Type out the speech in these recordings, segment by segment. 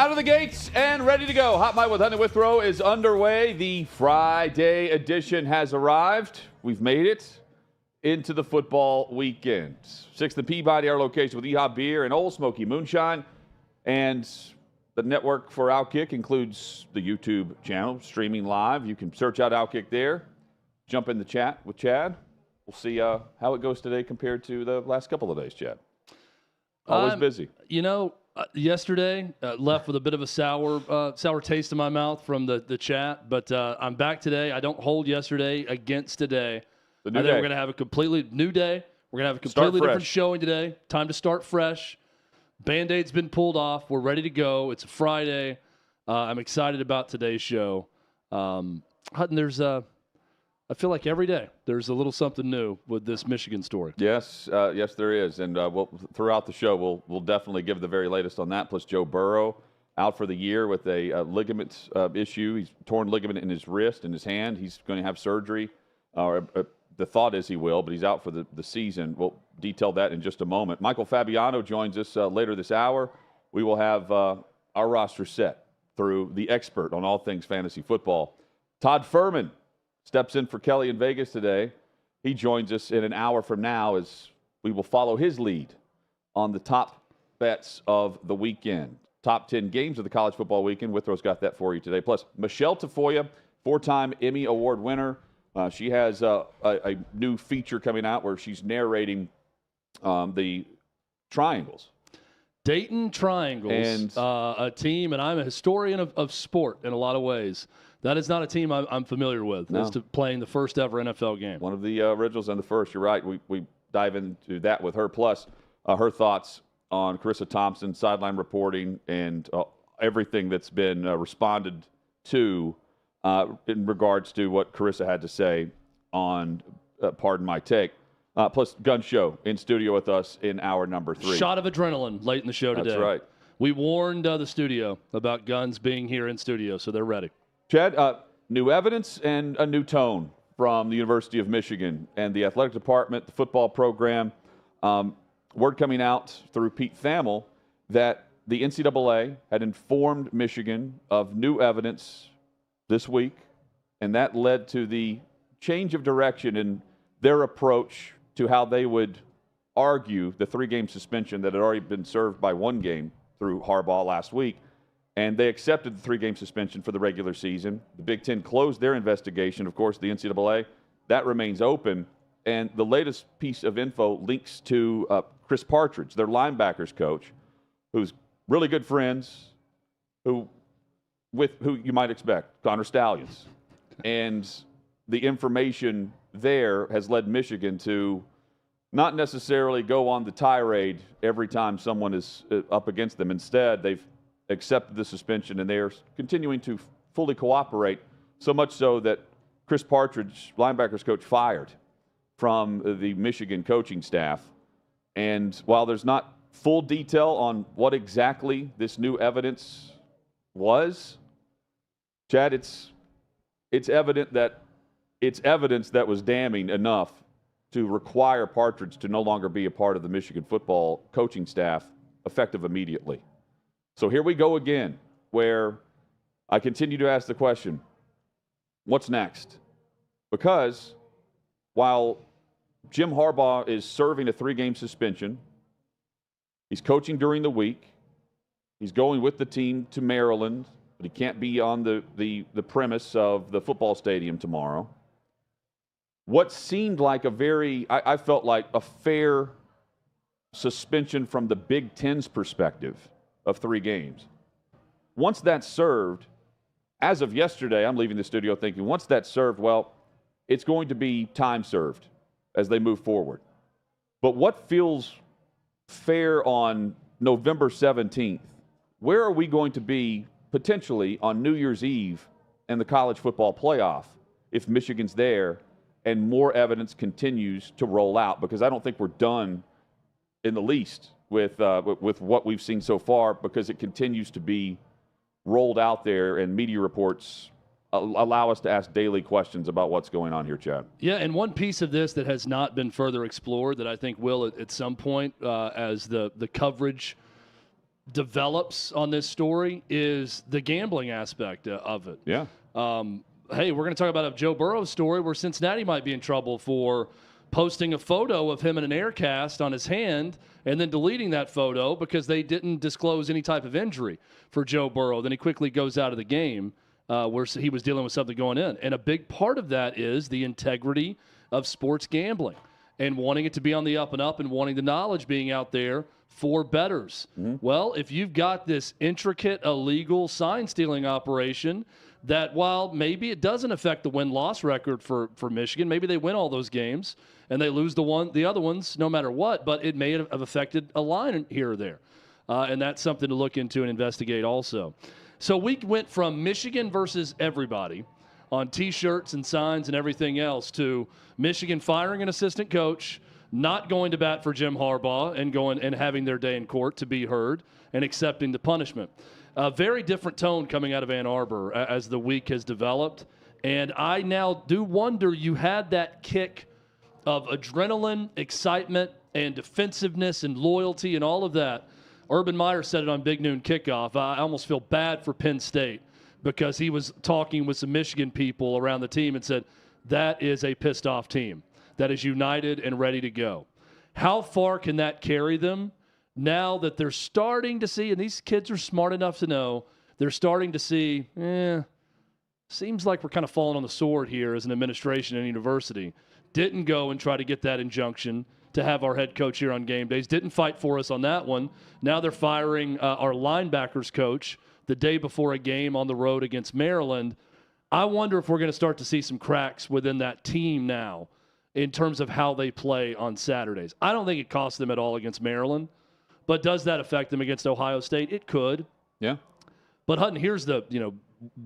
Out of the gates and ready to go. Hot Mic with Honey Withrow is underway. The Friday edition has arrived. We've made it into the football weekend. 6th and Peabody, our location with EHOP Beer and Old Smoky Moonshine. And the network for OutKick includes the YouTube channel, streaming live. You can search out OutKick there. Jump in the chat with Chad. We'll see how it goes today compared to the last couple of days, Chad. Always busy. Yesterday, left with a bit of a sour taste in my mouth from the chat, but I'm back today. I don't hold yesterday against today. I think we're going to have a completely new day. We're going to have a completely different showing today. Time to start fresh. Band-Aid's been pulled off. We're ready to go. It's a Friday. I'm excited about today's show. Hutton, I feel like every day there's a little something new with this Michigan story. Yes, yes, there is. And throughout the show, we'll definitely give the very latest on that. Plus, Joe Burrow out for the year with a ligament issue. He's torn ligament in his wrist and his hand. He's going to have surgery. The thought is he will, but he's out for the season. We'll detail that in just a moment. Michael Fabiano joins us later this hour. We will have our roster set through the expert on all things fantasy football. Todd Fuhrman steps in for Kelly in Vegas today. He joins us in an hour from now as we will follow his lead on the top bets of the weekend. Top 10 games of the college football weekend. Withrow's got that for you today. Plus, Michele Tafoya, 4-time Emmy Award winner. She has a new feature coming out where she's narrating the Triangles. Dayton Triangles, a team, and I'm a historian of sport in a lot of ways. That is not a team I'm familiar with. No. As to playing the first ever NFL game. One of the originals and the first. You're right. We dive into that with her, plus her thoughts on Charissa Thompson, sideline reporting, and everything that's been responded to in regards to what Charissa had to say on Pardon My Take. Plus, Gun Show in studio with us in hour number 3. Shot of adrenaline late in the show today. That's right. We warned the studio about Guns being here in studio, so they're ready. Chad, new evidence and a new tone from the University of Michigan and the athletic department, the football program. Word coming out through Pete Thamel that the NCAA had informed Michigan of new evidence this week, and that led to the change of direction in their approach to how they would argue the 3-game suspension that had already been served by 1 game through Harbaugh last week. And they accepted the 3-game suspension for the regular season. The Big Ten closed their investigation. Of course, the NCAA, that remains open. And the latest piece of info links to Chris Partridge, their linebackers coach, who's really good friends with who you might expect, Connor Stalions. And the information there has led Michigan to not necessarily go on the tirade every time someone is up against them. Instead, they've accepted the suspension, and they are continuing to fully cooperate, so much so that Chris Partridge, linebackers coach, fired from the Michigan coaching staff. And while there's not full detail on what exactly this new evidence was, Chad, it's evident that it's evidence that was damning enough to require Partridge to no longer be a part of the Michigan football coaching staff effective immediately. So here we go again, where I continue to ask the question, what's next? Because while Jim Harbaugh is serving a 3-game suspension, he's coaching during the week, he's going with the team to Maryland, but he can't be on the premise of the football stadium tomorrow. What seemed like I felt like a fair suspension from the Big Ten's perspective of 3 games. Once that's served, as of yesterday, I'm leaving the studio thinking, once that's served, well, it's going to be time served as they move forward. But what feels fair on November 17th? Where are we going to be potentially on New Year's Eve and the college football playoff if Michigan's there and more evidence continues to roll out? Because I don't think we're done in the least with what we've seen so far, because it continues to be rolled out there, and media reports allow us to ask daily questions about what's going on here, Chad. Yeah, and one piece of this that has not been further explored that I think will at some point as the coverage develops on this story is the gambling aspect of it. Yeah. Hey, we're going to talk about a Joe Burrow story where Cincinnati might be in trouble for posting a photo of him in an air cast on his hand and then deleting that photo because they didn't disclose any type of injury for Joe Burrow. Then he quickly goes out of the game where he was dealing with something going in. And a big part of that is the integrity of sports gambling and wanting it to be on the up and up and wanting the knowledge being out there for bettors. Well, if you've got this intricate, illegal sign-stealing operation that while maybe it doesn't affect the win-loss record for Michigan, maybe they win all those games and they lose the other ones no matter what, but it may have affected a line here or there. And that's something to look into and investigate also. So we went from Michigan versus everybody on T-shirts and signs and everything else to Michigan firing an assistant coach, not going to bat for Jim Harbaugh and going and having their day in court to be heard and accepting the punishment. A very different tone coming out of Ann Arbor as the week has developed. And I now do wonder, you had that kick of adrenaline, excitement, and defensiveness and loyalty and all of that. Urban Meyer said it on Big Noon Kickoff. I almost feel bad for Penn State because he was talking with some Michigan people around the team and said, that is a pissed off team that is united and ready to go. How far can that carry them now that they're starting to see, and these kids are smart enough to know, they're starting to see, seems like we're kind of falling on the sword here as an administration and university. Didn't go and try to get that injunction to have our head coach here on game days. Didn't fight for us on that one. Now they're firing our linebackers coach the day before a game on the road against Maryland. I wonder if we're going to start to see some cracks within that team now in terms of how they play on Saturdays. I don't think it cost them at all against Maryland, but does that affect them against Ohio State? It could. Yeah. But Hutton, here's the,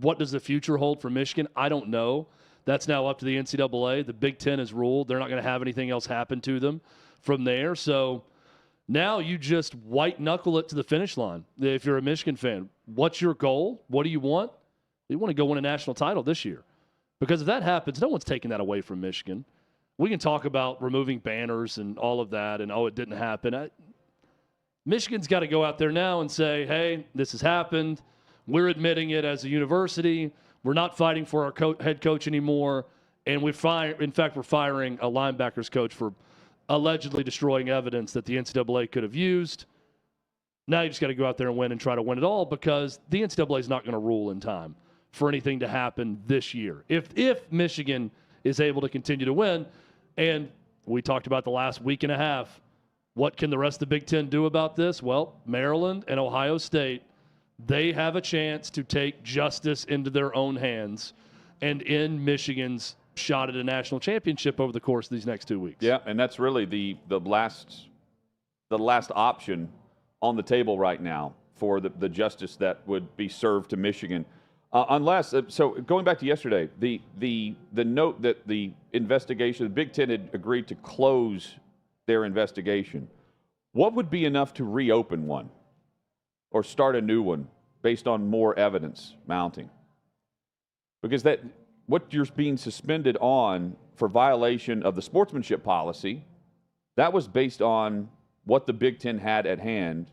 what does the future hold for Michigan? I don't know. That's now up to the NCAA. The Big Ten has ruled they're not going to have anything else happen to them from there. So now you just white-knuckle it to the finish line. If you're a Michigan fan, what's your goal? What do you want? You want to go win a national title this year. Because if that happens, no one's taking that away from Michigan. We can talk about removing banners and all of that and, it didn't happen. Michigan's got to go out there now and say, hey, this has happened. We're admitting it as a university. We're not fighting for our head coach anymore. And we're firing a linebackers coach for allegedly destroying evidence that the NCAA could have used. Now you just got to go out there and win and try to win it all because the NCAA is not going to rule in time for anything to happen this year. If Michigan is able to continue to win, and we talked about the last week and a half, what can the rest of the Big Ten do about this? Well, Maryland and Ohio State, they have a chance to take justice into their own hands and end Michigan's shot at a national championship over the course of these next 2 weeks. Yeah, and that's really the last option on the table right now for the justice that would be served to Michigan. So going back to yesterday, the note that the investigation, the Big Ten had agreed to close their investigation. What would be enough to reopen one or start a new one based on more evidence mounting? Because what you're being suspended on for violation of the sportsmanship policy, that was based on what the Big Ten had at hand,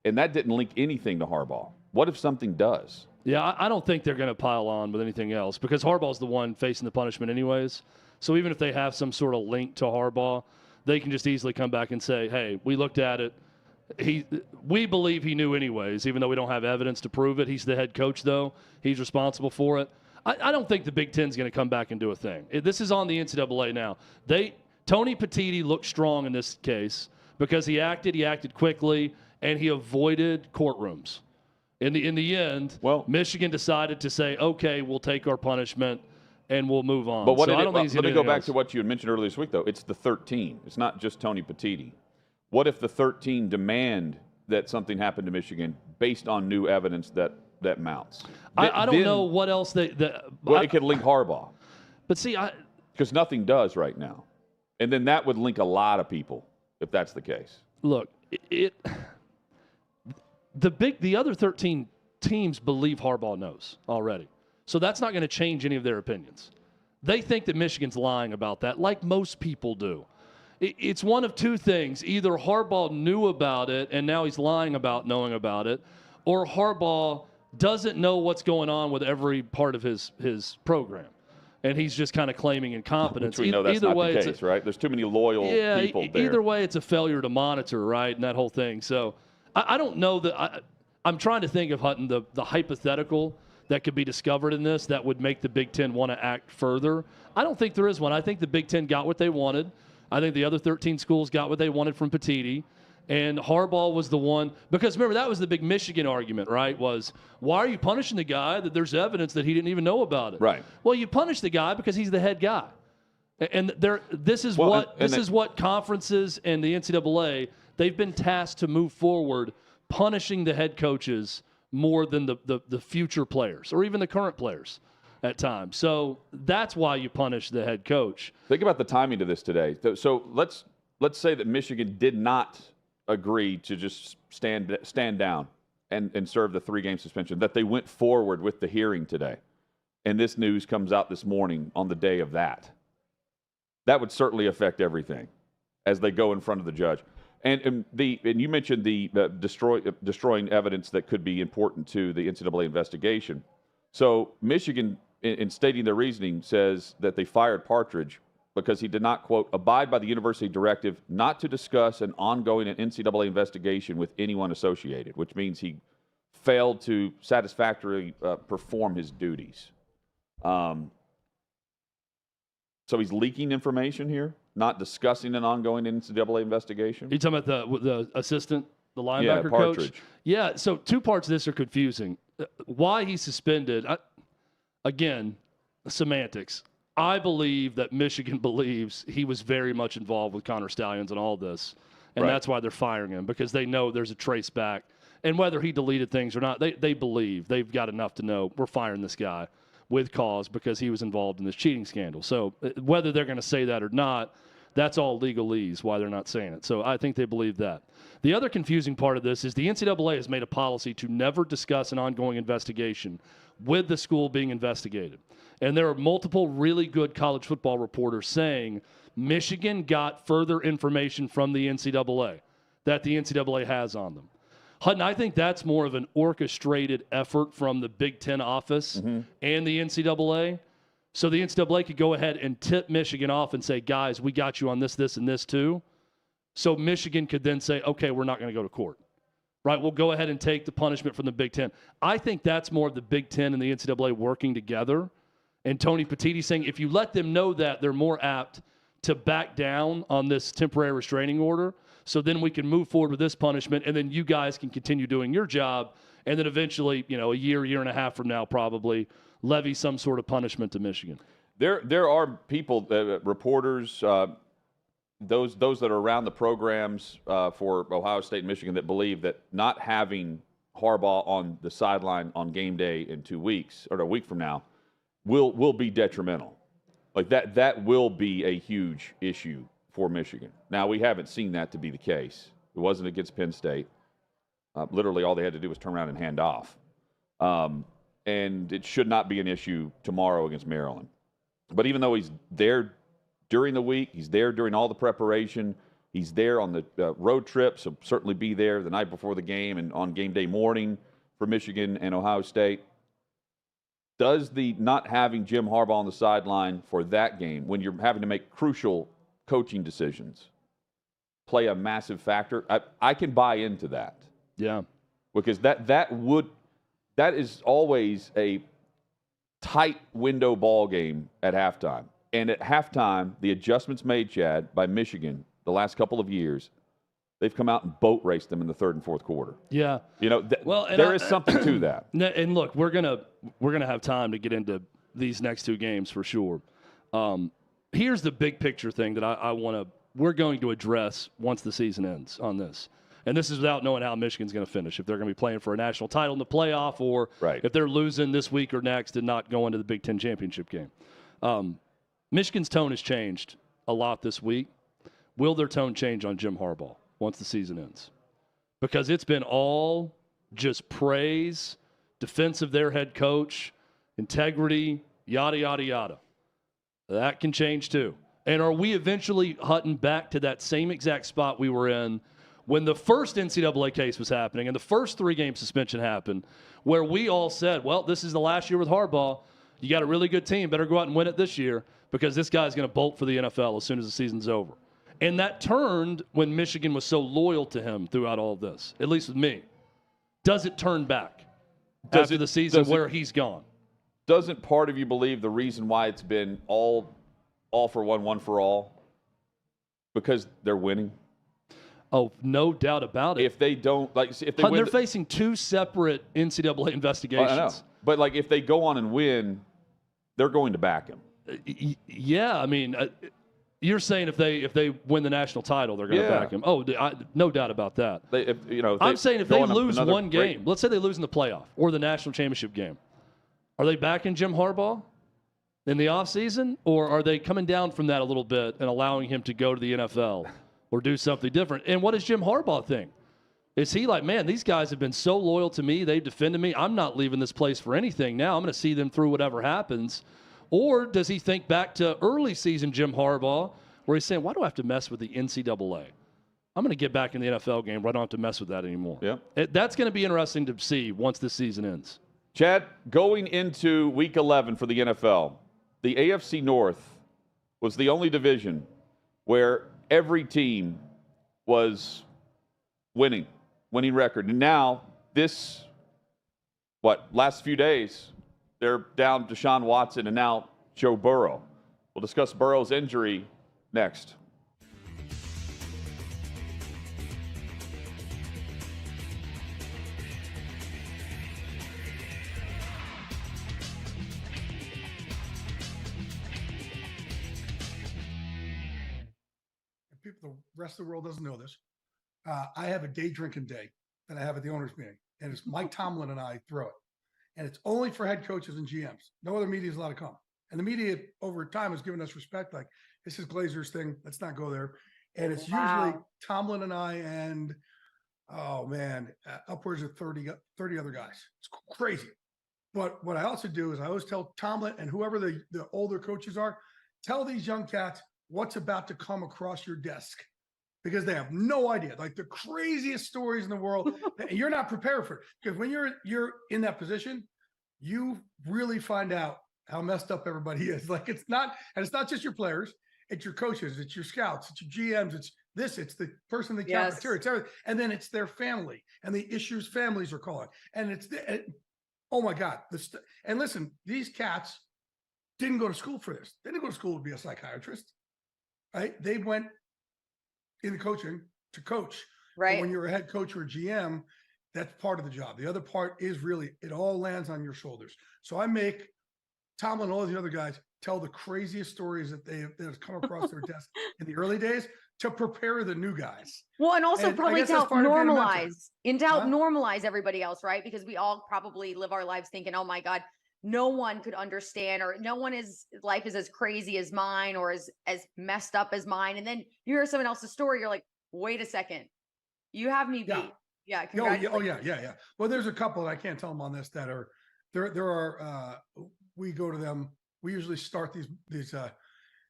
and that didn't link anything to Harbaugh. What if something does? Yeah, I don't think they're going to pile on with anything else because Harbaugh's the one facing the punishment anyways. So even if they have some sort of link to Harbaugh, they can just easily come back and say, hey, we looked at it. We believe he knew anyways, even though we don't have evidence to prove it. He's the head coach, though. He's responsible for it. I don't think the Big Ten's going to come back and do a thing. This is on the NCAA now. Tony Petitti looked strong in this case because he acted quickly, and he avoided courtrooms. In the end, Michigan decided to say, okay, we'll take our punishment and we'll move on. But let me go back to what you had mentioned earlier this week, though. It's the 13. It's not just Tony Petitti. What if the 13 demand that something happened to Michigan based on new evidence that mounts? I don't know what else it could link Harbaugh. But see, because nothing does right now. And then that would link a lot of people if that's the case. Look, the other 13 teams believe Harbaugh knows already. So that's not going to change any of their opinions. They think that Michigan's lying about that, like most people do. it's one of two things. Either Harbaugh knew about it and now he's lying about knowing about it, or Harbaugh doesn't know what's going on with every part of his program. And he's just kind of claiming incompetence. Which we know that's either not way, the case, right? There's too many loyal people there. Either way, it's a failure to monitor, right, and that whole thing. So I don't know that I'm trying to think of, Hutton, the hypothetical that could be discovered in this that would make the Big Ten want to act further. I don't think there is one. I think the Big Ten got what they wanted. I think the other 13 schools got what they wanted from Petiti. And Harbaugh was the one, because remember, that was the big Michigan argument, right? Was, why are you punishing the guy that there's evidence that he didn't even know about it? Right. Well, you punish the guy because he's the head guy. And this is what conferences and the NCAA, they've been tasked to move forward, punishing the head coaches more than the future players or even the current players at times. So that's why you punish the head coach. Think about the timing of this today. So let's say that Michigan did not agree to just stand down and serve the 3-game suspension, that they went forward with the hearing today. And this news comes out this morning on the day of that. That would certainly affect everything as they go in front of the judge. And you mentioned the destroying evidence that could be important to the NCAA investigation. So Michigan, in stating their reasoning, says that they fired Partridge because he did not, quote, abide by the university directive not to discuss an ongoing NCAA investigation with anyone associated, which means he failed to satisfactorily perform his duties. So he's leaking information here, not discussing an ongoing NCAA investigation? Are you talking about the assistant, the linebacker coach? Partridge. Yeah, so two parts of this are confusing. Why he's suspended, again, semantics. I believe that Michigan believes he was very much involved with Connor Stalions and all this, and that's why they're firing him, because they know there's a trace back. And whether he deleted things or not, they believe they've got enough to know we're firing this guy with cause because he was involved in this cheating scandal. So whether they're going to say that or not, that's all legalese why they're not saying it. So I think they believe that. The other confusing part of this is the NCAA has made a policy to never discuss an ongoing investigation with the school being investigated. And there are multiple really good college football reporters saying Michigan got further information from the NCAA that the NCAA has on them. Hutton, I think that's more of an orchestrated effort from the Big Ten office and the NCAA. So the NCAA could go ahead and tip Michigan off and say, guys, we got you on this, this, and this too. So Michigan could then say, okay, we're not going to go to court. Right? We'll go ahead and take the punishment from the Big Ten. I think that's more of the Big Ten and the NCAA working together. And Tony Petitti saying, if you let them know that, they're more apt to back down on this temporary restraining order. So then we can move forward with this punishment, and then you guys can continue doing your job. And then eventually, a year and a half from now, probably levy some sort of punishment to Michigan. There are people, reporters, those that are around the programs for Ohio State and Michigan that believe that not having Harbaugh on the sideline on game day in 2 weeks or a week from now will be detrimental. Like that will be a huge issue for Michigan. Now, we haven't seen that to be the case. It wasn't against Penn State. Literally, all they had to do was turn around and hand off. And it should not be an issue tomorrow against Maryland. But even though he's there during the week, he's there during all the preparation, he's there on the road trip, so certainly be there the night before the game and on game day morning for Michigan and Ohio State. Does the not having Jim Harbaugh on the sideline for that game, when you're having to make crucial coaching decisions, play a massive factor? I can buy into that. Yeah. Because that is always a tight window ball game at halftime. And at halftime, the adjustments made, Chad, by Michigan the last couple of years, they've come out and boat raced them in the third and fourth quarter. Yeah. There is something to that. And look, we're gonna have time to get into these next two games for sure. Here's the big picture thing that we're going to address once the season ends on this. And this is without knowing how Michigan's going to finish, if they're going to be playing for a national title in the playoff or if they're losing this week or next and not going to the Big Ten championship game. Michigan's tone has changed a lot this week. Will their tone change on Jim Harbaugh once the season ends? Because it's been all just praise, defense of their head coach, integrity, yada, yada, yada. That can change too. And are we eventually hutting back to that same exact spot we were in when the first NCAA case was happening and the first 3-game suspension happened, where we all said, well, this is the last year with Harbaugh. You got a really good team. Better go out and win it this year because this guy's going to bolt for the NFL as soon as the season's over. And that turned when Michigan was so loyal to him throughout all of this, at least with me. Does it turn back after the season where he's gone? Doesn't part of you believe the reason why it's been all for one for all? Because they're winning? Oh, no doubt about it. If they don't, if they win, they're facing 2 separate NCAA investigations. I know. But, if they go on and win, they're going to back him. Yeah, I mean, you're saying if they win the national title, they're going to back him. Oh, no doubt about that. I'm saying if they lose one game, let's say they lose in the playoff or the national championship game, are they backing Jim Harbaugh in the offseason, or are they coming down from that a little bit and allowing him to go to the NFL or do something different? And what does Jim Harbaugh think? Is he like, man, these guys have been so loyal to me, they've defended me, I'm not leaving this place for anything now, I'm going to see them through whatever happens? Or does he think back to early season Jim Harbaugh, where he's saying, why do I have to mess with the NCAA? I'm going to get back in the NFL game where I don't have to mess with that anymore. Yep. That's going to be interesting to see once this season ends. Chad, going into Week 11 for the NFL, the AFC North was the only division where every team was winning record. And now last few days, they're down Deshaun Watson and now Joe Burrow. We'll discuss Burrow's injury next. The rest of the world doesn't know this. I have a day drinking day that I have at the owners meeting, and it's Mike Tomlin and I throw it. And it's only for head coaches and GMs. No other media is allowed to come. And the media over time has given us respect. Like, this is Glazer's thing. Let's not go there. And it's usually Tomlin and I and, upwards of 30 other guys. It's crazy. But what I also do is I always tell Tomlin and whoever the older coaches are, tell these young cats what's about to come across your desk, because they have no idea. Like, the craziest stories in the world, and you're not prepared for it. Because when you're in that position, you really find out how messed up everybody is. Like, it's not just your players, it's your coaches, it's your scouts, it's your GMs, it's the person in the cafeteria, it's everything. And then it's their family and the issues families are calling. And oh my God. And listen, these cats didn't go to school for this. They didn't go to school to be a psychiatrist. Right? They went in the coaching to coach. Right. But when you're a head coach or a GM, that's part of the job. The other part is really, it all lands on your shoulders. So I make Tomlin and all the other guys tell the craziest stories that have come across their desk in the early days to prepare the new guys. Well, and also probably to help normalize everybody else, right? Because we all probably live our lives thinking, oh my God, no one could understand, or no one life is as crazy as mine or as messed up as mine. And then you hear someone else's story, you're like, wait a second, you have me beat. Yeah. Yeah. Well, there's a couple that I can't tell them on this that are there are we go to them. We usually start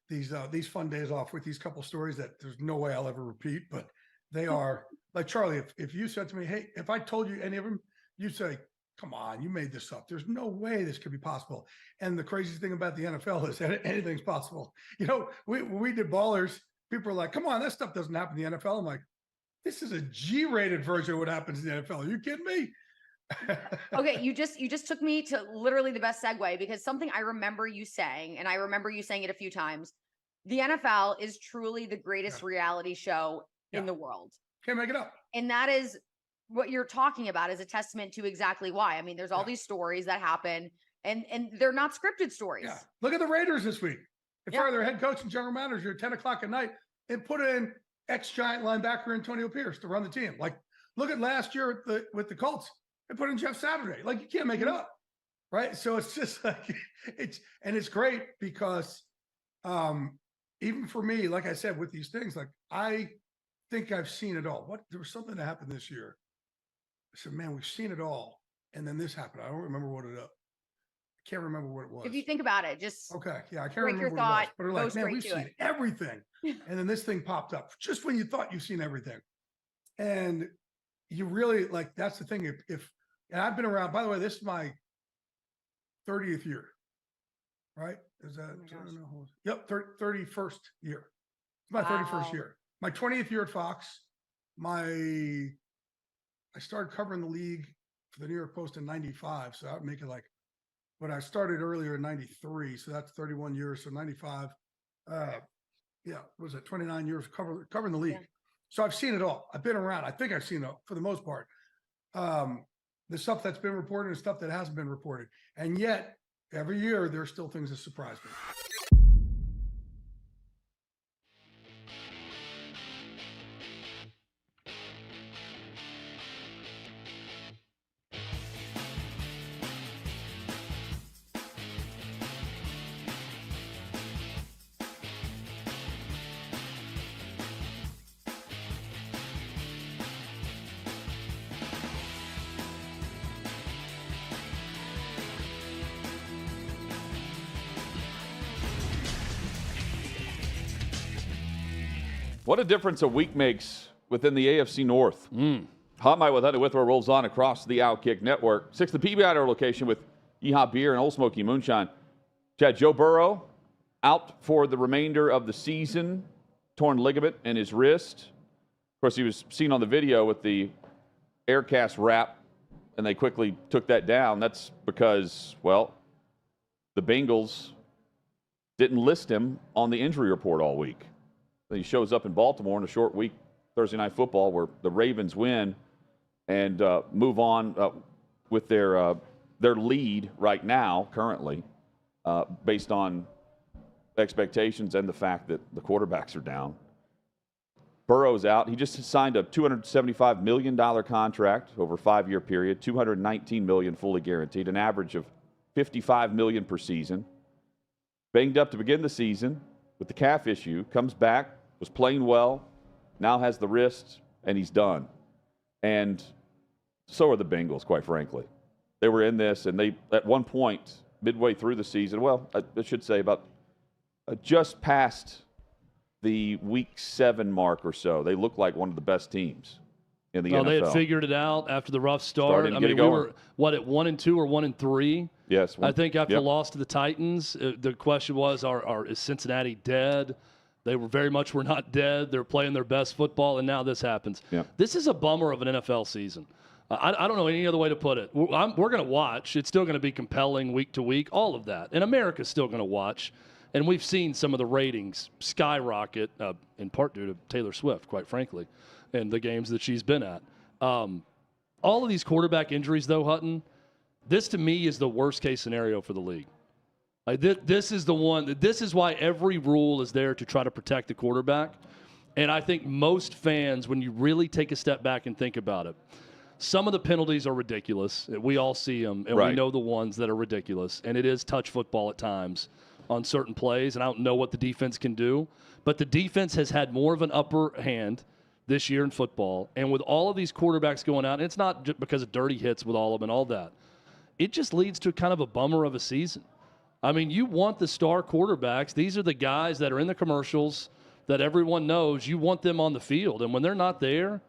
these fun days off with these couple stories that there's no way I'll ever repeat, but they are like, Charlie, if you said to me, hey, if I told you any of them, you'd say, come on, you made this up. There's no way this could be possible. And the craziest thing about the NFL is that anything's possible. When we did Ballers, people are like, come on, that stuff doesn't happen in the NFL. I'm like, this is a G-rated version of what happens in the NFL. Are you kidding me? Okay, you just took me to literally the best segue, because something I remember you saying, and I remember you saying it a few times, the NFL is truly the greatest reality show in the world. Can't make it up. And that is what you're talking about, is a testament to exactly why. I mean, there's all these stories that happen, and they're not scripted stories. Yeah. Look at the Raiders this week. They fired their head coach and general manager at 10 o'clock at night and put in ex-Giant linebacker Antonio Pierce to run the team. Like, look at last year with the Colts. They put in Jeff Saturday. Like, you can't make it up, right? So it's just like it's great because even for me, like I said, with these things, like, I think I've seen it all. There was something that happened this year. I said, man, we've seen it all. And then this happened. I don't remember what it can't remember what it was. If you think about it, just okay, yeah, I can't break remember your what thought, it was. But they're go like, man, straight we've to seen it. everything, and then this thing popped up just when you thought you've seen everything, and you really like. That's the thing. If and I've been around. By the way, this is my 30th year, right? Is that? Yep, 31st year. It's my 31st year. My 20th year at Fox. I started covering the league for the New York Post in '95, so that would make it like. But I started earlier in '93, so that's 31 years. So '95, was it 29 years covering the league? Yeah. So I've seen it all. I've been around. I think I've seen it for the most part. The stuff that's been reported and stuff that hasn't been reported, and yet every year there's still things that surprise me. What a difference a week makes within the AFC North. Hot Mic with Withrow rolls on across the OutKick network. 6th, the PBI at our location with Yeehaw Beer and Old Smoky Moonshine. Chad, Joe Burrow out for the remainder of the season. Torn ligament in his wrist. Of course, he was seen on the video with the aircast wrap, and they quickly took that down. That's because, well, the Bengals didn't list him on the injury report all week. He shows up in Baltimore in a short week, Thursday Night Football, where the Ravens win and move on with their lead right now, currently, based on expectations and the fact that the quarterbacks are down. Burrow's out. He just signed a $275 million contract over a 5-year period, $219 million fully guaranteed, an average of $55 million per season. Banged up to begin the season with the calf issue, comes back, was playing well, now has the wrist, and he's done. And so are the Bengals, quite frankly. They were in this, and they, at one point, midway through the season, well, I should say about just past the week 7 mark or so, they looked like one of the best teams in the NFL. They had figured it out after the rough start. I mean, we were, what, at 1-2 or 1-3? Yes. I think after the loss to the Titans, the question was, is Cincinnati dead? They were not dead. They're playing their best football, and now this happens. Yeah. This is a bummer of an NFL season. I don't know any other way to put it. We're going to watch. It's still going to be compelling week to week, all of that. And America's still going to watch. And we've seen some of the ratings skyrocket, in part due to Taylor Swift, quite frankly, and the games that she's been at. All of these quarterback injuries, though, Hutton, this to me is the worst case scenario for the league. Like this is the one. This is why every rule is there to try to protect the quarterback. And I think most fans, when you really take a step back and think about it, some of the penalties are ridiculous. We all see them, and we know the ones that are ridiculous. And it is touch football at times on certain plays, and I don't know what the defense can do. But the defense has had more of an upper hand this year in football. And with all of these quarterbacks going out, and it's not just because of dirty hits with all of them and all that. It just leads to kind of a bummer of a season. I mean, you want the star quarterbacks. These are the guys that are in the commercials that everyone knows. You want them on the field. And when they're not there,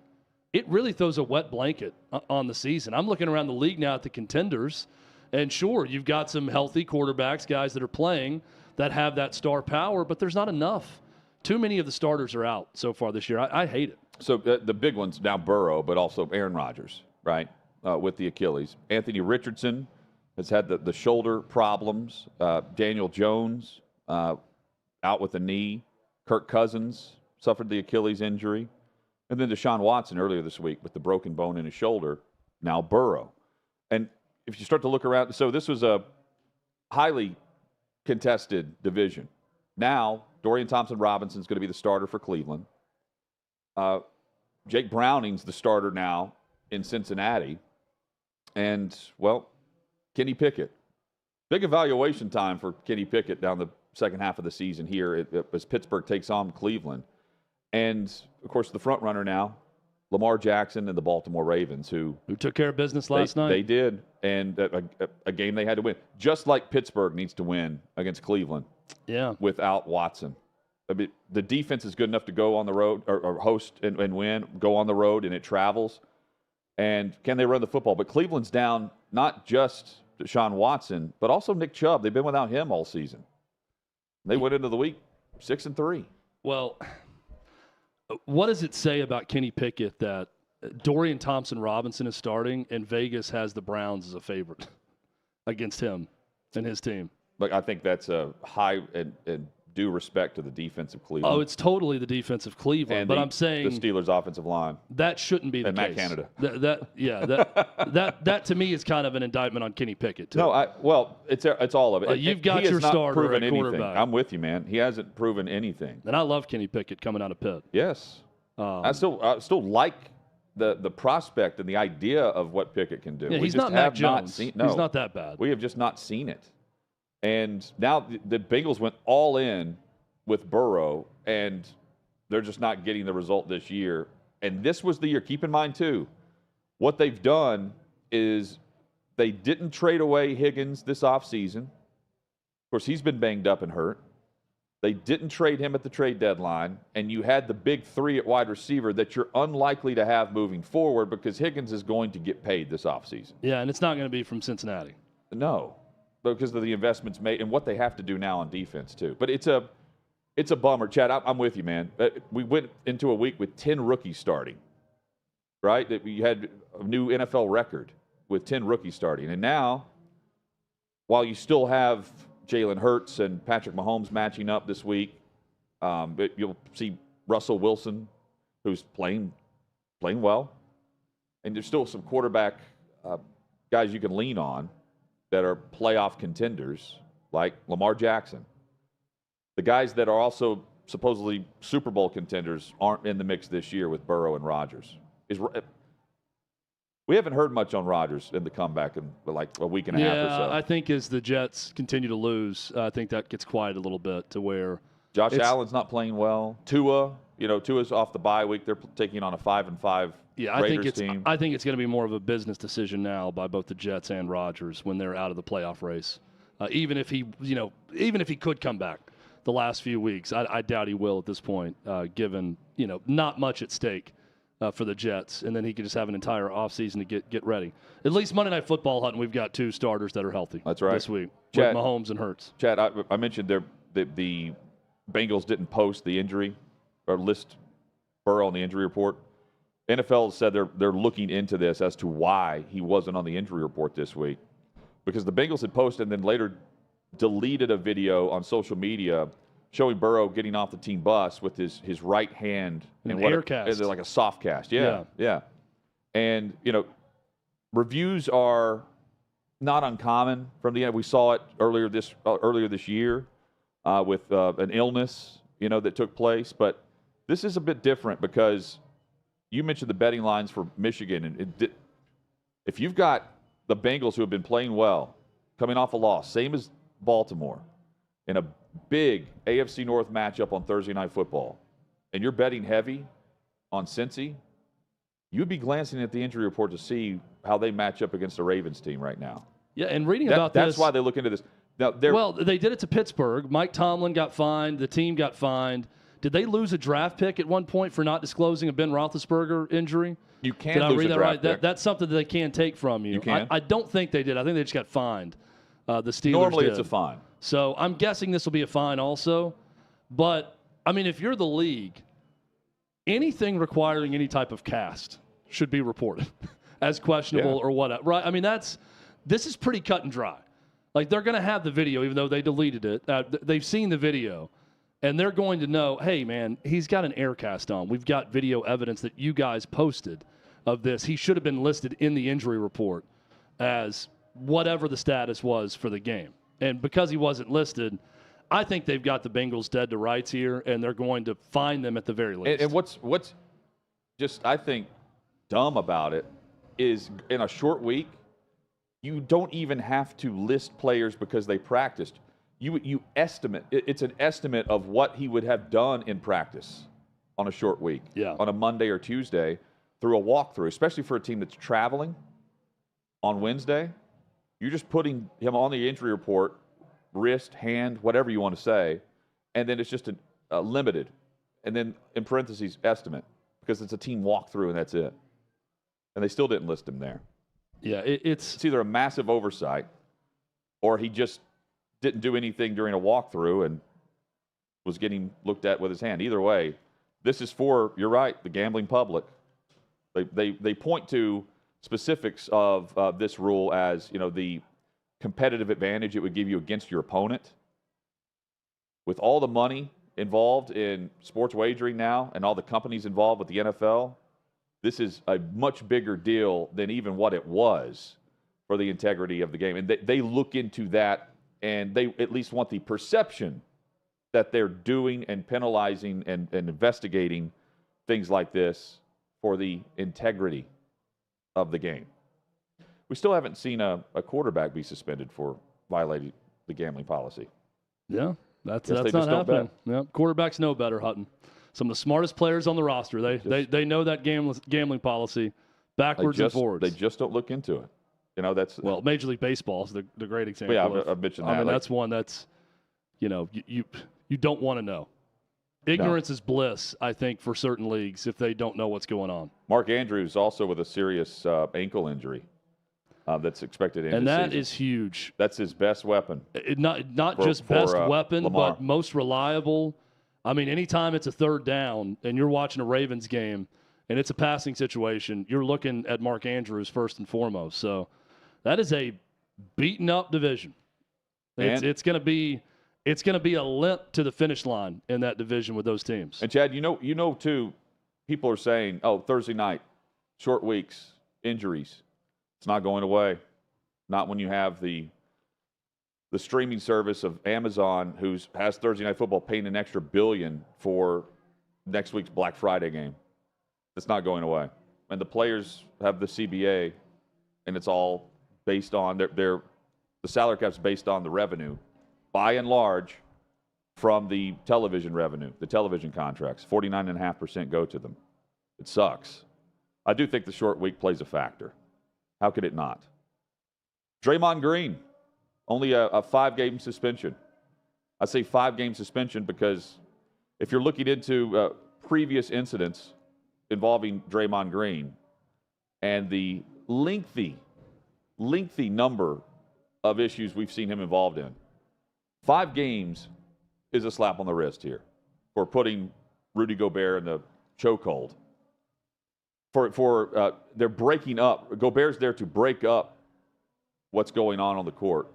it really throws a wet blanket on the season. I'm looking around the league now at the contenders. And sure, you've got some healthy quarterbacks, guys that are playing that have that star power, but there's not enough. Too many of the starters are out so far this year. I hate it. So the big ones now Burrow, but also Aaron Rodgers, right, with the Achilles. Anthony Richardson has had the shoulder problems. Daniel Jones out with a knee. Kirk Cousins suffered the Achilles injury. And then Deshaun Watson earlier this week with the broken bone in his shoulder. Now Burrow. And if you start to look around, so this was a highly contested division. Now Dorian Thompson-Robinson's going to be the starter for Cleveland. Jake Browning's the starter now in Cincinnati. And, well, Kenny Pickett. Big evaluation time for Kenny Pickett down the second half of the season here as Pittsburgh takes on Cleveland. And, of course, the front runner now, Lamar Jackson and the Baltimore Ravens, who took care of business last night. They did, and a game they had to win, just like Pittsburgh needs to win against Cleveland. Yeah, without Watson. I mean, the defense is good enough to go on the road or host and win, go on the road, and it travels. And can they run the football? But Cleveland's down not just Deshaun Watson, but also Nick Chubb. They've been without him all season. They went into the week 6-3. Well, what does it say about Kenny Pickett that Dorian Thompson-Robinson is starting and Vegas has the Browns as a favorite against him and his team? Look, I think that's a high and due respect to the defense of Cleveland. Oh, it's totally the defense of Cleveland. But I'm saying the Steelers' offensive line. That shouldn't be the case. And Matt Canada. That to me is kind of an indictment on Kenny Pickett, too. No, it's all of it. You've got your starter at quarterback. Anything. I'm with you, man. He hasn't proven anything. And I love Kenny Pickett coming out of Pitt. Yes. I still like the prospect and the idea of what Pickett can do. Yeah, he's not Mac Jones. He's not that bad. We have just not seen it. And now the Bengals went all in with Burrow, and they're just not getting the result this year. And this was the year. Keep in mind, too, what they've done is they didn't trade away Higgins this offseason. Of course, he's been banged up and hurt. They didn't trade him at the trade deadline, and you had the big three at wide receiver that you're unlikely to have moving forward because Higgins is going to get paid this offseason. Yeah, and it's not going to be from Cincinnati. No, because of the investments made and what they have to do now on defense, too. But it's a bummer. Chad, I'm with you, man. We went into a week with 10 rookies starting, right? That we had a new NFL record with 10 rookies starting. And now, while you still have Jalen Hurts and Patrick Mahomes matching up this week, but you'll see Russell Wilson, who's playing well. And there's still some quarterback guys you can lean on that are playoff contenders, like Lamar Jackson. The guys that are also supposedly Super Bowl contenders aren't in the mix this year with Burrow and Rodgers. We haven't heard much on Rodgers in the comeback in like a week and a half or so. Yeah, I think as the Jets continue to lose, I think that gets quiet a little bit to where Josh Allen's not playing well. Tua's off the bye week. They're taking on a 5-5 Raiders team. I think it's going to be more of a business decision now by both the Jets and Rodgers when they're out of the playoff race. Even if he could come back the last few weeks, I doubt he will at this point, given not much at stake for the Jets, and then he could just have an entire offseason to get ready. At least Monday Night Football, Hutton, we've got 2 starters that are healthy. That's right. This week, Chad, with Mahomes and Hurts. Chad, I mentioned the Bengals didn't post the injury or list Burrow on the injury report. NFL said they're looking into this as to why he wasn't on the injury report this week, because the Bengals had posted and then later deleted a video on social media showing Burrow getting off the team bus with his right hand and air cast, like a soft cast. Yeah. And reviews are not uncommon from the end. We saw it earlier this year with an illness that took place, but this is a bit different because you mentioned the betting lines for Michigan, and if you've got the Bengals who have been playing well, coming off a loss, same as Baltimore, in a big AFC North matchup on Thursday Night Football, and you're betting heavy on Cincy, you'd be glancing at the injury report to see how they match up against the Ravens team right now. Yeah, and reading about this. That's why they look into this. Now, they did it to Pittsburgh. Mike Tomlin got fined. The team got fined. Did they lose a draft pick at one point for not disclosing a Ben Roethlisberger injury? You can did I lose read a that draft right? pick. That's something that they can take from you. You can? I don't think they did. I think they just got fined. The Steelers Normally did. It's a fine. So I'm guessing this will be a fine also. But, I mean, if you're the league, anything requiring any type of cast should be reported as questionable or whatever. Right? I mean, this is pretty cut and dry. Like, they're going to have the video, even though they deleted it. They've seen the video, and they're going to know, hey, man, he's got an air cast on. We've got video evidence that you guys posted of this. He should have been listed in the injury report as whatever the status was for the game. And because he wasn't listed, I think they've got the Bengals dead to rights here, and they're going to fine them at the very least. And what's just, I think, dumb about it is in a short week, you don't even have to list players because they practiced. You estimate. It's an estimate of what he would have done in practice on a short week, on a Monday or Tuesday. through a walkthrough, especially for a team that's traveling on Wednesday. You're just putting him on the injury report, wrist, hand, whatever you want to say, and then it's just a limited, and then in parentheses, estimate, because it's a team walkthrough and that's it. And they still didn't list him there. Yeah, it's either a massive oversight or he just didn't do anything during a walkthrough and was getting looked at with his hand. Either way, this is for, you're right, the gambling public. They point to specifics of this rule as, the competitive advantage it would give you against your opponent. With all the money involved in sports wagering now and all the companies involved with the NFL, this is a much bigger deal than even what it was for the integrity of the game. And they look into that, and they at least want the perception that they're doing and penalizing and investigating things like this for the integrity of the game. We still haven't seen a quarterback be suspended for violating the gambling policy. Yeah, that's not happening. Yeah, quarterbacks know better, Hutton. Some of the smartest players on the roster. They know that gambling policy backwards and forwards. They just don't look into it. That's Major League Baseball is the great example. Yeah, I've mentioned that. I mean, that's one that's you don't want to know. Ignorance is bliss, I think, for certain leagues if they don't know what's going on. Mark Andrews also with a serious ankle injury that's expected to end and the that season. is huge. That's his best weapon. Not just best weapon, Lamar. but most reliable. I mean, anytime it's a third down and you're watching a Ravens game and it's a passing situation, you're looking at Mark Andrews first and foremost. So that is a beaten up division. It's going to be a limp to the finish line in that division with those teams. And Chad, too, people are saying, "Oh, Thursday night, short weeks, injuries. It's not going away. Not when you have the streaming service of Amazon, who has Thursday Night Football paying an extra $1 billion for next week's Black Friday game. It's not going away. And the players have the CBA, and it's all based on the salary cap's based on the revenue, by and large, from the television revenue, the television contracts. 49.5% go to them. It sucks. I do think the short week plays a factor. How could it not? Draymond Green, only a 5-game suspension. I say 5-game suspension because if you're looking into previous incidents involving Draymond Green and the lengthy number of issues we've seen him involved in, 5 games is a slap on the wrist here for putting Rudy Gobert in the chokehold. For they're breaking up. Gobert's there to break up what's going on the court.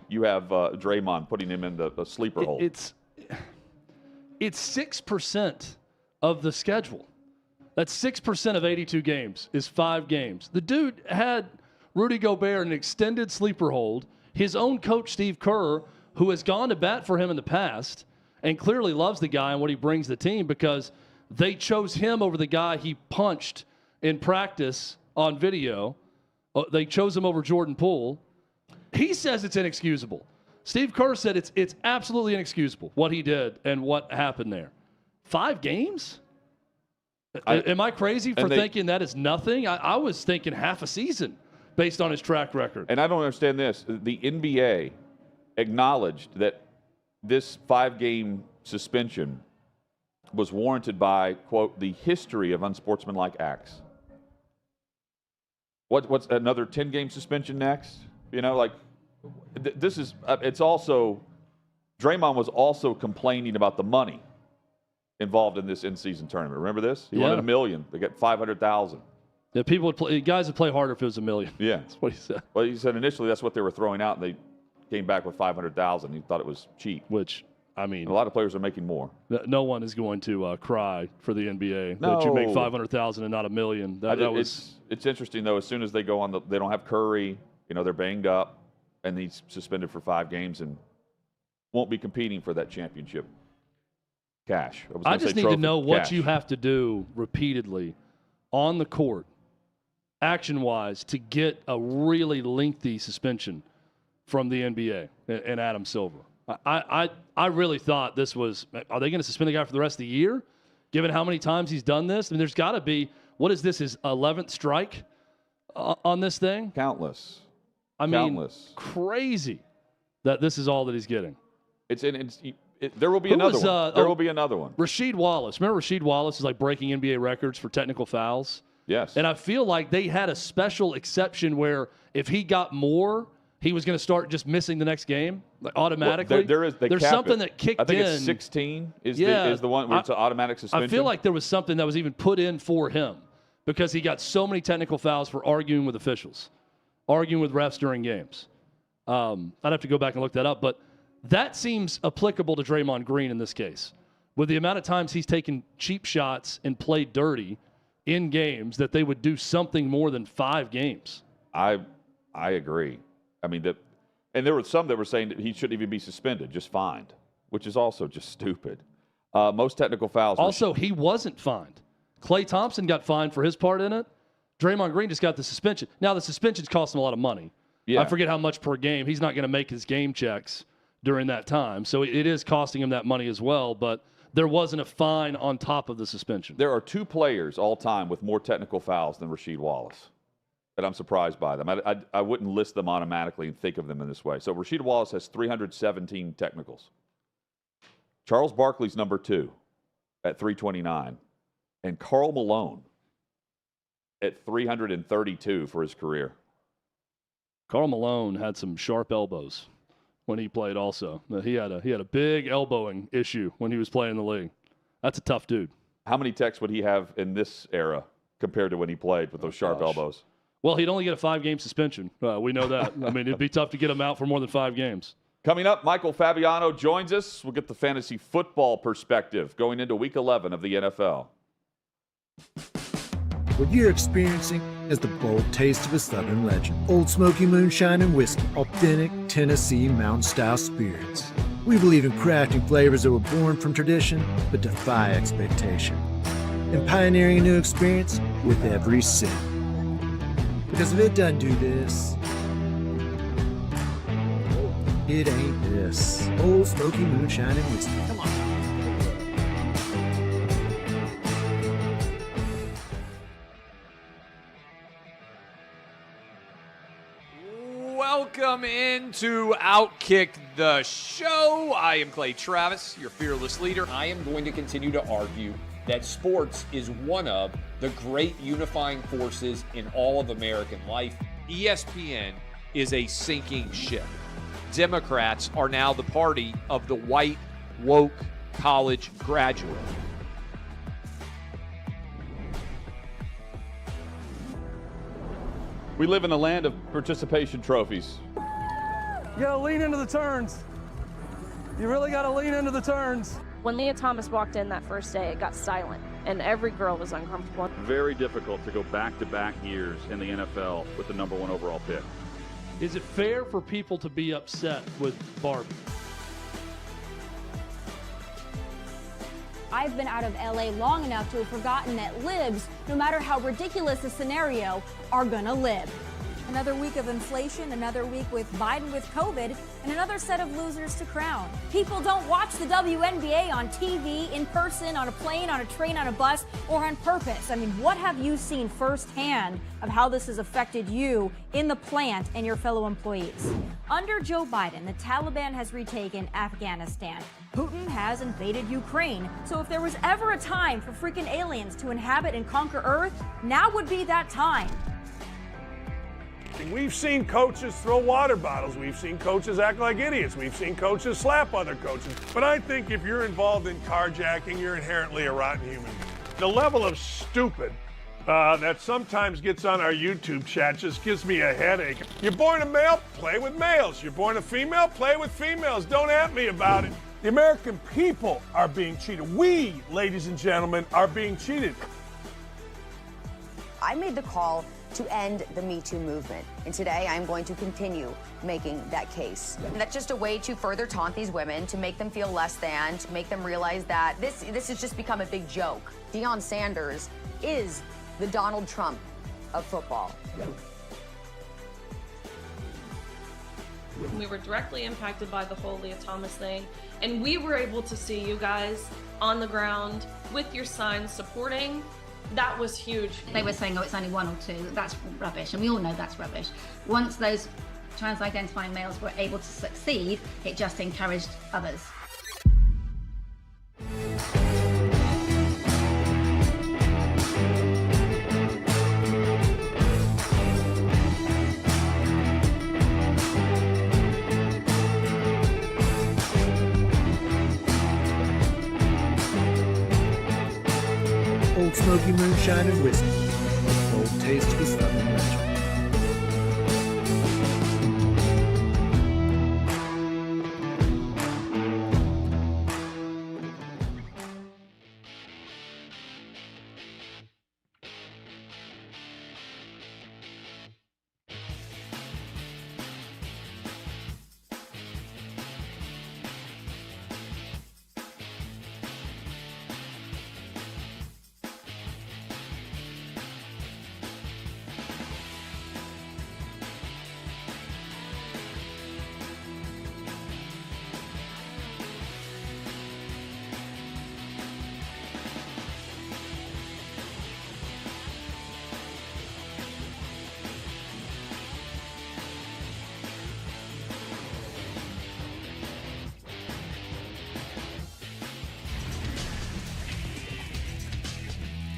You have Draymond putting him in the sleeper hold. It's 6% of the schedule. That's 6% of 82 games is 5 games. The dude had Rudy Gobert in an extended sleeper hold. His own coach, Steve Kerr, who has gone to bat for him in the past and clearly loves the guy and what he brings to the team because they chose him over the guy he punched in practice on video. They chose him over Jordan Poole. He says it's inexcusable. Steve Kerr said it's absolutely inexcusable what he did and what happened there. 5 games? Am I crazy for thinking that is nothing? I was thinking half a season based on his track record. And I don't understand this. The NBA acknowledged that this 5-game suspension was warranted by, quote, the history of unsportsmanlike acts. What's another 10-game suspension next? This is, it's also, Draymond was also complaining about the money involved in this in-season tournament. Remember this? He wanted $1 million. They got $500,000. Yeah, guys would play harder if it was $1 million. Yeah. That's what he said. Well, he said initially that's what they were throwing out, and they came back with $500,000. He thought it was cheap. Which, I mean, and a lot of players are making more. No one is going to cry for the NBA that you make $500,000 and not $1 million. It's interesting though. As soon as they go on, they don't have Curry. They're banged up, and he's suspended for 5 games and won't be competing for that championship cash. I just need to know what you have to do repeatedly on the court, action-wise, to get a really lengthy suspension from the NBA and Adam Silver. I really thought this was, are they going to suspend the guy for the rest of the year, given how many times he's done this? I mean, there's got to be, What is this, his 11th strike on this thing? Countless. I mean, crazy that this is all that he's getting. There will be another one. There will be another one. Rasheed Wallace. Remember Rasheed Wallace is like breaking NBA records for technical fouls? Yes. And I feel like they had a special exception where if he got more, he was going to start just missing the next game automatically. Well, there's something that kicked in. I think it's 16 is the one where it's an automatic suspension. I feel like there was something that was even put in for him because he got so many technical fouls for arguing with officials, arguing with refs during games. I'd have to go back and look that up, but that seems applicable to Draymond Green in this case. With the amount of times he's taken cheap shots and played dirty in games, that they would do something more than 5 games. I agree. I mean, and there were some that were saying that he shouldn't even be suspended, just fined, which is also just stupid. Most technical fouls. Also, he wasn't fined. Klay Thompson got fined for his part in it. Draymond Green just got the suspension. Now, the suspensions cost him a lot of money. Yeah. I forget how much per game. He's not going to make his game checks during that time. So it is costing him that money as well, but there wasn't a fine on top of the suspension. There are 2 players all time with more technical fouls than Rasheed Wallace, and I'm surprised by them. I wouldn't list them automatically and think of them in this way. So Rasheed Wallace has 317 technicals. Charles Barkley's number 2 at 329, and Karl Malone at 332 for his career. Karl Malone had some sharp elbows when he played also. He had a big elbowing issue when he was playing in the league. That's a tough dude. How many techs would he have in this era compared to when he played with those sharp elbows? Well, he'd only get a 5-game suspension. We know that. I mean, it'd be tough to get him out for more than 5 games. Coming up, Michael Fabiano joins us. We'll get the fantasy football perspective going into Week 11 of the NFL. What you're experiencing is the bold taste of a Southern legend. Old Smoky Moonshine and Whiskey. Authentic Tennessee mountain-style spirits. We believe in crafting flavors that were born from tradition but defy expectation. And pioneering a new experience with every sip. Because if it doesn't do this, it ain't this. Old Smoky Moonshine and Whiskey. Come on. Welcome into OutKick the show. I am Clay Travis, your fearless leader. I am going to continue to argue that sports is one of the great unifying forces in all of American life. ESPN is a sinking ship. Democrats are now the party of the white, woke college graduate. We live in a land of participation trophies. You gotta lean into the turns. You really gotta lean into the turns. When Leah Thomas walked in that first day, it got silent, and every girl was uncomfortable. Very difficult to go back-to-back years in the NFL with the number 1 overall pick. Is it fair for people to be upset with Barbie? I've been out of LA long enough to have forgotten that libs, no matter how ridiculous the scenario, are gonna live. Another week of inflation, another week with Biden with COVID, and another set of losers to crown. People don't watch the WNBA on TV, in person, on a plane, on a train, on a bus, or on purpose. I mean, what have you seen firsthand of how this has affected you in the plant and your fellow employees? Under Joe Biden, the Taliban has retaken Afghanistan. Putin has invaded Ukraine. So if there was ever a time for freaking aliens to inhabit and conquer Earth, now would be that time. We've seen coaches throw water bottles. We've seen coaches act like idiots. We've seen coaches slap other coaches. But I think if you're involved in carjacking, you're inherently a rotten human. The level of stupid that sometimes gets on our YouTube chat just gives me a headache. You're born a male, play with males. You're born a female, play with females. Don't at me about it. The American people are being cheated. We, ladies and gentlemen, are being cheated. I made the call to end the Me Too movement. And today I'm going to continue making that case. And that's just a way to further taunt these women, to make them feel less than, to make them realize that this has just become a big joke. Deion Sanders is the Donald Trump of football. We were directly impacted by the whole Leah Thomas thing, and we were able to see you guys on the ground with your signs supporting That was huge. They were saying, oh, it's only 1 or 2. That's rubbish. And we all know that's rubbish. Once those trans-identifying males were able to succeed, it just encouraged others. Old Smoky Moonshine and Whiskey, a bold taste of the Southern Legend.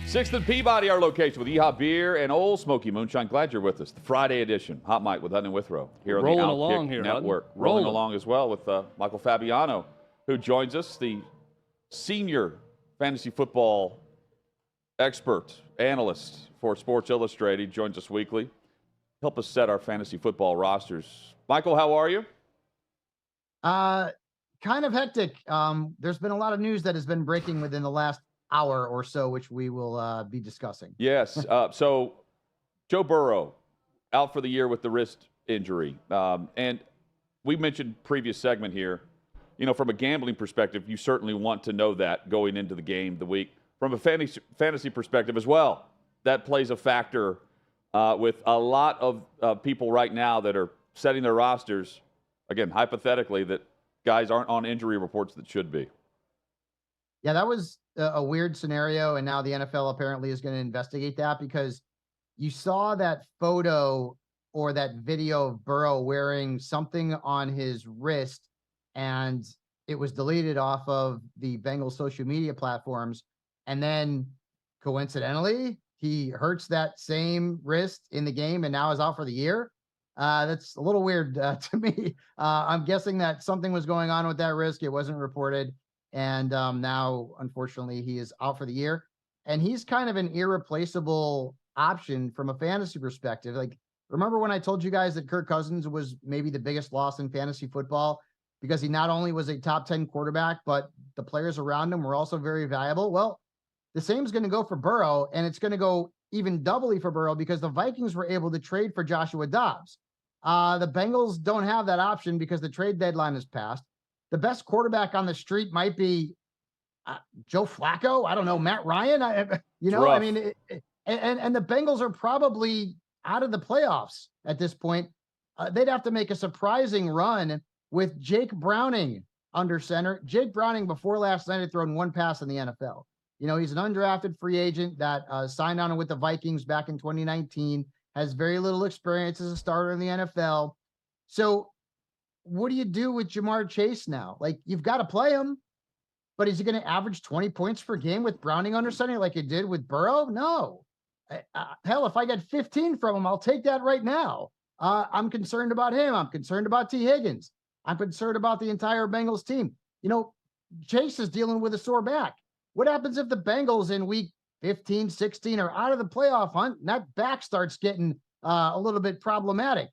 Sixth and Peabody, our location with Yeehaw Beer and Old Smoky Moonshine. Glad you're with us. The Friday edition, Hot Mic with Hutton and Withrow here on the OutKick Network. Rolling along as well with Michael Fabiano, who joins us, the senior fantasy football expert, analyst for Sports Illustrated. He joins us weekly. Help us set our fantasy football rosters. Michael, how are you? Kind of hectic. There's been a lot of news that has been breaking within the last hour or so, which we will be discussing. Yes. So Joe Burrow out for the year with the wrist injury. And we mentioned previous segment here, you know, from a gambling perspective, you certainly want to know that going into the game the week. From a fantasy perspective as well, that plays a factor with a lot of people right now that are setting their rosters, again, hypothetically, that guys aren't on injury reports that should be. Yeah, that was a weird scenario, and now the NFL apparently is going to investigate that because you saw that photo or that video of Burrow wearing something on his wrist, and it was deleted off of the Bengals social media platforms. And then coincidentally, he hurts that same wrist in the game and now is out for the year. That's a little weird to me. I'm guessing that something was going on with that wrist. It wasn't reported. And now, unfortunately, he is out for the year. And he's kind of an irreplaceable option from a fantasy perspective. Like, remember when I told you guys that Kirk Cousins was maybe the biggest loss in fantasy football because he not only was a top 10 quarterback, but the players around him were also very valuable? Well, the same is going to go for Burrow, and it's going to go even doubly for Burrow because the Vikings were able to trade for Joshua Dobbs. The Bengals don't have that option because the trade deadline has passed. The best quarterback on the street might be Joe Flacco. I don't know, Matt Ryan. I mean, and the Bengals are probably out of the playoffs at this point. They'd have to make a surprising run with Jake Browning under center. Jake Browning before last night had thrown one pass in the NFL. You know, he's an undrafted free agent that signed on with the Vikings back in 2019, has very little experience as a starter in the NFL. So what do you do with Jamar Chase now? Like, you've got to play him, but is he going to average 20 points per game with Browning under center like he did with Burrow? No. Hell, if I get 15 from him, I'll take that right now. I'm concerned about him. I'm concerned about T. Higgins. I'm concerned about the entire Bengals team. You know, Chase is dealing with a sore back. What happens if the Bengals in week 15, 16 are out of the playoff hunt and that back starts getting a little bit problematic?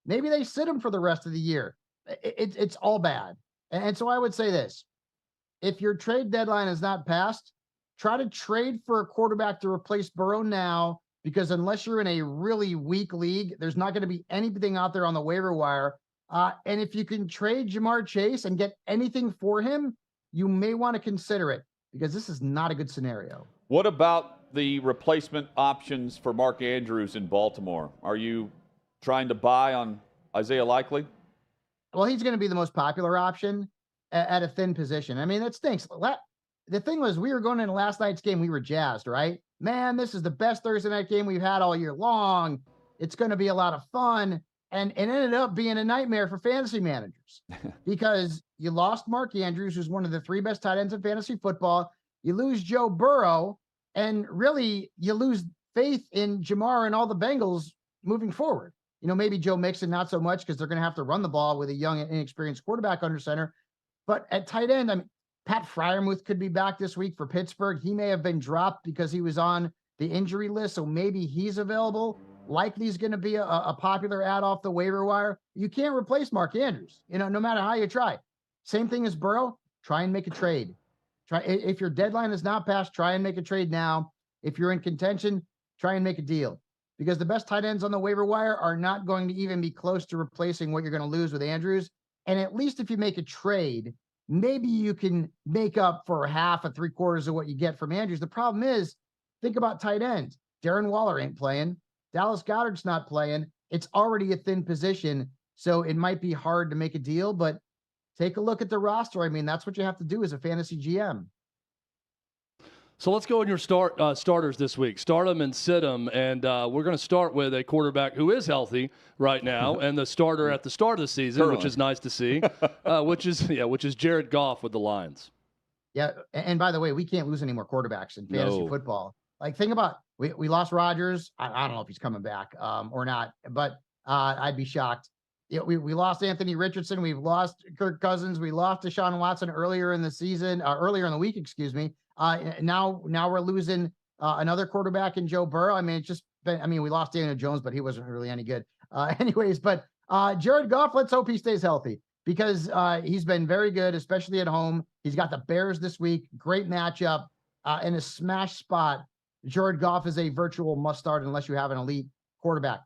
Maybe they sit him for the rest of the year. It's all bad. And so I would say this. If your trade deadline is not passed, try to trade for a quarterback to replace Burrow now, because unless you're in a really weak league, there's not going to be anything out there on the waiver wire. And if you can trade Jamar Chase and get anything for him, you may want to consider it, because this is not a good scenario. What about the replacement options for Mark Andrews in Baltimore? Are you trying to buy on Isaiah Likely? Well, he's going to be the most popular option at a thin position. I mean, that stinks. The thing was, we were going into last night's game, we were jazzed, right? man, this is the best Thursday night game we've had all year long. It's going to be a lot of fun. And it ended up being a nightmare for fantasy managers because you lost Mark Andrews, who's one of the 3 best tight ends in fantasy football. You lose Joe Burrow, and really you lose faith in Jamar and all the Bengals moving forward. Maybe Joe Mixon, not so much because they're going to have to run the ball with a young and inexperienced quarterback under center. But at tight end, Pat Freiermuth could be back this week for Pittsburgh. He may have been dropped because he was on the injury list, so maybe he's available. Likely he's going to be a popular ad off the waiver wire. You can't replace Mark Andrews, no matter how you try. Same thing as Burrow. Try and make a trade. If your deadline is not passed, try and make a trade now. If you're in contention, try and make a deal. Because the best tight ends on the waiver wire are not going to even be close to replacing what you're going to lose with Andrews. And at least if you make a trade, maybe you can make up for half or 3/4 of what you get from Andrews. The problem is, think about tight ends. Darren Waller ain't playing. Dallas Goedert's not playing. It's already a thin position, so it might be hard to make a deal, but take a look at the roster. That's what you have to do as a fantasy GM. So let's go in your starters this week. Start them and sit them, and we're going to start with a quarterback who is healthy right now, and the starter at the start of the season, which is nice to see, which is Jared Goff with the Lions. Yeah, and by the way, we can't lose any more quarterbacks in fantasy football. Think about we lost Rodgers. I don't know if he's coming back or not, but I'd be shocked. We lost Anthony Richardson. We've lost Kirk Cousins. We lost Deshaun Watson earlier in the season, earlier in the week, excuse me. Now we're losing another quarterback in Joe Burrow. It's just been, we lost Daniel Jones, but he wasn't really any good. But Jared Goff, let's hope he stays healthy because he's been very good, especially at home. He's got the Bears this week. Great matchup in a smash spot. Jared Goff is a virtual must start unless you have an elite quarterback.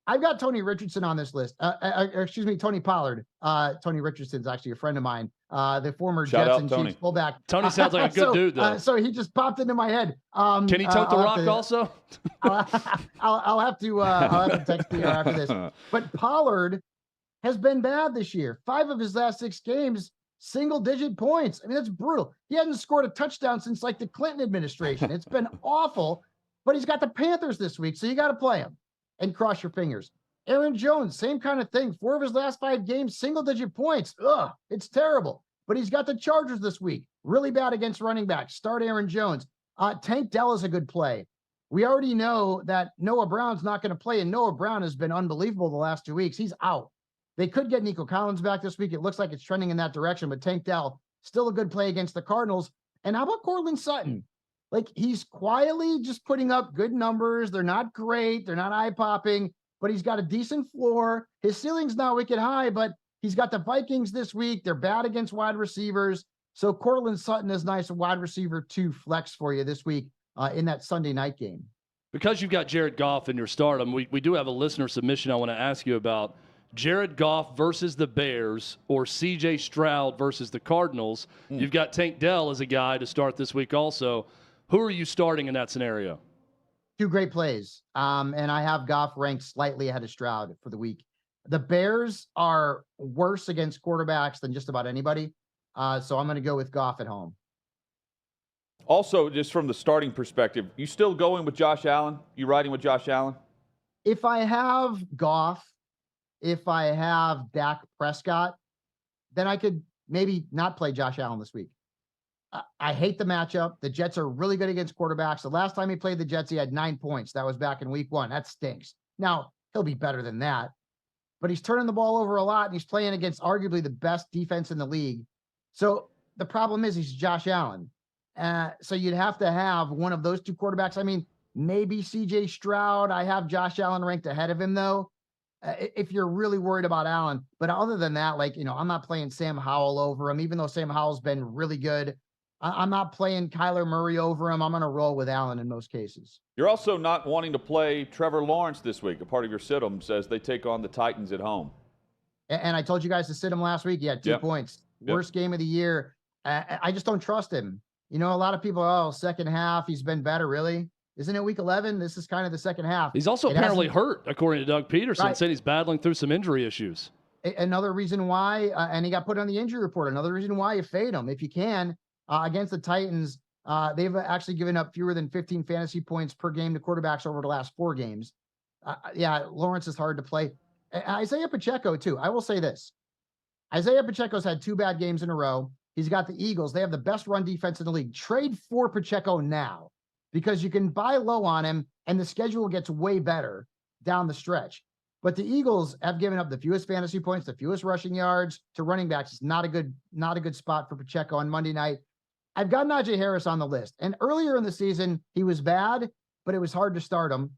I've got Tony Richardson on this list. Tony Pollard. Tony Richardson's actually a friend of mine, the former Jets and Chiefs fullback. Tony sounds like a good dude, though. So he just popped into my head. Can he tote the rock also? I'll have to text you after this. But Pollard has been bad this year. 5 of his last 6 games, single-digit points. That's brutal. He hasn't scored a touchdown since the Clinton administration. It's been awful. But he's got the Panthers this week, so you got to play him. And cross your fingers. Aaron Jones, same kind of thing. 4 of his last 5 games, single-digit points. Ugh, it's terrible. But he's got the Chargers this week. Really bad against running backs. Start Aaron Jones. Tank Dell is a good play. We already know that Noah Brown's not going to play, and Noah Brown has been unbelievable the last 2 weeks. He's out. They could get Nico Collins back this week. It looks like it's trending in that direction, but Tank Dell, still a good play against the Cardinals. And how about Courtland Sutton? He's quietly just putting up good numbers. They're not great. They're not eye-popping, but he's got a decent floor. His ceiling's not wicked high, but he's got the Vikings this week. They're bad against wide receivers. So Courtland Sutton is nice, wide receiver 2 flex for you this week in that Sunday night game. Because you've got Jared Goff in your stardom, we do have a listener submission I want to ask you about. Jared Goff versus the Bears or C.J. Stroud versus the Cardinals. You've got Tank Dell as a guy to start this week also. Who are you starting in that scenario? 2 great plays. And I have Goff ranked slightly ahead of Stroud for the week. The Bears are worse against quarterbacks than just about anybody. So I'm going to go with Goff at home. Also, just from the starting perspective, you still going with Josh Allen? You riding with Josh Allen? If I have Goff, if I have Dak Prescott, then I could maybe not play Josh Allen this week. I hate the matchup. The Jets are really good against quarterbacks. The last time he played the Jets, he had 9 points. That was back in week 1. That stinks. Now, he'll be better than that. But he's turning the ball over a lot, and he's playing against arguably the best defense in the league. So the problem is he's Josh Allen. So you'd have to have one of those 2 quarterbacks. Maybe C.J. Stroud. I have Josh Allen ranked ahead of him, though, if you're really worried about Allen. But other than that, I'm not playing Sam Howell over him, even though Sam Howell's been really good. I'm not playing Kyler Murray over him. I'm going to roll with Allen in most cases. You're also not wanting to play Trevor Lawrence this week, a part of your sit-ems, as they take on the Titans at home. And I told you guys to sit him last week. He had 2 points. Worst game of the year. I just don't trust him. A lot of people, second half, he's been better. Really? Isn't it week 11? This is kind of the second half. He's also apparently hurt, according to Doug Peterson, said he's battling through some injury issues. Another reason why, and he got put on the injury report, another reason why you fade him if you can. Against the Titans, They've actually given up fewer than 15 fantasy points per game to quarterbacks over the last 4 games. Lawrence is hard to play. Isaiah Pacheco, too. I will say this. Isaiah Pacheco's had 2 bad games in a row. He's got the Eagles. They have the best run defense in the league. Trade for Pacheco now because you can buy low on him, and the schedule gets way better down the stretch. But the Eagles have given up the fewest fantasy points, the fewest rushing yards to running backs. It's not a good spot for Pacheco on Monday night. I've got Najee Harris on the list. And earlier in the season, he was bad, but it was hard to start him.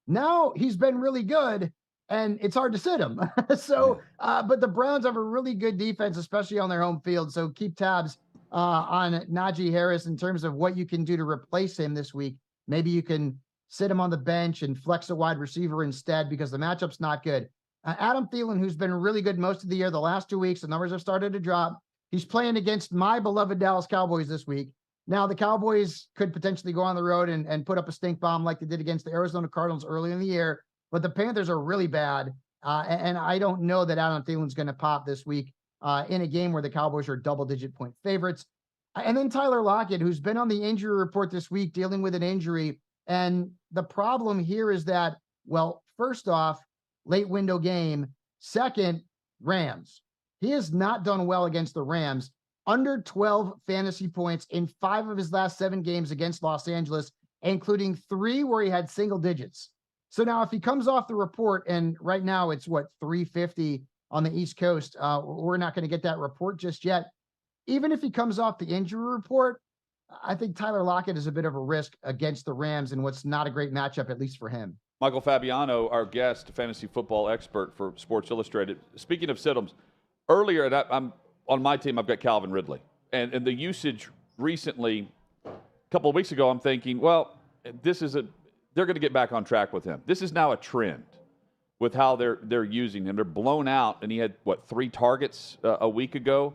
Now he's been really good, and it's hard to sit him. But the Browns have a really good defense, especially on their home field. So keep tabs on Najee Harris in terms of what you can do to replace him this week. Maybe you can sit him on the bench and flex a wide receiver instead because the matchup's not good. Adam Thielen, who's been really good most of the year, the last 2 weeks, the numbers have started to drop. He's playing against my beloved Dallas Cowboys this week. Now, the Cowboys could potentially go on the road and put up a stink bomb like they did against the Arizona Cardinals early in the year, but the Panthers are really bad, and I don't know that Adam Thielen's going to pop this week in a game where the Cowboys are double-digit point favorites. And then Tyler Lockett, who's been on the injury report this week dealing with an injury, and the problem here is that, well, first off, late window game. Second, Rams. He has not done well against the Rams. Under 12 fantasy points in 5 of his last 7 games against Los Angeles, including 3 where he had single digits. So now if he comes off the report, and right now it's 350 on the East Coast, we're not going to get that report just yet. Even if he comes off the injury report, I think Tyler Lockett is a bit of a risk against the Rams in what's not a great matchup, at least for him. Michael Fabiano, our guest, fantasy football expert for Sports Illustrated. Speaking of sit-ems, earlier, and I'm on my team, I've got Calvin Ridley. And the usage recently, a couple of weeks ago, I'm thinking, well, they're going to get back on track with him. This is now a trend with how they're using him. They're blown out, and he had, 3 targets a week ago?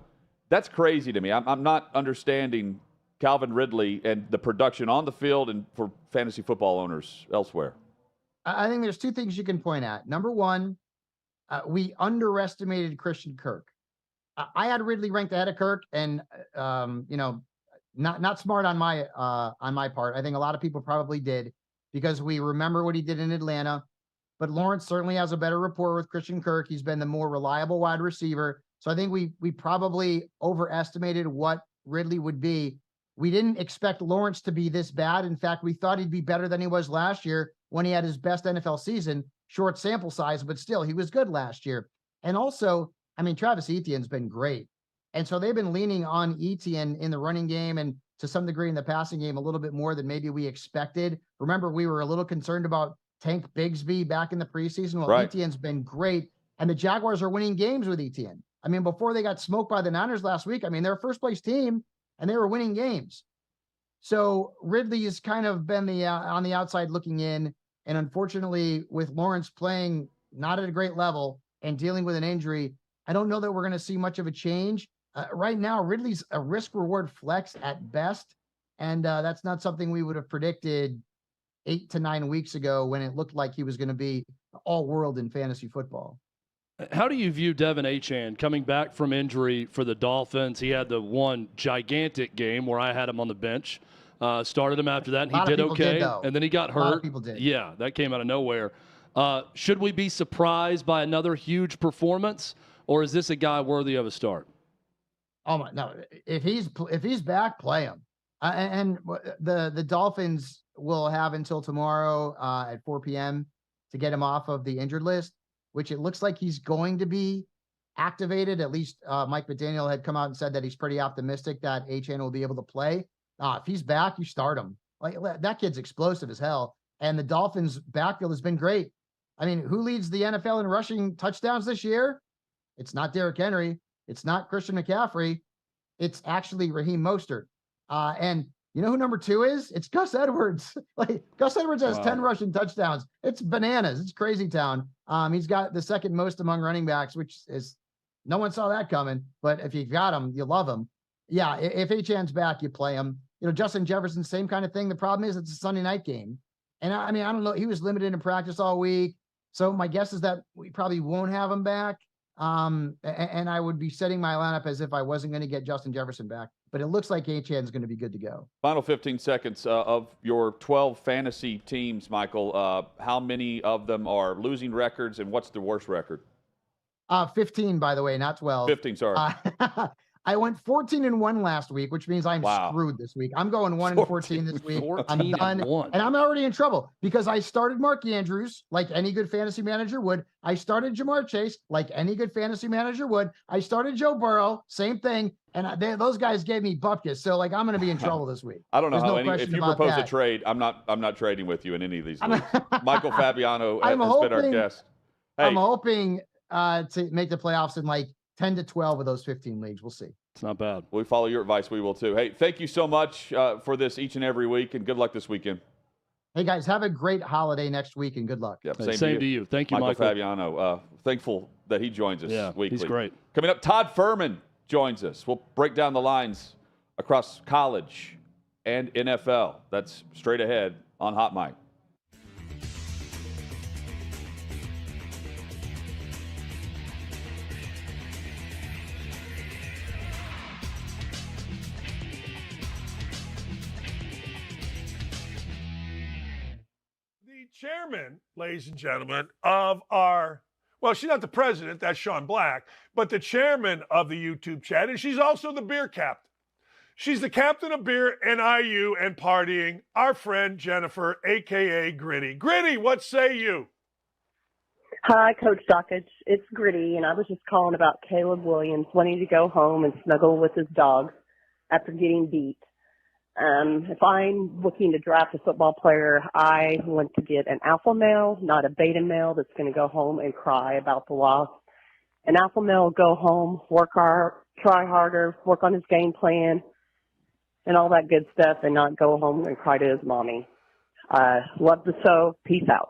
That's crazy to me. I'm not understanding Calvin Ridley and the production on the field and for fantasy football owners elsewhere. I think there's 2 things you can point at. Number one, we underestimated Christian Kirk. I had Ridley ranked ahead of Kirk, and not smart on my part. I think a lot of people probably did because we remember what he did in Atlanta. But Lawrence certainly has a better rapport with Christian Kirk. He's been the more reliable wide receiver. So I think we probably overestimated what Ridley would be. We didn't expect Lawrence to be this bad. In fact, we thought he'd be better than he was last year when he had his best NFL season. Short sample size, but still, he was good last year. And also, Travis Etienne's been great. And so they've been leaning on Etienne in the running game and to some degree in the passing game a little bit more than maybe we expected. Remember, we were a little concerned about Tank Bigsby back in the preseason. Well, right. Etienne's been great. And the Jaguars are winning games with Etienne. Before they got smoked by the Niners last week, they're a first-place team, and they were winning games. So Ridley has kind of been on the outside looking in. And unfortunately, with Lawrence playing not at a great level and dealing with an injury, I don't know that we're going to see much of a change. Right now, Ridley's a risk-reward flex at best, and that's not something we would have predicted 8 to 9 weeks ago when it looked like he was going to be all-world in fantasy football. How do you view Devin Achane coming back from injury for the Dolphins? He had the one gigantic game where I had him on the bench. Started him after that, and he did okay. And then he got hurt. A lot of people did. Yeah, that came out of nowhere. Should we be surprised by another huge performance, or is this a guy worthy of a start? Oh my, no! If he's back, play him. And the Dolphins will have until tomorrow at 4 p.m. to get him off of the injured list, which it looks like he's going to be activated. At least Mike McDaniel had come out and said that he's pretty optimistic that Achane will be able to play. If he's back, you start him. Like that kid's explosive as hell. And the Dolphins' backfield has been great. Who leads the NFL in rushing touchdowns this year? It's not Derrick Henry. It's not Christian McCaffrey. It's actually Raheem Mostert. And you know who number 2 is? It's Gus Edwards. Gus Edwards has 10 rushing touchdowns. It's bananas. It's crazy town. He's got the second most among running backs, which is no one saw that coming. But if you got him, you love him. Yeah, if Achane's back, you play him. Justin Jefferson, same kind of thing. The problem is it's a Sunday night game. And I don't know. He was limited in practice all week. So my guess is that we probably won't have him back. And I would be setting my lineup as if I wasn't going to get Justin Jefferson back. but it looks like Achane's going to be good to go. Final 15 seconds of your 12 fantasy teams, Michael. How many of them are losing records, and what's the worst record? 15, by the way, not 12. 15, sorry. I went 14-1 last week, which means I'm screwed this week. I'm going 1-14 this week. I'm done. And I'm already in trouble because I started Mark Andrews like any good fantasy manager would. I started Jamar Chase like any good fantasy manager would. I started Joe Burrow, same thing. And those guys gave me bupkis. So like I'm going to be in trouble this week. I don't know if you propose a trade, I'm not trading with you in any of these leagues. Michael Fabiano has been our guest. Hey. I'm hoping to make the playoffs in like 10 to 12 of those 15 leagues. We'll see. It's not bad. We follow your advice. We will too. Hey, thank you so much for this each and every week, and good luck this weekend. Hey, guys, have a great holiday next week, and good luck. Yep, same to you. Thank you, Michael Fabiano. Thankful that he joins us weekly. He's great. Coming up, Todd Fuhrman joins us. We'll break down the lines across college and NFL. That's straight ahead on Hot Mic. Chairman, ladies and gentlemen, of our, well, she's not the president, that's Sean Black, but the chairman of the YouTube chat, and she's also the beer captain. She's the captain of beer and IU and partying, our friend Jennifer, a.k.a. Gritty. Gritty, what say you? Hi, Coach Dockage. It's Gritty, and I was just calling about Caleb Williams wanting to go home and snuggle with his dog after getting beat. If I'm looking to draft a football player, I want to get an alpha male, not a beta male that's going to go home and cry about the loss. An alpha male will go home, work hard, try harder, work on his game plan, and all that good stuff, and not go home and cry to his mommy. Love the show. Peace out.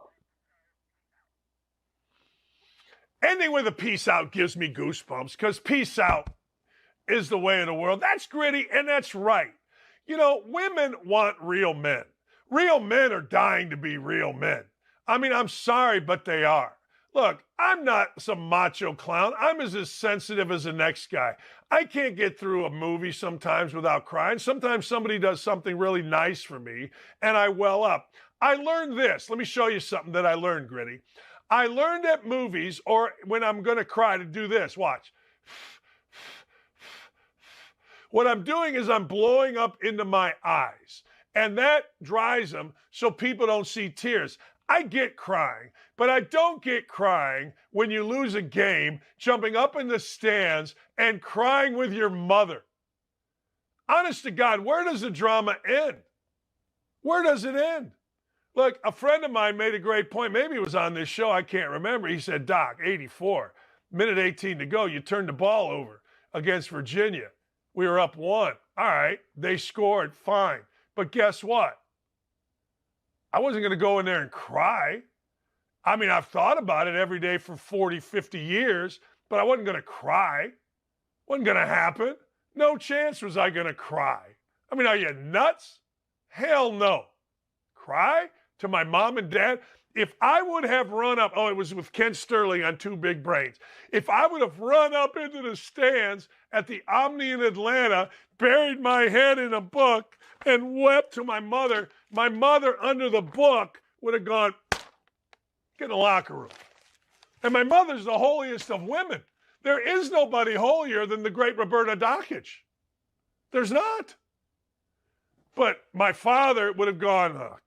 Ending with a peace out gives me goosebumps because peace out is the way of the world. That's Gritty, and that's right. You know, women want real men. Real men are dying to be real men. I mean, I'm sorry, but they are. Look, I'm not some macho clown. I'm as sensitive as the next guy. I can't get through a movie sometimes without crying. Sometimes somebody does something really nice for me, and I well up. I learned this. Let me show you something that I learned, Gritty. I learned at movies, or when I'm going to cry, to do this. Watch. What I'm doing is I'm blowing up into my eyes, and that dries them so people don't see tears. I get crying, but I don't get crying when you lose a game, jumping up in the stands and crying with your mother. Honest to God, where does the drama end? Where does it end? Look, a friend of mine made a great point. Maybe it was on this show. I can't remember. He said, Doc, 84, minute 18 to go. You turned the ball over against Virginia. We were up 1. All right, they scored, fine. But guess what? I wasn't going to go in there and cry. I mean, I've thought about it every day for 40, 50 years, but I wasn't going to cry. Wasn't going to happen. No chance was I going to cry. I mean, are you nuts? Hell no. Cry to my mom and dad? If I would have run up, it was with Ken Sterling on Two Big Brains. If I would have run up into the stands at the Omni in Atlanta, buried my head in a book, and wept to my mother under the book would have gone, get in the locker room. And my mother's the holiest of women. There is nobody holier than the great Roberta Dockage. There's not. But my father would have gone, oh,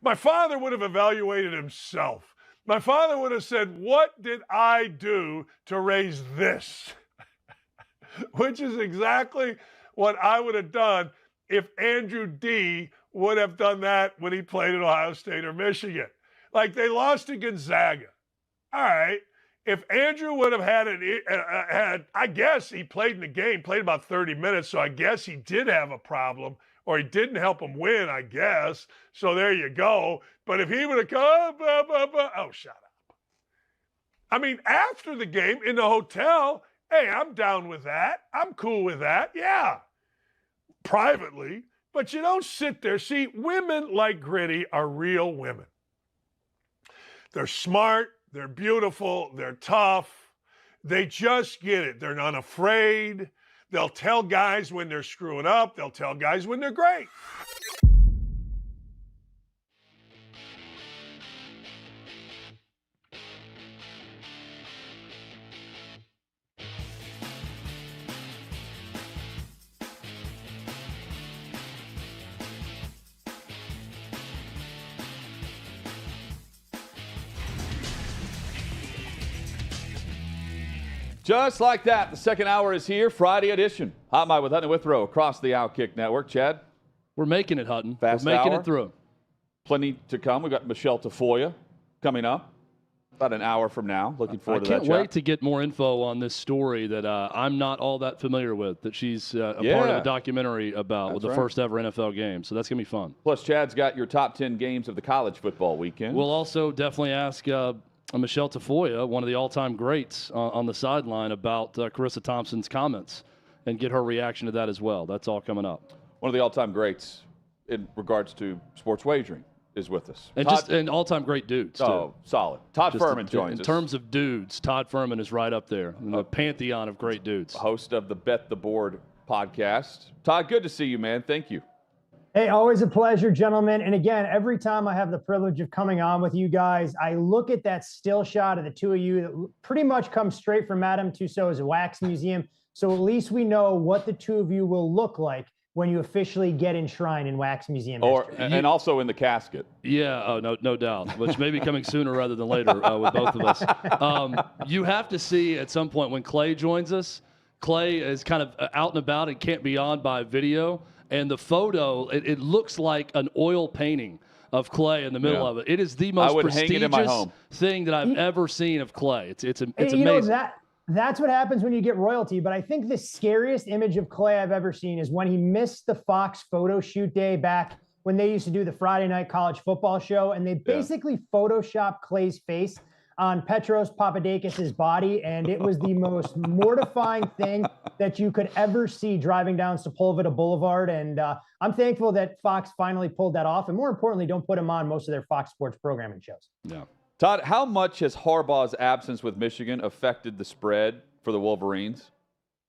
my father would have evaluated himself. My father would have said, what did I do to raise this? Which is exactly what I would have done if Andrew D. would have done that when he played at Ohio State or Michigan. Like, they lost to Gonzaga. All right. If Andrew would have had I guess he played in the game, played about 30 minutes, so I guess he did have a problem. Or he didn't help him win, I guess. So there you go. But if he would have come, shut up. I mean, after the game in the hotel, hey, I'm down with that. I'm cool with that. Yeah. Privately. But you don't sit there. See, women like Gritty are real women. They're smart. They're beautiful. They're tough. They just get it. They're not afraid. They'll tell guys when they're screwing up. They'll tell guys when they're great. Just like that, the second hour is here. Friday edition. Hot Mic with Hutton and Withrow across the OutKick network. Chad? We're making it, Hutton. Fast We're making hour. it through. Plenty to come. We've got Michele Tafoya coming up about an hour from now. Looking forward to that I can't wait to get more info on this story that I'm not all that familiar with, that she's a part of a documentary about with the first ever NFL game. So that's going to be fun. Plus, Chad's got your top 10 games of the college football weekend. We'll also definitely ask Michele Tafoya, one of the all-time greats on the sideline, about Charissa Thompson's comments and get her reaction to that as well. That's all coming up. One of the all-time greats in regards to sports wagering is with us. And and all-time great dudes, too. Oh, solid. Todd Fuhrman joins us. In terms of dudes, Todd Fuhrman is right up there in the pantheon of great dudes. Host of the Bet the Board podcast. Todd, good to see you, man. Thank you. Hey, always a pleasure, gentlemen. And again, every time I have the privilege of coming on with you guys, I look at that still shot of the two of you that pretty much comes straight from Madame Tussauds Wax Museum. So at least we know what the two of you will look like when you officially get enshrined in Wax Museum history. And also in the casket. Yeah, no doubt, which may be coming sooner rather than later with both of us. You have to see at some point when Clay joins us, Clay is kind of out and about and can't be on by video. And the photo, it looks like an oil painting of Clay in the middle of it. It is the most prestigious thing that I've ever seen of Clay. It's amazing. You know, that's what happens when you get royalty. But I think the scariest image of Clay I've ever seen is when he missed the Fox photo shoot day back when they used to do the Friday night college football show. And they basically photoshopped Clay's face on Petros Papadakis' body, and it was the most mortifying thing that you could ever see driving down Sepulveda Boulevard. And I'm thankful that Fox finally pulled that off, and more importantly, don't put him on most of their Fox Sports programming shows. Yeah. Todd, how much has Harbaugh's absence with Michigan affected the spread for the Wolverines?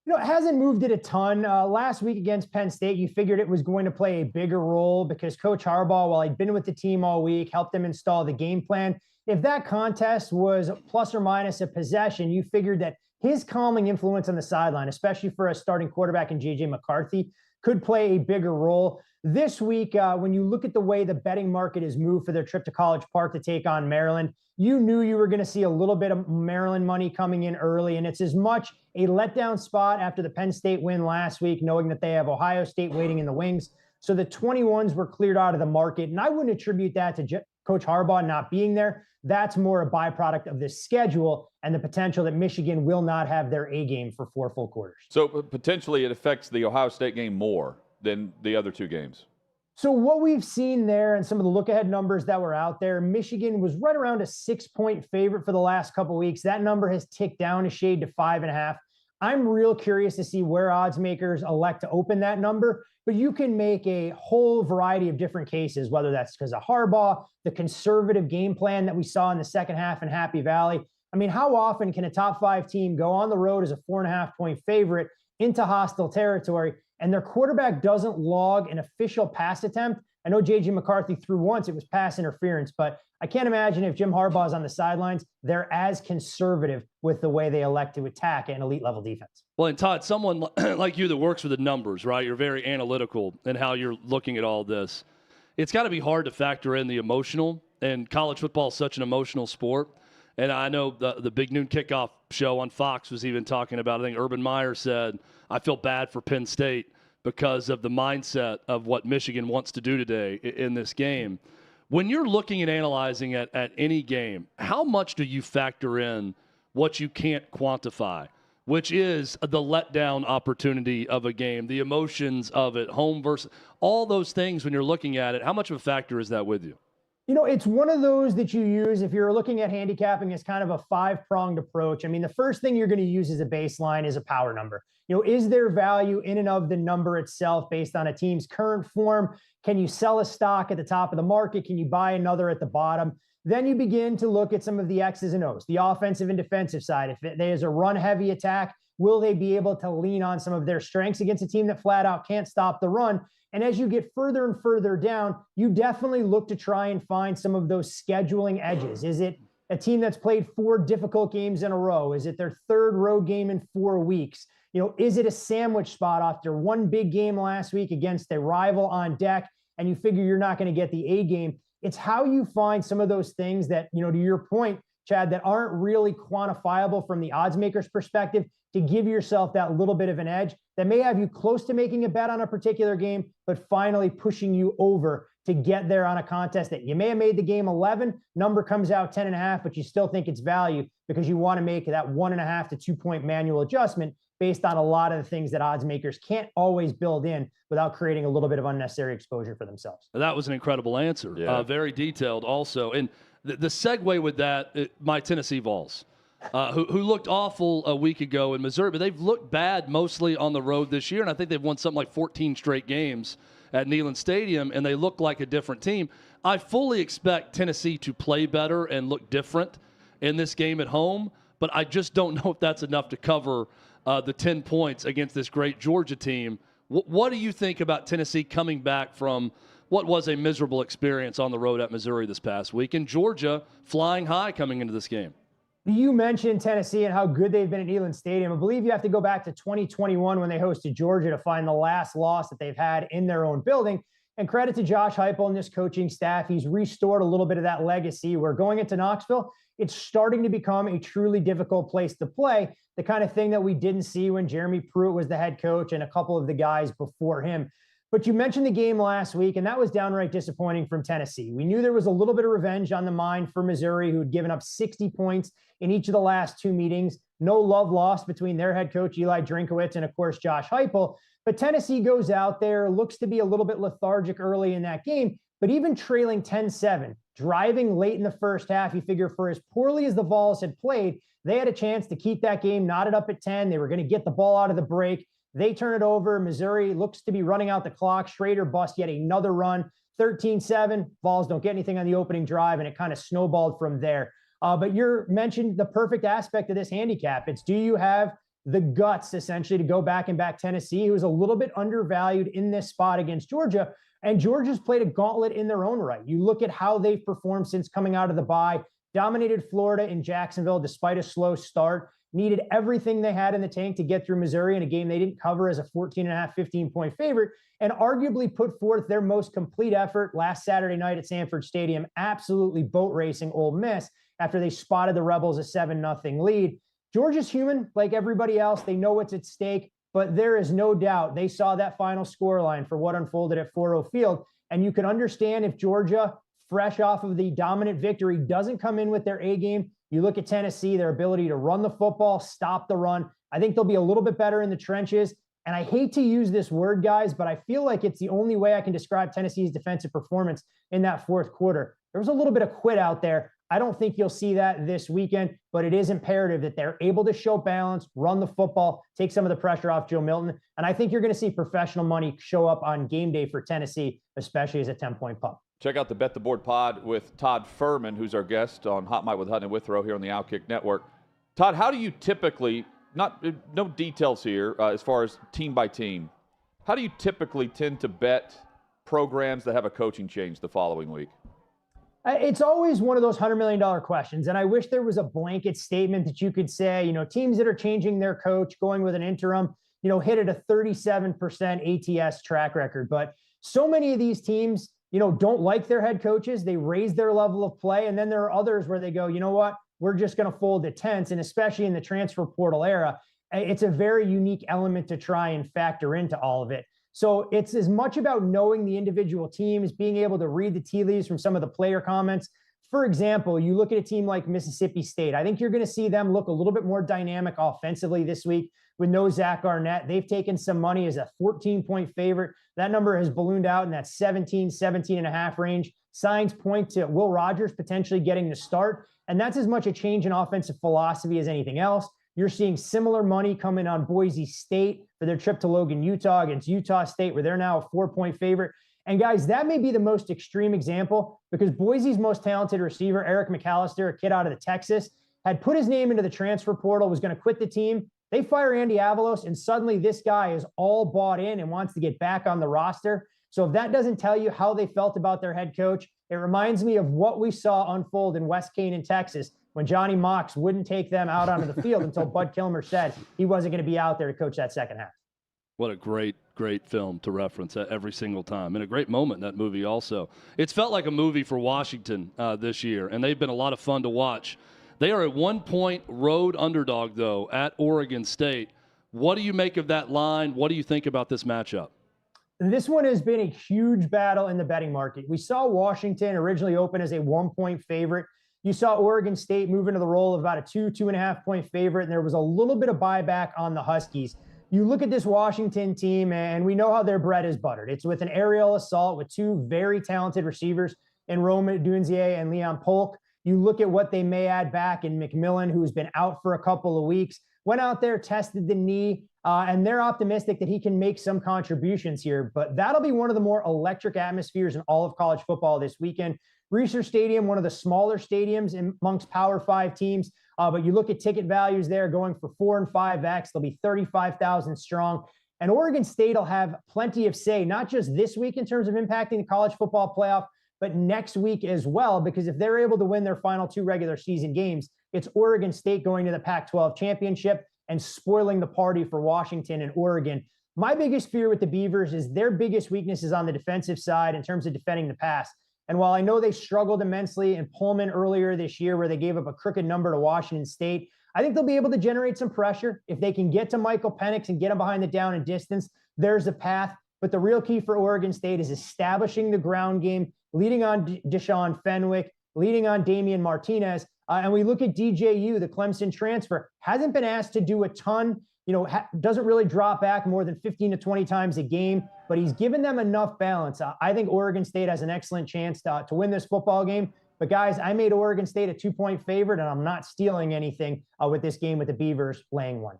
You know, it hasn't moved it a ton. Last week against Penn State, you figured it was going to play a bigger role because Coach Harbaugh, while he'd been with the team all week, helped them install the game plan. If that contest was plus or minus a possession, you figured that his calming influence on the sideline, especially for a starting quarterback in J.J. McCarthy, could play a bigger role. This week, when you look at the way the betting market has moved for their trip to College Park to take on Maryland, you knew you were going to see a little bit of Maryland money coming in early, and it's as much a letdown spot after the Penn State win last week, knowing that they have Ohio State waiting in the wings. So the 21s were cleared out of the market, and I wouldn't attribute that to Coach Harbaugh not being there. That's more a byproduct of this schedule and the potential that Michigan will not have their A game for 4 full quarters. So potentially it affects the Ohio State game more than the other two games. So what we've seen there and some of the look-ahead numbers that were out there, Michigan was right around a 6-point favorite for the last couple of weeks. That number has ticked down a shade to 5.5. I'm real curious to see where odds makers elect to open that number, but you can make a whole variety of different cases, whether that's because of Harbaugh, the conservative game plan that we saw in the second half in Happy Valley. I mean, how often can a top 5 team go on the road as a 4.5-point favorite into hostile territory and their quarterback doesn't log an official pass attempt? I know J.J. McCarthy threw once, it was pass interference, but I can't imagine if Jim Harbaugh is on the sidelines, they're as conservative with the way they elect to attack an elite level defense. Well, and Todd, someone like you that works with the numbers, right? You're very analytical in how you're looking at all this. It's got to be hard to factor in the emotional, and college football is such an emotional sport. And I know the Big Noon Kickoff show on Fox was even talking about, I think Urban Meyer said, I feel bad for Penn State because of the mindset of what Michigan wants to do today in this game. When you're looking and analyzing at any game, how much do you factor in what you can't quantify, which is the letdown opportunity of a game, the emotions of it, home versus all those things when you're looking at it? How much of a factor is that with you? You know, it's one of those that you use if you're looking at handicapping as kind of a 5-pronged approach. I mean, the first thing you're going to use as a baseline is a power number. You know, is there value in and of the number itself based on a team's current form? Can you sell a stock at the top of the market? Can you buy another at the bottom? Then you begin to look at some of the X's and O's, the offensive and defensive side. If there's a run-heavy attack, Will they be able to lean on some of their strengths against a team that flat out can't stop the run? And as you get further and further down, you definitely look to try and find some of those scheduling edges. Is it a team that's played 4 difficult games in a row? Is it their 3rd road game in 4 weeks? Is it a sandwich spot after one big game last week against a rival on deck, and you figure you're not going to get the A game? It's how you find some of those things that, to your point, Chad, that aren't really quantifiable from the odds maker's perspective to give yourself that little bit of an edge that may have you close to making a bet on a particular game, but finally pushing you over to get there on a contest that you may have made the game 11, number comes out 10.5, but you still think it's value because you want to make that 1.5 to 2 point manual adjustment based on a lot of the things that odds makers can't always build in without creating a little bit of unnecessary exposure for themselves. That was an incredible answer. Very detailed also. And the segue with that, my Tennessee Vols, who looked awful a week ago in Missouri, but they've looked bad mostly on the road this year. And I think they've won something like 14 straight games at Neyland Stadium, and they look like a different team. I fully expect Tennessee to play better and look different in this game at home, but I just don't know if that's enough to cover the 10 points against this great Georgia team. What do you think about Tennessee coming back from what was a miserable experience on the road at Missouri this past week, and Georgia flying high coming into this game? You mentioned Tennessee and how good they've been at Neyland Stadium. I believe you have to go back to 2021 when they hosted Georgia to find the last loss that they've had in their own building. And credit to Josh Heupel and this coaching staff. He's restored a little bit of that legacy where going into Knoxville, it's starting to become a truly difficult place to play, the kind of thing that we didn't see when Jeremy Pruitt was the head coach and a couple of the guys before him. But you mentioned the game last week, and that was downright disappointing from Tennessee. We knew there was a little bit of revenge on the mind for Missouri, who had given up 60 points in each of the last 2 meetings. No love lost between their head coach, Eli Drinkowitz, and, of course, Josh Heupel. But Tennessee goes out there, looks to be a little bit lethargic early in that game, but even trailing 10-7, driving late in the first half, you figure for as poorly as the Vols had played, they had a chance to keep that game knotted up at 10. They were going to get the ball out of the break. They turn it over. Missouri looks to be running out the clock. Schrader busts yet another run. 13-7. Vols don't get anything on the opening drive, and it kind of snowballed from there. But you mentioned the perfect aspect of this handicap. It's, do you have the guts, essentially, to go back and back Tennessee, who is a little bit undervalued in this spot against Georgia? And Georgia's played a gauntlet in their own right. You look at how they've performed since coming out of the bye, dominated Florida in Jacksonville despite a slow start, needed everything they had in the tank to get through Missouri in a game they didn't cover as a 14.5, 15-point favorite, and arguably put forth their most complete effort last Saturday night at Sanford Stadium, absolutely boat racing Ole Miss after they spotted the Rebels a 7-0 lead. Georgia's human, like everybody else. They know what's at stake, but there is no doubt they saw that final scoreline for what unfolded at Foro Field, and you can understand if Georgia, fresh off of the dominant victory, doesn't come in with their A game. You look at Tennessee, their ability to run the football, stop the run. I think they'll be a little bit better in the trenches. And I hate to use this word, guys, but I feel like it's the only way I can describe Tennessee's defensive performance in that fourth quarter. There was a little bit of quit out there. I don't think you'll see that this weekend, but it is imperative that they're able to show balance, run the football, take some of the pressure off Joe Milton. And I think you're going to see professional money show up on game day for Tennessee, especially as a 10-point pup. Check out the Bet the Board pod with Todd Fuhrman, who's our guest on Hot Mic with Hutton and Withrow here on the OutKick Network. Todd, how do you typically, no details here as far as team by team, how do you typically tend to bet programs that have a coaching change the following week? It's always one of those $100 million questions. And I wish there was a blanket statement that you could say, teams that are changing their coach, going with an interim, hit at a 37% ATS track record. But so many of these teams, don't like their head coaches. They raise their level of play. And then there are others where they go, you know what, we're just going to fold the tents. And especially in the transfer portal era, it's a very unique element to try and factor into all of it. So it's as much about knowing the individual teams, being able to read the tea leaves from some of the player comments. For example, you look at a team like Mississippi State. I think you're going to see them look a little bit more dynamic offensively this week with no Zach Arnett. They've taken some money as a 14-point favorite. That number has ballooned out in that 17.5 range. Signs point to Will Rogers potentially getting the start. And that's as much a change in offensive philosophy as anything else. You're seeing similar money come in on Boise State for their trip to Logan, Utah against Utah State, where they're now a 4-point favorite. And guys, that may be the most extreme example because Boise's most talented receiver, Eric McAllister, a kid out of the Texas, had put his name into the transfer portal, was going to quit the team. They fire Andy Avalos, and suddenly this guy is all bought in and wants to get back on the roster. So if that doesn't tell you how they felt about their head coach, it reminds me of what we saw unfold in West Canaan, Texas, when Johnny Mox wouldn't take them out onto the field until Bud Kilmer said he wasn't going to be out there to coach that second half. What a great film to reference every single time. And a great moment in that movie also. It's felt like a movie for Washington this year, and they've been a lot of fun to watch. They are a 1-point road underdog, though, at Oregon State. What do you make of that line? What do you think about this matchup? This one has been a huge battle in the betting market. We saw Washington originally open as a 1-point favorite. You saw Oregon State move into the role of about a 2.5 point favorite, and there was a little bit of buyback on the Huskies. You look at this Washington team, and we know how their bread is buttered. It's with an aerial assault with two very talented receivers in Rome Dunzier and Leon Polk. You look at what they may add back in McMillan, who's been out for a couple of weeks, went out there, tested the knee, and they're optimistic that he can make some contributions here. But that'll be one of the more electric atmospheres in all of college football this weekend. Reser Stadium, one of the smaller stadiums amongst Power 5 teams. But you look at ticket values there going for 4 and 5X. They'll be 35,000 strong. And Oregon State will have plenty of say, not just this week in terms of impacting the college football playoff, but next week as well, because if they're able to win their final 2 regular season games, it's Oregon State going to the Pac-12 championship and spoiling the party for Washington and Oregon. My biggest fear with the Beavers is their biggest weakness is on the defensive side in terms of defending the pass. And while I know they struggled immensely in Pullman earlier this year where they gave up a crooked number to Washington State, I think they'll be able to generate some pressure. If they can get to Michael Penix and get him behind the down and distance, there's the path. But the real key for Oregon State is establishing the ground game, leading on Deshaun Fenwick, leading on Damian Martinez. And we look at DJU, the Clemson transfer, hasn't been asked to do a ton, doesn't really drop back more than 15 to 20 times a game, but he's given them enough balance. I think Oregon State has an excellent chance to win this football game. But guys, I made Oregon State a 2-point favorite, and I'm not stealing anything with this game with the Beavers laying 1.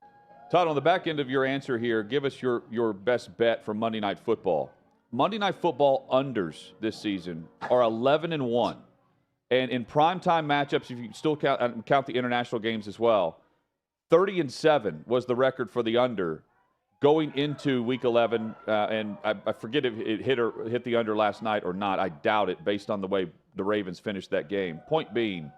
Todd, on the back end of your answer here, give us your best bet for Monday Night Football. Monday Night Football unders this season are 11-1. And in primetime matchups, if you still count the international games as well, 30-7 was the record for the under going into Week 11. And I forget if it hit the under last night or not. I doubt it based on the way the Ravens finished that game. Point being,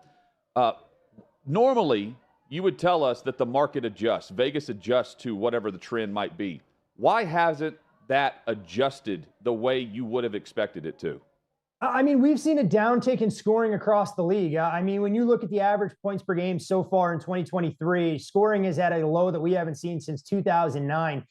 normally you would tell us that the market adjusts. Vegas adjusts to whatever the trend might be. Why hasn't that adjusted the way you would have expected it to? I mean, we've seen a downtick in scoring across the league. I mean, when you look at the average points per game so far in 2023, scoring is at a low that we haven't seen since 2009.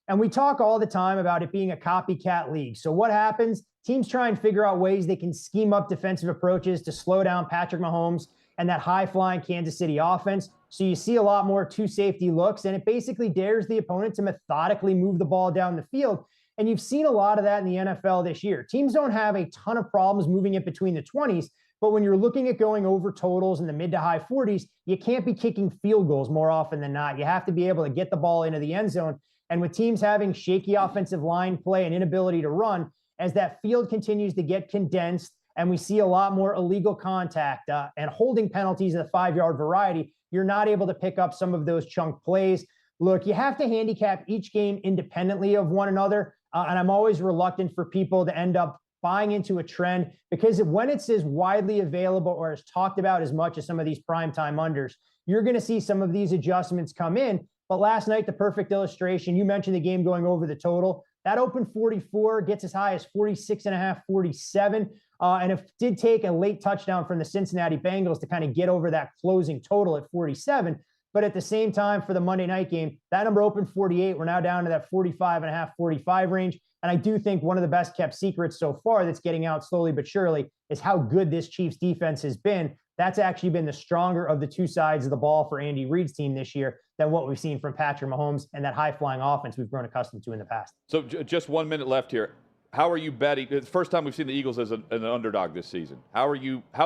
And we talk all the time about it being a copycat league. So what happens? Teams try and figure out ways they can scheme up defensive approaches to slow down Patrick Mahomes and that high-flying Kansas City offense. So you see a lot more 2 safety looks, and it basically dares the opponent to methodically move the ball down the field. And you've seen a lot of that in the NFL this year. Teams don't have a ton of problems moving it between the 20s, but when you're looking at going over totals in the mid to high 40s, you can't be kicking field goals more often than not. You have to be able to get the ball into the end zone. And with teams having shaky offensive line play and inability to run, as that field continues to get condensed and we see a lot more illegal contact and holding penalties of the 5-yard variety, you're not able to pick up some of those chunk plays. Look, you have to handicap each game independently of one another. And I'm always reluctant for people to end up buying into a trend because when it's as widely available or as talked about as much as some of these primetime unders, you're going to see some of these adjustments come in. But last night, the perfect illustration, you mentioned the game going over the total. That opened 44, gets as high as 46.5, 47. And it did take a late touchdown from the Cincinnati Bengals to kind of get over that closing total at 47. But at the same time, for the Monday night game, that number opened 48. We're now down to that 45.5, 45 range. And I do think one of the best kept secrets so far that's getting out slowly but surely is how good this Chiefs defense has been. That's actually been the stronger of the 2 sides of the ball for Andy Reid's team this year than what we've seen from Patrick Mahomes and that high-flying offense we've grown accustomed to in the past. So just 1 minute left here. How are you betting? It's the first time we've seen the Eagles as an underdog this season. How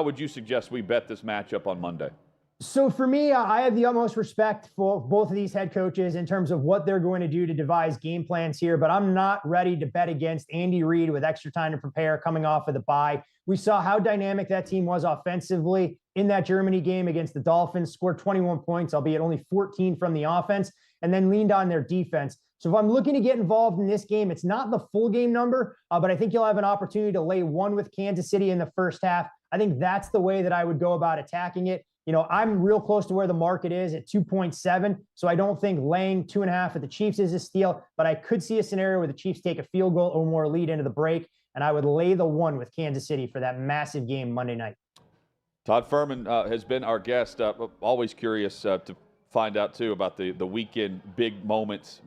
would you suggest we bet this matchup on Monday? So for me, I have the utmost respect for both of these head coaches in terms of what they're going to do to devise game plans here, but I'm not ready to bet against Andy Reid with extra time to prepare coming off of the bye. We saw how dynamic that team was offensively in that Germany game against the Dolphins, scored 21 points, albeit only 14 from the offense. and then leaned on their defense. So if I'm looking to get involved in this game, it's not the full game number, but I think you'll have an opportunity to lay 1 with Kansas City in the first half. I think that's the way that I would go about attacking it. You know, I'm real close to where the market is at 2.7. So I don't think laying 2.5 at the Chiefs is a steal, but I could see a scenario where the Chiefs take a field goal or more lead into the break. And I would lay the 1 with Kansas City for that massive game Monday night. Todd Fuhrman has been our guest. Always curious to find out, too, about the weekend big moments,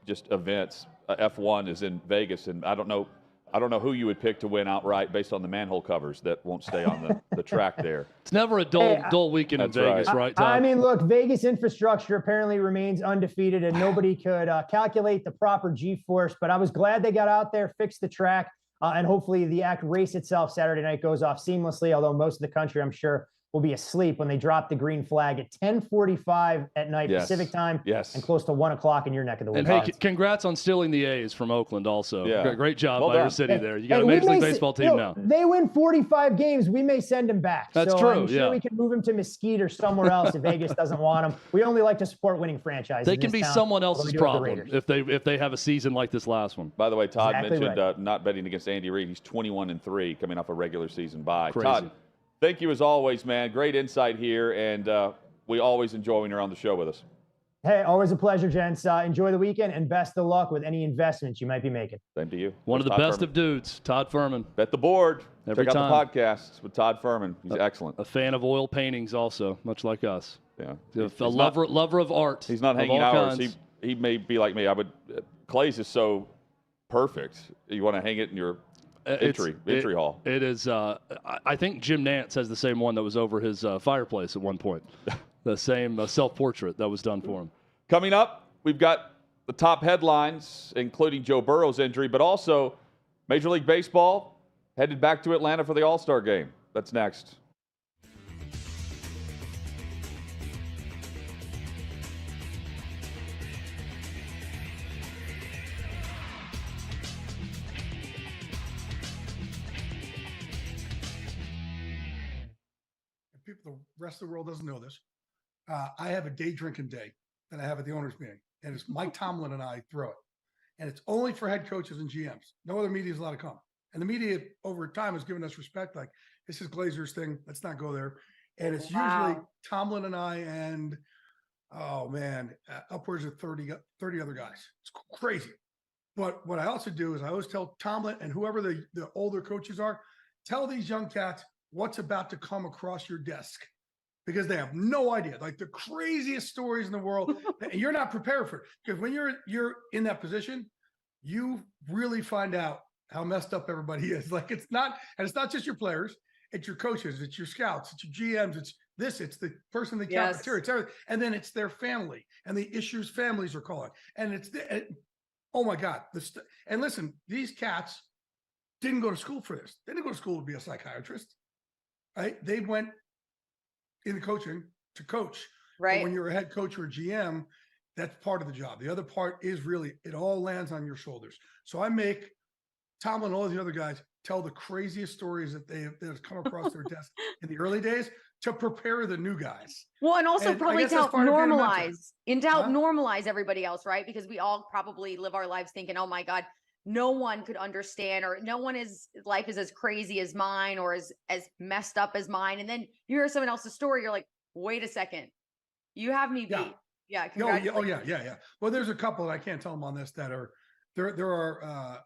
just events. F1 is in Vegas, and I don't know who you would pick to win outright based on the manhole covers that won't stay on the track there. It's never a dull weekend in Vegas, right, Todd? I mean, look, Vegas infrastructure apparently remains undefeated, and nobody could calculate the proper G-force, but I was glad they got out there, fixed the track, and hopefully the race itself Saturday night goes off seamlessly, although most of the country, I'm sure, will be asleep when they drop the green flag at 10:45 at night Pacific time, and close to 1 o'clock in your neck of the woods. And hey, congrats on stealing the A's from Oakland also. Yeah. Great job Well by done. your city there. You got a Major League Baseball team now. They win 45 games. We may send him back. That's so true, I'm sure we can move him to Mesquite or somewhere else if Vegas doesn't want him. We only like to support winning franchises. They can be someone else's problem if they have a season like this last one. By the way, Todd Exactly mentioned not betting against Andy Reid. He's 21-3 coming off a regular season bye. Crazy. Todd, thank you as always, man. Great insight here, and we always enjoy when you're on the show with us. Hey, always a pleasure, gents. Enjoy the weekend and best of luck with any investments you might be making. Same to you. One of the Todd best Fuhrman. of dudes, Todd Fuhrman. Bet the board. Every Check time. out the podcasts with Todd Fuhrman. He's excellent. A fan of oil paintings also, much like us. Yeah. A lover of art. He's not of hanging all hours. kinds. He may be like me. Clay's is so perfect. You want to hang it in your entry hall. It is. I think Jim Nantz has the same one that was over his fireplace at one point. The same self-portrait that was done for him. Coming up, we've got the top headlines, including Joe Burrow's injury, but also Major League Baseball headed back to Atlanta for the All-Star game. That's next. The rest of the world doesn't know this. I have a day drinking day that I have at the owners meeting, and it's Mike Tomlin and I throw it, and it's only for head coaches and GMs. No other media is allowed to come, and the media over time has given us respect. Like, this is Glazer's thing. Let's not go there. And it's usually Tomlin and I and upwards of 30 other guys. It's crazy. But what I also do is I always tell Tomlin and whoever the older coaches are, tell these young cats what's about to come across your desk, because they have no idea. Like, the craziest stories in the world, and you're not prepared for it. Because when you're in that position, you really find out how messed up everybody is. Like, it's not just your players, it's your coaches, it's your scouts, it's your GMs, it's the person in the cafeteria, it's everything. And then it's their family and the issues families are calling. And oh my God. And listen, these cats didn't go to school for this. They didn't go to school to be a psychiatrist. Right? They went in coaching to coach. Right. But when you're a head coach or a GM, that's part of the job. The other part is really, it all lands on your shoulders. So I make Tomlin and all the other guys tell the craziest stories that have come across their desk in the early days to prepare the new guys. Well, and also probably to help normalize everybody else, right? Because we all probably live our lives thinking, oh my God, no one could understand, or no one life is as crazy as mine or as messed up as mine. And then you hear someone else's story, you're like, wait a second, you have me beat. Yeah. Yeah. Well, there's a couple, and I can't tell them on this, that are there are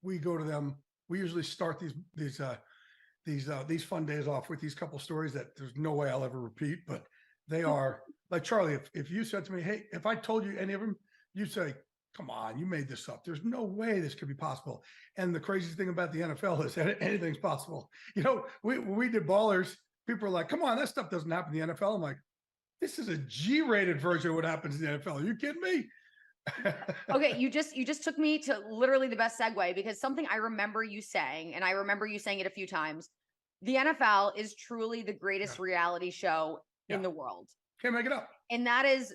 we go to them. We usually start these fun days off with these couple stories that there's no way I'll ever repeat, but they are like, Charlie, if you said to me, hey, if I told you any of them, you'd say, come on, you made this up. There's no way this could be possible. And the craziest thing about the NFL is that anything's possible. You know, when we did Ballers, people were like, come on, that stuff doesn't happen in the NFL. I'm like, this is a G-rated version of what happens in the NFL. Are you kidding me? Okay, you just took me to literally the best segue, because something I remember you saying, and I remember you saying it a few times, the NFL is truly the greatest reality show in the world. Can't make it up. And that is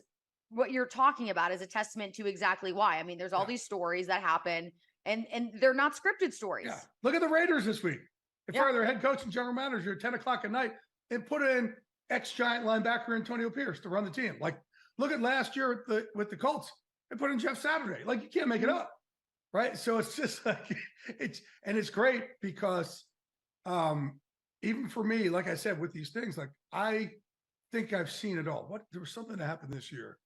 what you're talking about, is a testament to exactly why. I mean, there's all these stories that happen, and they're not scripted stories. Yeah. Look at the Raiders this week. They fired their head coach and general manager at 10 o'clock at night and put in ex-Giant linebacker Antonio Pierce to run the team. Like, Look at last year with the Colts. They put in Jeff Saturday. Like, you can't make it up, right? So it's just like it's great because even for me, like I said, with these things, like I think I've seen it all. There was something that happened this year.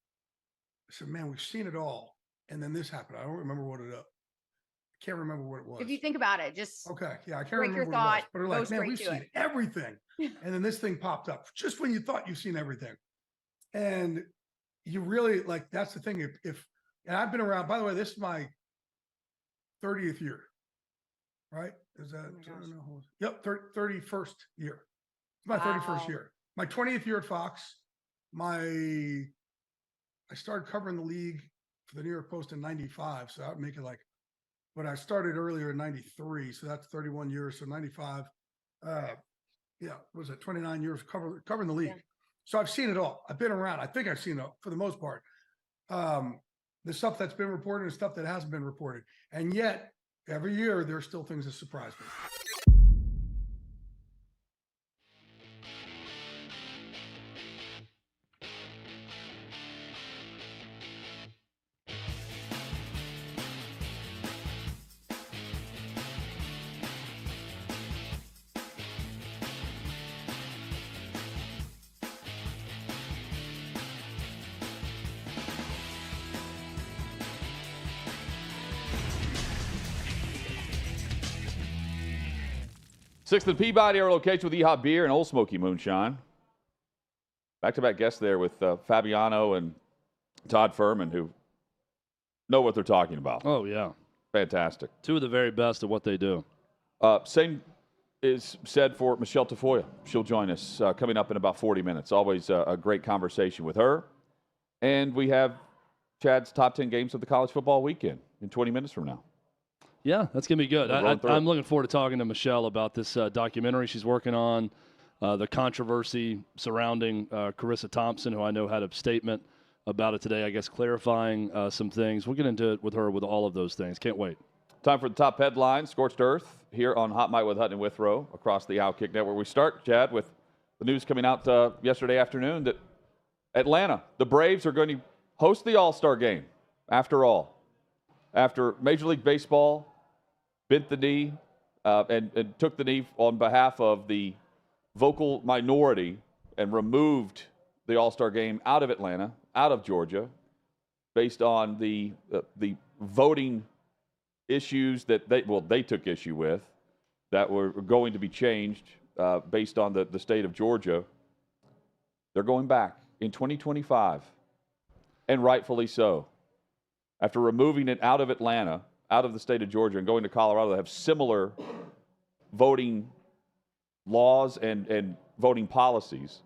I said, man, we've seen it all, and then this happened. I don't remember what it. I can't remember what it was. If you think about it, just okay, yeah, I can't break remember your thought. But like, man, we've seen everything, and then this thing popped up just when you thought you've seen everything, and you really like. That's the thing. If and I've been around. By the way, this is my 30th year, right? Is that? I don't know. Yep, 31st year. It's my 31st year. My 20th year at Fox. I started covering the league for the New York Post in '95, so that would make it like. But I started earlier in '93, so that's 31 years. So '95, what was it 29 years covering the league? Yeah. So I've seen it all. I've been around. I think I've seen it for the most part. The stuff that's been reported and stuff that hasn't been reported. And yet, every year, there are still things that surprise me. Sixth and Peabody, our location with Yeehaw Beer and Old Smoky Moonshine. Back-to-back guests there with Fabiano and Todd Fuhrman, who know what they're talking about. Oh, yeah. Fantastic. Two of the very best at what they do. Same is said for Michele Tafoya. She'll join us coming up in about 40 minutes. Always a great conversation with her. And we have Chad's top 10 games of the college football weekend in 20 minutes from now. Yeah, that's going to be good. I'm looking forward to talking to Michele about this documentary she's working on, the controversy surrounding Charissa Thompson, who I know had a statement about it today, I guess clarifying some things. We'll get into it with her with all of those things. Can't wait. Time for the top headlines, Scorched Earth, here on Hot Mic with Hutton and Withrow across the OutKick Network. We start, Chad, with the news coming out yesterday afternoon that Atlanta, the Braves are going to host the All-Star game, after all. After Major League Baseball bent the knee and took the knee on behalf of the vocal minority and removed the All-Star game out of Atlanta, out of Georgia, based on the voting issues that they took issue with that were going to be changed based on the state of Georgia. They're going back in 2025, and rightfully so. After removing it out of Atlanta, out of the state of Georgia, and going to Colorado, they have similar voting laws and voting policies.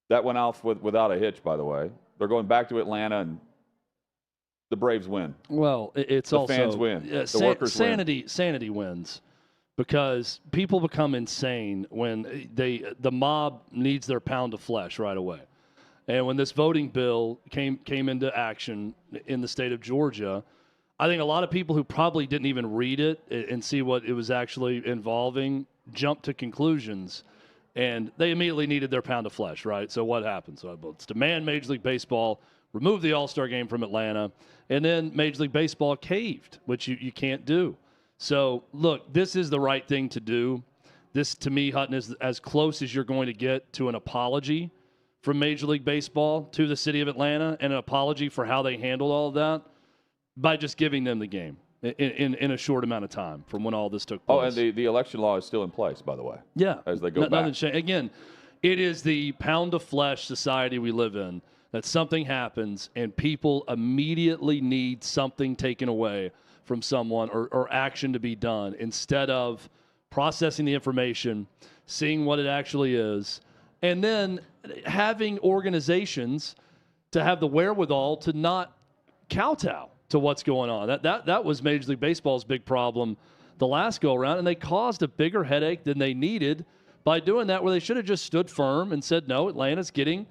That went off without a hitch, by the way. They're going back to Atlanta, and the Braves win. Well, it's the also fans win. The workers sanity. win. Sanity wins because people become insane when the mob needs their pound of flesh right away. And when this voting bill came into action in the state of Georgia, I think a lot of people who probably didn't even read it and see what it was actually involving jumped to conclusions, and they immediately needed their pound of flesh, right? So what happened? So let's demand Major League Baseball remove the All-Star game from Atlanta, and then Major League Baseball caved, which you can't do. So, look, this is the right thing to do. This, to me, Hutton, is as close as you're going to get to an apology from Major League Baseball to the city of Atlanta, and an apology for how they handled all of that, by just giving them the game in a short amount of time from when all this took place. Oh, and the election law is still in place, by the way. Yeah. As they go back. Again, it is the pound of flesh society we live in that something happens and people immediately need something taken away from someone or action to be done instead of processing the information, seeing what it actually is, and then having organizations to have the wherewithal to not kowtow to what's going on. That was Major League Baseball's big problem the last go-around, and they caused a bigger headache than they needed by doing that, where they should have just stood firm and said, no, Atlanta's getting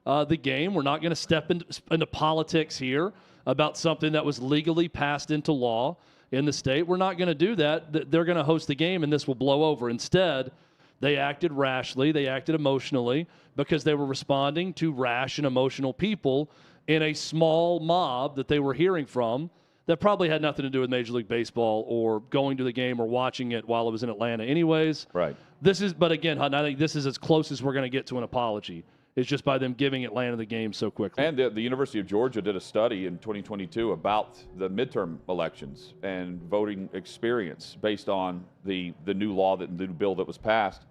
the game. We're not going to step into politics here about something that was legally passed into law in the state. We're not going to do that. They're going to host the game, and this will blow over. Instead, They acted rashly. They acted emotionally because they were responding to rash and emotional people in a small mob that they were hearing from that probably had nothing to do with Major League Baseball or going to the game or watching it while it was in Atlanta anyways. Right. But again, Hutton, I think this is as close as we're going to get to an apology. It's just by them giving Atlanta the game so quickly. And the University of Georgia did a study in 2022 about the midterm elections and voting experience based on the new law, the new bill that was passed.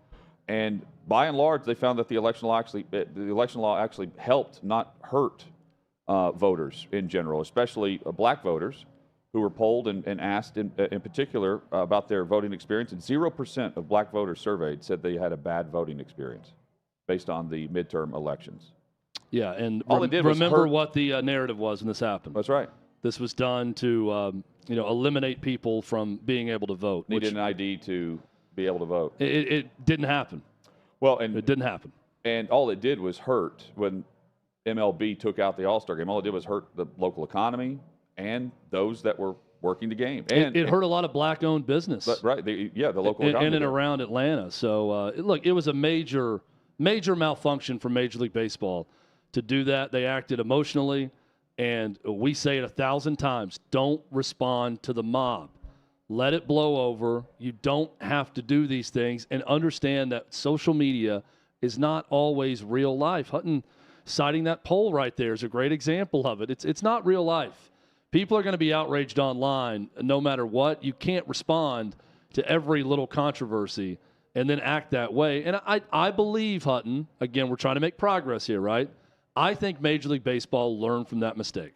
And by and large, they found that the election law actually helped, not hurt, voters in general, especially black voters who were polled and asked in particular about their voting experience. And 0% of black voters surveyed said they had a bad voting experience based on the midterm elections. Yeah, and all it did was remember what the narrative was when this happened. That's right. This was done to eliminate people from being able to vote. Needed an ID to be able to vote. It didn't happen. Well, and it didn't happen. And all it did was hurt when MLB took out the All-Star game. All it did was hurt the local economy and those that were working the game. And it hurt a lot of black-owned business. Right. The local economy. In and around Atlanta. So, look, it was a major malfunction for Major League Baseball to do that. They acted emotionally, and we say it 1,000 times, don't respond to the mob. Let it blow over. You don't have to do these things, and understand that social media is not always real life. Hutton citing that poll right there is a great example of it. It's not real life. People are going to be outraged online no matter what. You can't respond to every little controversy and then act that way. And I believe, Hutton, again, we're trying to make progress here, right? I think Major League Baseball learned from that mistake.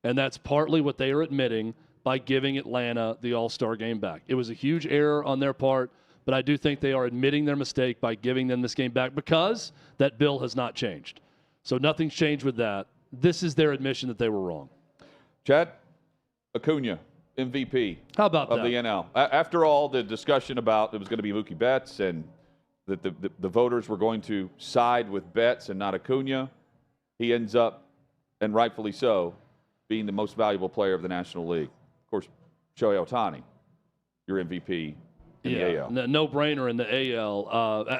And that's partly what they are admitting by giving Atlanta the All-Star game back. It was a huge error on their part, but I do think they are admitting their mistake by giving them this game back because that bill has not changed. So nothing's changed with that. This is their admission that they were wrong. Chad, Acuna, MVP. How about of the NL. After all the discussion about it was going to be Mookie Betts and that the voters were going to side with Betts and not Acuna, he ends up, and rightfully so, being the most valuable player of the National League. Of course, Shohei Ohtani, your MVP in the AL. No-brainer in the AL.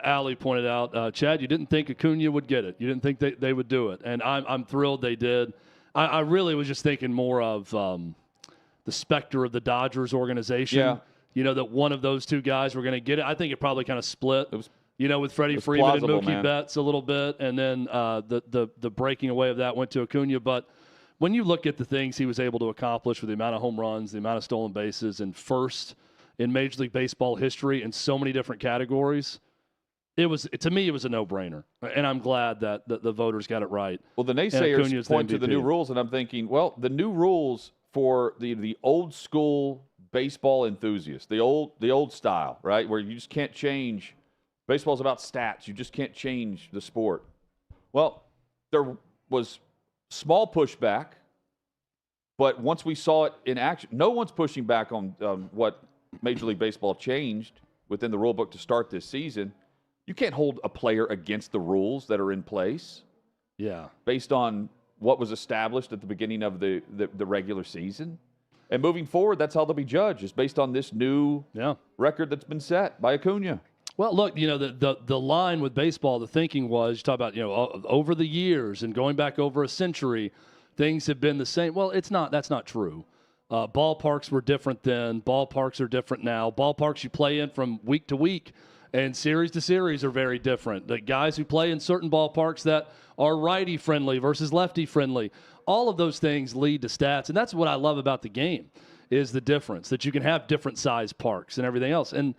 Ali pointed out, Chad, you didn't think Acuna would get it. You didn't think they would do it. And I'm thrilled they did. I really was just thinking more of the specter of the Dodgers organization. Yeah. You know, that one of those two guys were going to get it. I think it probably kind of split, with Freddie Freeman and Mookie Betts a little bit. And then the breaking away of that went to Acuna. But when you look at the things he was able to accomplish with the amount of home runs, the amount of stolen bases, and first in Major League Baseball history in so many different categories, to me, it was a no-brainer. And I'm glad that the voters got it right. Well, the naysayers point to the new rules, and I'm thinking, well, the new rules for the old school baseball enthusiast, the old style, right, where you just can't change. Baseball's about stats. You just can't change the sport. Well, there was small pushback, but once we saw it in action, no one's pushing back on what Major League Baseball changed within the rule book to start this season. You can't hold a player against the rules that are in place. Yeah. Based on what was established at the beginning of the regular season. And moving forward, that's how they'll be judged, is based on this new record that's been set by Acuna. Well, look, the line with baseball, the thinking was, you talk about, over the years and going back over a century, things have been the same. Well, that's not true. Ballparks were different then. Ballparks are different now. Ballparks you play in from week to week and series to series are very different. The guys who play in certain ballparks that are righty-friendly versus lefty-friendly, all of those things lead to stats. And that's what I love about the game, is the difference, that you can have different size parks and everything else. And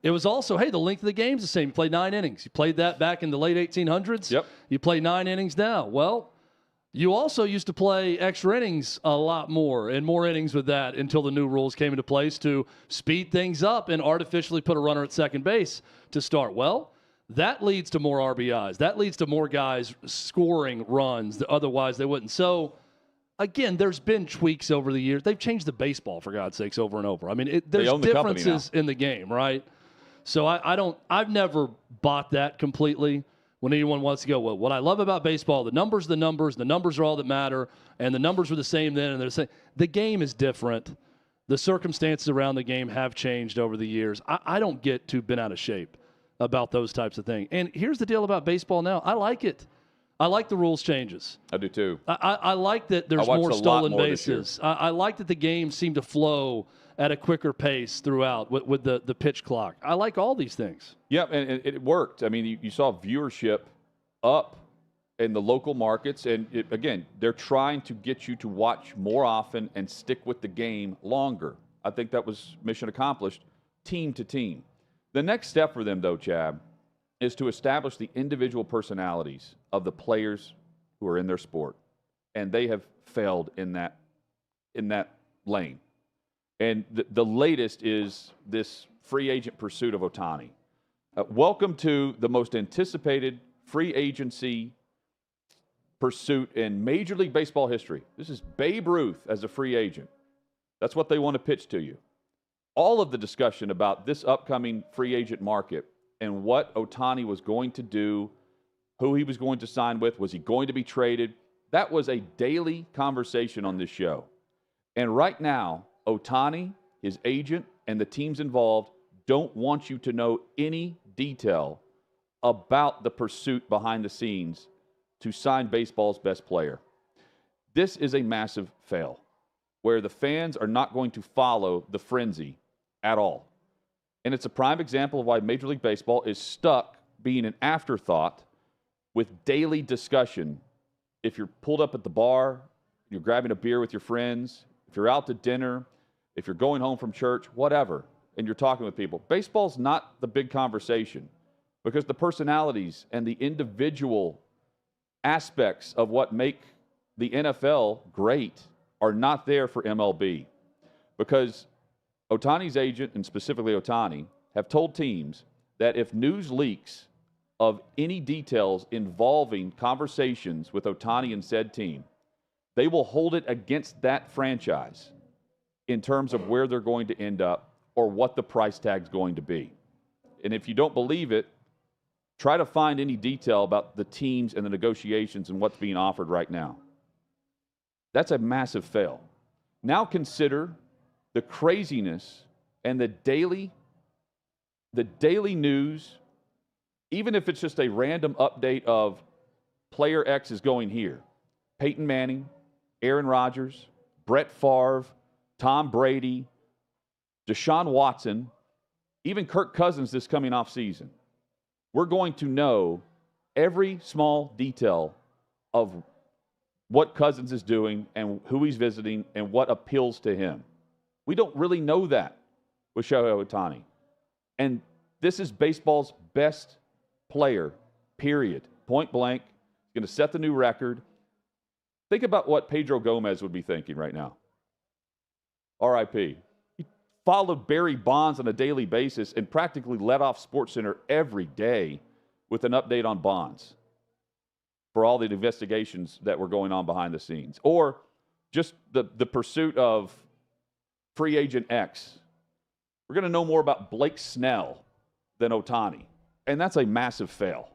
it was also, the length of the game's the same. You played 9 innings. You played that back in the late 1800s. Yep. You play 9 innings now. Well, you also used to play extra innings a lot more and more innings with that until the new rules came into place to speed things up and artificially put a runner at second base to start. Well, that leads to more RBIs. That leads to more guys scoring runs that otherwise they wouldn't. So, again, there's been tweaks over the years. They've changed the baseball, for God's sakes, over and over. I mean, there's differences in the game, right? So I've never bought that completely. When anyone wants to go, well, what I love about baseball, the numbers are all that matter, and the numbers were the same then, and they're the same. The game is different. The circumstances around the game have changed over the years. I don't get too bent out of shape about those types of things. And here's the deal about baseball now. I like it. I like the rules changes. I do too. I like that there's more stolen bases. I like that the games seem to flow at a quicker pace throughout with the pitch clock. I like all these things. Yeah, and it worked. I mean, you saw viewership up in the local markets. And, again, they're trying to get you to watch more often and stick with the game longer. I think that was mission accomplished team to team. The next step for them, though, Chad, is to establish the individual personalities of the players who are in their sport. And they have failed in that lane. And the latest is this free agent pursuit of Ohtani. Welcome to the most anticipated free agency pursuit in Major League Baseball history. This is Babe Ruth as a free agent. That's what they want to pitch to you. All of the discussion about this upcoming free agent market and what Ohtani was going to do, who he was going to sign with, was he going to be traded? That was a daily conversation on this show. And right now, Ohtani, his agent, and the teams involved don't want you to know any detail about the pursuit behind the scenes to sign baseball's best player. This is a massive fail, where the fans are not going to follow the frenzy at all. And it's a prime example of why Major League Baseball is stuck being an afterthought with daily discussion. If you're pulled up at the bar, you're grabbing a beer with your friends, if you're out to dinner, if you're going home from church, whatever, and you're talking with people, baseball's not the big conversation because the personalities and the individual aspects of what make the NFL great are not there for MLB, because Ohtani's agent, and specifically Ohtani, have told teams that if news leaks of any details involving conversations with Ohtani and said team, they will hold it against that franchise in terms of where they're going to end up or what the price tag's going to be. And if you don't believe it, try to find any detail about the teams and the negotiations and what's being offered right now. That's a massive fail. Now consider the craziness and the daily news, even if it's just a random update of player X is going here. Peyton Manning, Aaron Rodgers, Brett Favre, Tom Brady, Deshaun Watson, even Kirk Cousins this coming off season. We're going to know every small detail of what Cousins is doing and who he's visiting and what appeals to him. We don't really know that with Shohei Ohtani. And this is baseball's best player, period. Point blank. He's going to set the new record. Think about what Pedro Gomez would be thinking right now. R.I.P. He followed Barry Bonds on a daily basis and practically let off SportsCenter every day with an update on Bonds for all the investigations that were going on behind the scenes. Or just the pursuit of free agent X. We're going to know more about Blake Snell than Ohtani. And that's a massive fail.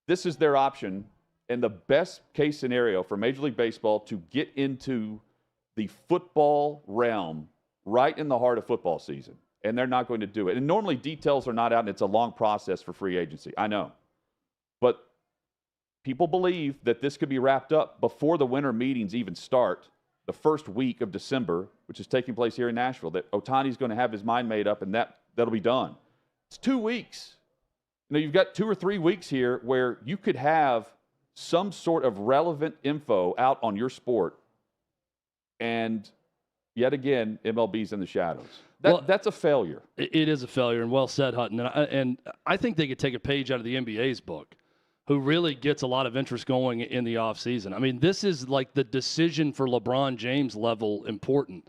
This is their option and the best case scenario for Major League Baseball to get into the football realm right in the heart of football season. And they're not going to do it. And normally details are not out, and it's a long process for free agency. I know. But people believe that this could be wrapped up before the winter meetings even start, the first week of December, which is taking place here in Nashville, that Ohtani's going to have his mind made up and that'll be done. It's 2 weeks. You know, you've got 2 or 3 weeks here where you could have some sort of relevant info out on your sport. And yet again, MLB's in the shadows. That's a failure. It is a failure, and well said, Hutton. And I think they could take a page out of the NBA's book, who really gets a lot of interest going in the offseason. I mean, this is like the decision for LeBron James level important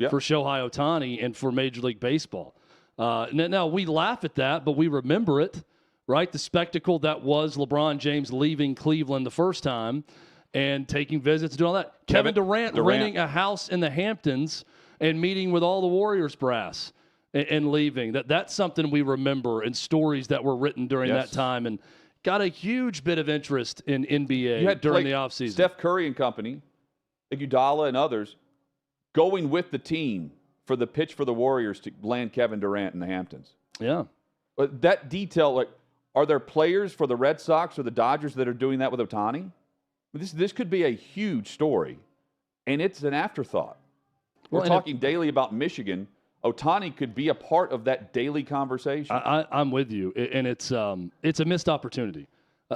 for Shohei Ohtani and for Major League Baseball. Now, we laugh at that, but we remember it, right? The spectacle that was LeBron James leaving Cleveland the first time and taking visits, doing all that. Kevin Durant renting a house in the Hamptons and meeting with all the Warriors brass and leaving. That's something we remember, and stories that were written during that time, and got a huge bit of interest in NBA during the offseason. Steph Curry and company, Iguodala and others, going with the team for the pitch for the Warriors to land Kevin Durant in the Hamptons. Yeah. But that detail, like, are there players for the Red Sox or the Dodgers that are doing that with Ohtani? This could be a huge story, and it's an afterthought. We're talking daily about Michigan. Ohtani could be a part of that daily conversation. I'm with you, and it's a missed opportunity.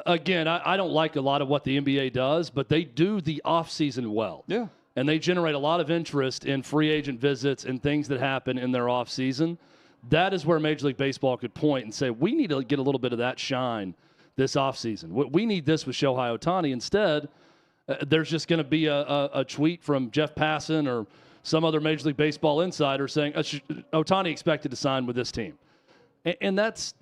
Again, I don't like a lot of what the NBA does, but they do the offseason well. Yeah. And they generate a lot of interest in free agent visits and things that happen in their offseason. That is where Major League Baseball could point and say, we need to get a little bit of that shine this offseason. We need this with Shohei Ohtani. Instead, there's just going to be a tweet from Jeff Passan or some other Major League Baseball insider saying, Ohtani expected to sign with this team. And that's,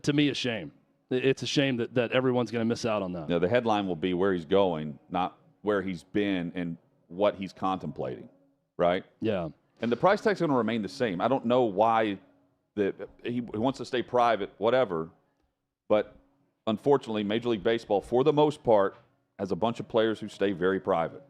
to me, a shame. It's a shame that everyone's going to miss out on that. No, the headline will be where he's going, not where he's been and what he's contemplating, right? Yeah. And the price tag's going to remain the same. I don't know why he wants to stay private, whatever. But unfortunately, Major League Baseball, for the most part, has a bunch of players who stay very private.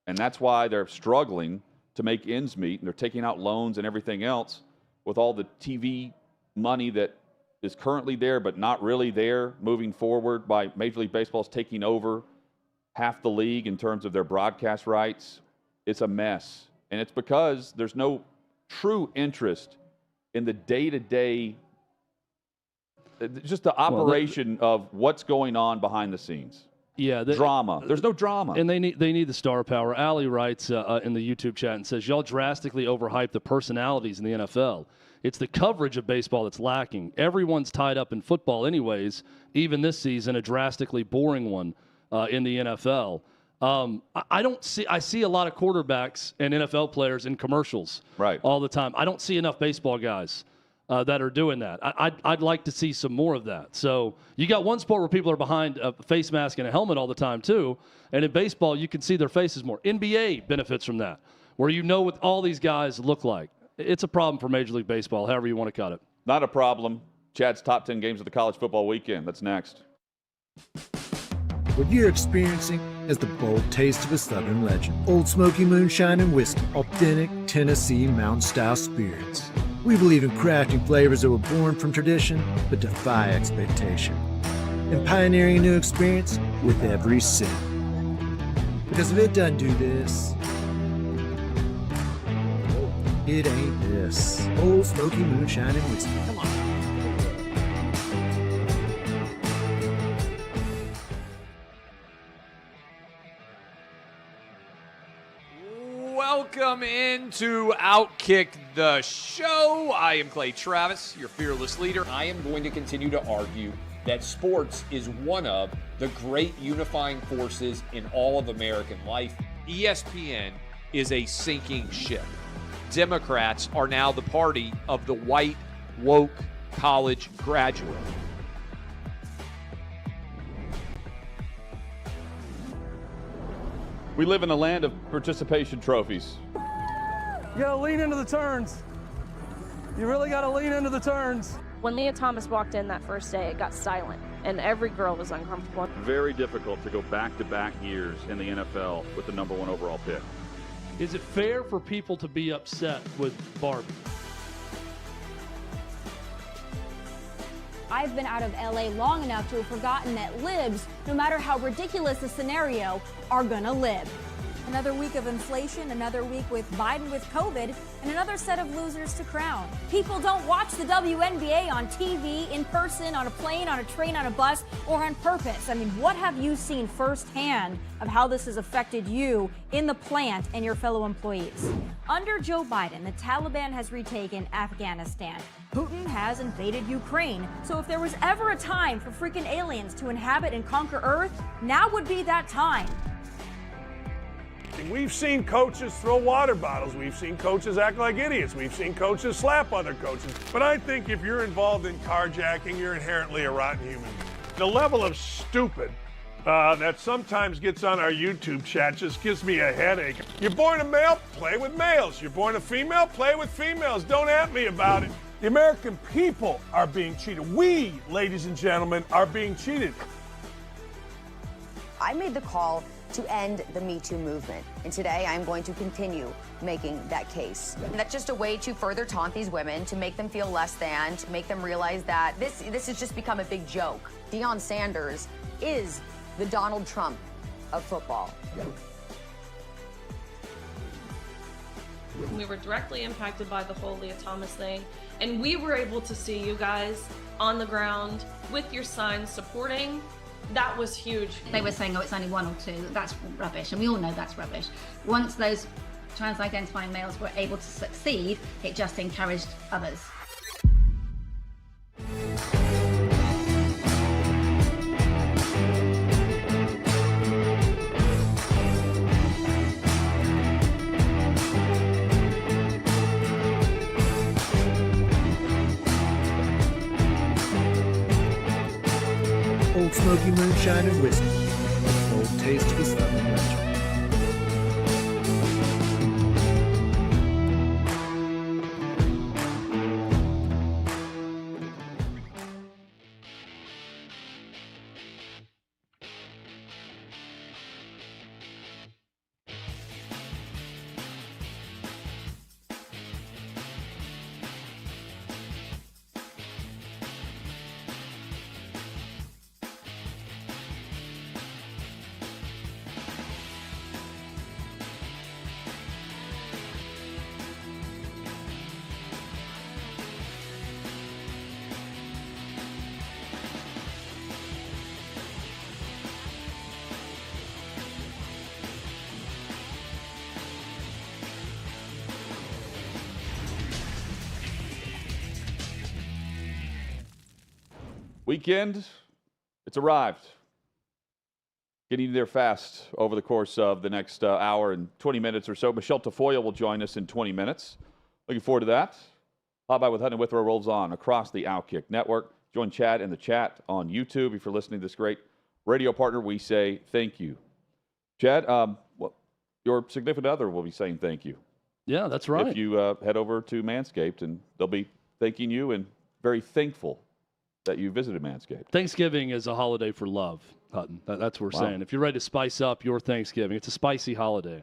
And that's why they're struggling to make ends meet, and they're taking out loans and everything else with all the TV money that is currently there but not really there moving forward by Major League Baseball's taking over half the league in terms of their broadcast rights. It's a mess. And it's because there's no true interest in the day-to-day, just the operation of what's going on behind the scenes. Yeah, drama. There's no drama. And they need the star power. Allie writes in the YouTube chat and says, y'all drastically overhype the personalities in the NFL. It's the coverage of baseball that's lacking. Everyone's tied up in football anyways, even this season, a drastically boring one in the NFL. I see a lot of quarterbacks and NFL players in commercials all the time. I don't see enough baseball guys that are doing that. I'd like to see some more of that. So you got one sport where people are behind a face mask and a helmet all the time too, and in baseball you can see their faces more. NBA benefits from that, where you know what all these guys look like. It's a problem for Major League Baseball, however you want to cut it. Not a problem. Chad's top 10 games of the college football weekend. That's next. What you're experiencing is the bold taste of a Southern legend. Old Smoky Moonshine and Whiskey, authentic Tennessee mountain-style spirits. We believe in crafting flavors that were born from tradition but defy expectation, and pioneering a new experience with every sip. Because if it doesn't do this, it ain't this. Old Smoky Moonshine and Whiskey. Come on. Welcome into OutKick the show. I am Clay Travis, your fearless leader. I am going to continue to argue that sports is one of the great unifying forces in all of American life. ESPN is a sinking ship. Democrats are now the party of the white, woke college graduate. We live in a land of participation trophies. You gotta lean into the turns. You really gotta lean into the turns. When Leah Thomas walked in that first day, it got silent, and every girl was uncomfortable. Very difficult to go back-to-back years in the NFL with the number 1 overall pick. Is it fair for people to be upset with Barbie? I've been out of LA long enough to have forgotten that libs, no matter how ridiculous the scenario, are gonna live. Another week of inflation, another week with Biden with COVID, and another set of losers to crown. People don't watch the WNBA on TV, in person, on a plane, on a train, on a bus, or on purpose. I mean, what have you seen firsthand of how this has affected you in the plant and your fellow employees? Under Joe Biden, the Taliban has retaken Afghanistan. Putin has invaded Ukraine. So if there was ever a time for freaking aliens to inhabit and conquer Earth, now would be that time. We've seen coaches throw water bottles. We've seen coaches act like idiots. We've seen coaches slap other coaches. But I think if you're involved in carjacking, you're inherently a rotten human. The level of stupid that sometimes gets on our YouTube chat just gives me a headache. You're born a male, play with males. You're born a female, play with females. Don't at me about it. The American people are being cheated. We, ladies and gentlemen, are being cheated. I made the call to end the Me Too movement. And today I'm going to continue making that case. And that's just a way to further taunt these women, to make them feel less than, to make them realize that this has just become a big joke. Deion Sanders is the Donald Trump of football. We were directly impacted by the whole Leah Thomas thing, and we were able to see you guys on the ground with your signs supporting. That was huge. They were saying, oh, it's only 1 or 2. That's rubbish, and we all know that's rubbish. Once those trans-identifying males were able to succeed, it just encouraged others. Old Smoky Moonshine and Whiskey. A bold taste of a Southern legend. Weekend, it's arrived. Getting there fast over the course of the next hour and 20 minutes or so. Michele Tafoya will join us in 20 minutes. Looking forward to that. Popeye with Hutton and Withrow rolls on across the OutKick network. Join Chad in the chat on YouTube. If you're listening to this great radio partner, we say thank you. Chad, your significant other will be saying thank you. Yeah, that's right. If you head over to Manscaped, and they'll be thanking you and very thankful that you visited Manscaped. Thanksgiving is a holiday for love, Hutton. That's what we're saying. If you're ready to spice up your Thanksgiving, it's a spicy holiday.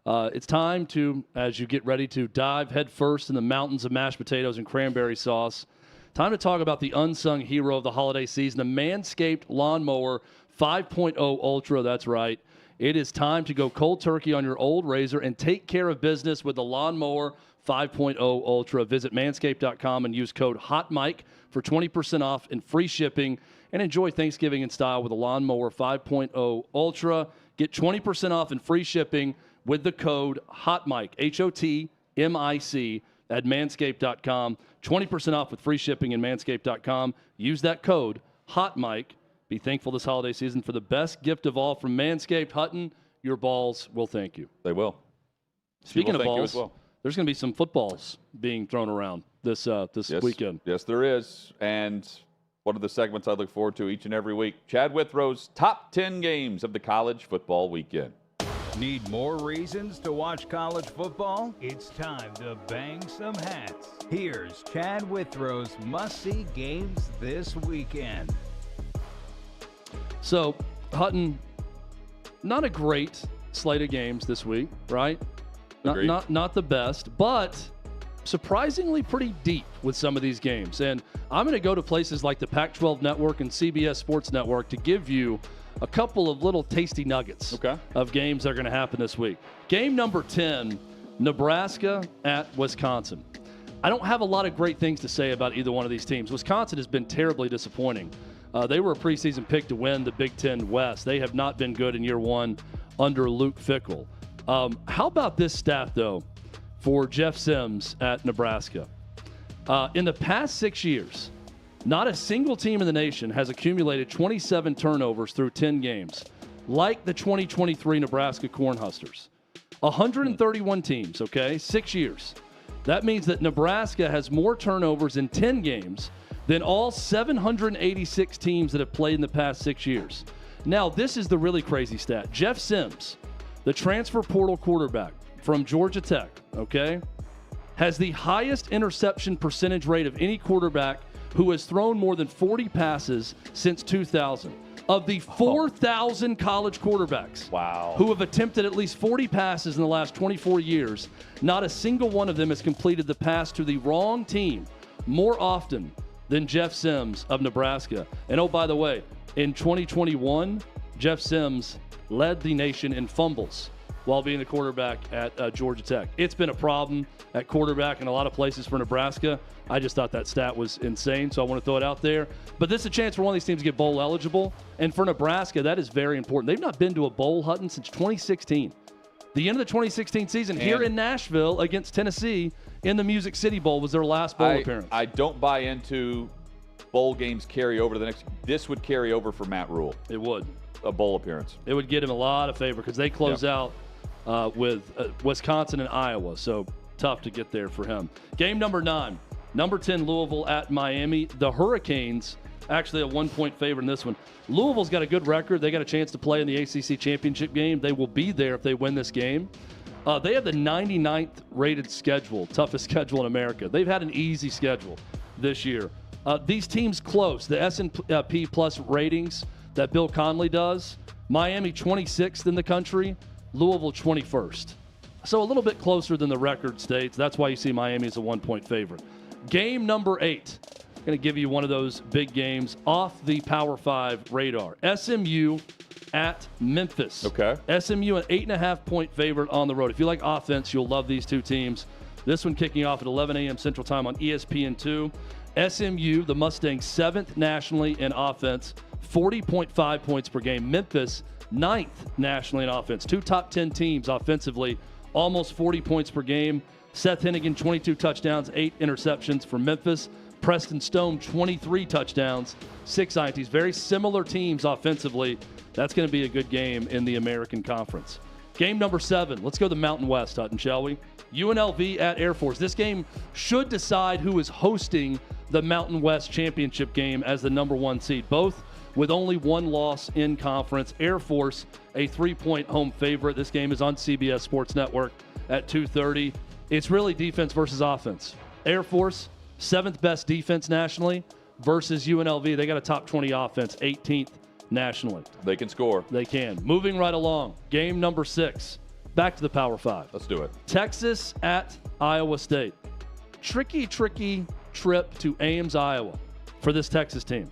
It's time to, as you get ready to dive headfirst in the mountains of mashed potatoes and cranberry sauce, time to talk about the unsung hero of the holiday season, the Manscaped Lawnmower 5.0 Ultra. That's right. It is time to go cold turkey on your old razor and take care of business with the Lawnmower 5.0 Ultra. Visit manscaped.com and use code HOTMIC for 20% off and free shipping, and enjoy Thanksgiving in style with a Lawnmower 5.0 Ultra. Get 20% off and free shipping with the code HOTMIC, HOTMIC, at manscaped.com. 20% off with free shipping in manscaped.com. Use that code HOTMIC. Be thankful this holiday season for the best gift of all from Manscaped. Hutton, your balls will thank you. They will. Speaking of balls, there's going to be some footballs being thrown around this weekend. Yes, there is. And one of the segments I look forward to each and every week, Chad Withrow's top 10 games of the college football weekend. Need more reasons to watch college football? It's time to bang some hats. Here's Chad Withrow's must-see games this weekend. So, Hutton, not a great slate of games this week, right? Not the best, but surprisingly pretty deep with some of these games. And I'm going to go to places like the Pac-12 Network and CBS Sports Network to give you a couple of little tasty nuggets of games that are going to happen this week. Game number 10, Nebraska at Wisconsin. I don't have a lot of great things to say about either one of these teams. Wisconsin has been terribly disappointing. They were a preseason pick to win the Big Ten West. They have not been good in year one under Luke Fickell. How about this stat, though, for Jeff Sims at Nebraska? In the past 6 years, not a single team in the nation has accumulated 27 turnovers through 10 games, like the 2023 Nebraska Cornhuskers. 131 teams, 6 years. That means that Nebraska has more turnovers in 10 games than all 786 teams that have played in the past 6 years. Now, this is the really crazy stat. Jeff Sims, the transfer portal quarterback from Georgia Tech, has the highest interception percentage rate of any quarterback who has thrown more than 40 passes since 2000. Of the 4,000 college quarterbacks who have attempted at least 40 passes in the last 24 years, not a single one of them has completed the pass to the wrong team more often than Jeff Sims of Nebraska. And oh, by the way, in 2021, Jeff Sims led the nation in fumbles while being the quarterback at Georgia Tech. It's been a problem at quarterback in a lot of places for Nebraska. I just thought that stat was insane, so I want to throw it out there. But this is a chance for one of these teams to get bowl eligible. And for Nebraska, that is very important. They've not been to a bowl, Hutton, since 2016. The end of the 2016 season here in Nashville against Tennessee in the Music City Bowl was their last bowl appearance. I don't buy into bowl games carry over to the next. This would carry over for Matt Rule. It would. A bowl appearance. It would get him a lot of favor because they close out with Wisconsin and Iowa. So tough to get there for him. Game number 9. Number 10, Louisville at Miami. The Hurricanes, actually a 1-point favorite in this one. Louisville's got a good record. They got a chance to play in the ACC championship game. They will be there if they win this game. They have the 99th rated schedule, toughest schedule in America. They've had an easy schedule this year. These teams close. The S&P Plus ratings that Bill Conley does, Miami 26th in the country, Louisville 21st. So a little bit closer than the record states. That's why you see Miami as a 1-point favorite. Game number 8. I'm going to give you one of those big games off the Power 5 radar. SMU at Memphis. Okay. SMU an 8.5-point favorite on the road. If you like offense, you'll love these two teams. This one kicking off at 11 a.m. Central Time on ESPN2. SMU, the Mustangs, 7th nationally in offense, 40.5 points per game. Memphis, 9th nationally in offense. Two top 10 teams offensively, almost 40 points per game. Seth Hennigan, 22 touchdowns, 8 interceptions for Memphis. Preston Stone, 23 touchdowns, 6 INTs. Very similar teams offensively. That's going to be a good game in the American Conference. Game number 7. Let's go to the Mountain West, Hutton, shall we? UNLV at Air Force. This game should decide who is hosting the Mountain West championship game as the number 1 seed. Both with only one loss in conference. Air Force, a 3-point home favorite. This game is on CBS Sports Network at 2:30. It's really defense versus offense. Air Force, 7th best defense nationally versus UNLV. They got a top 20 offense, 18th nationally. They can score. They can. Moving right along. Game number 6. Back to the Power 5. Let's do it. Texas at Iowa State. Tricky trip to Ames, Iowa for this Texas team.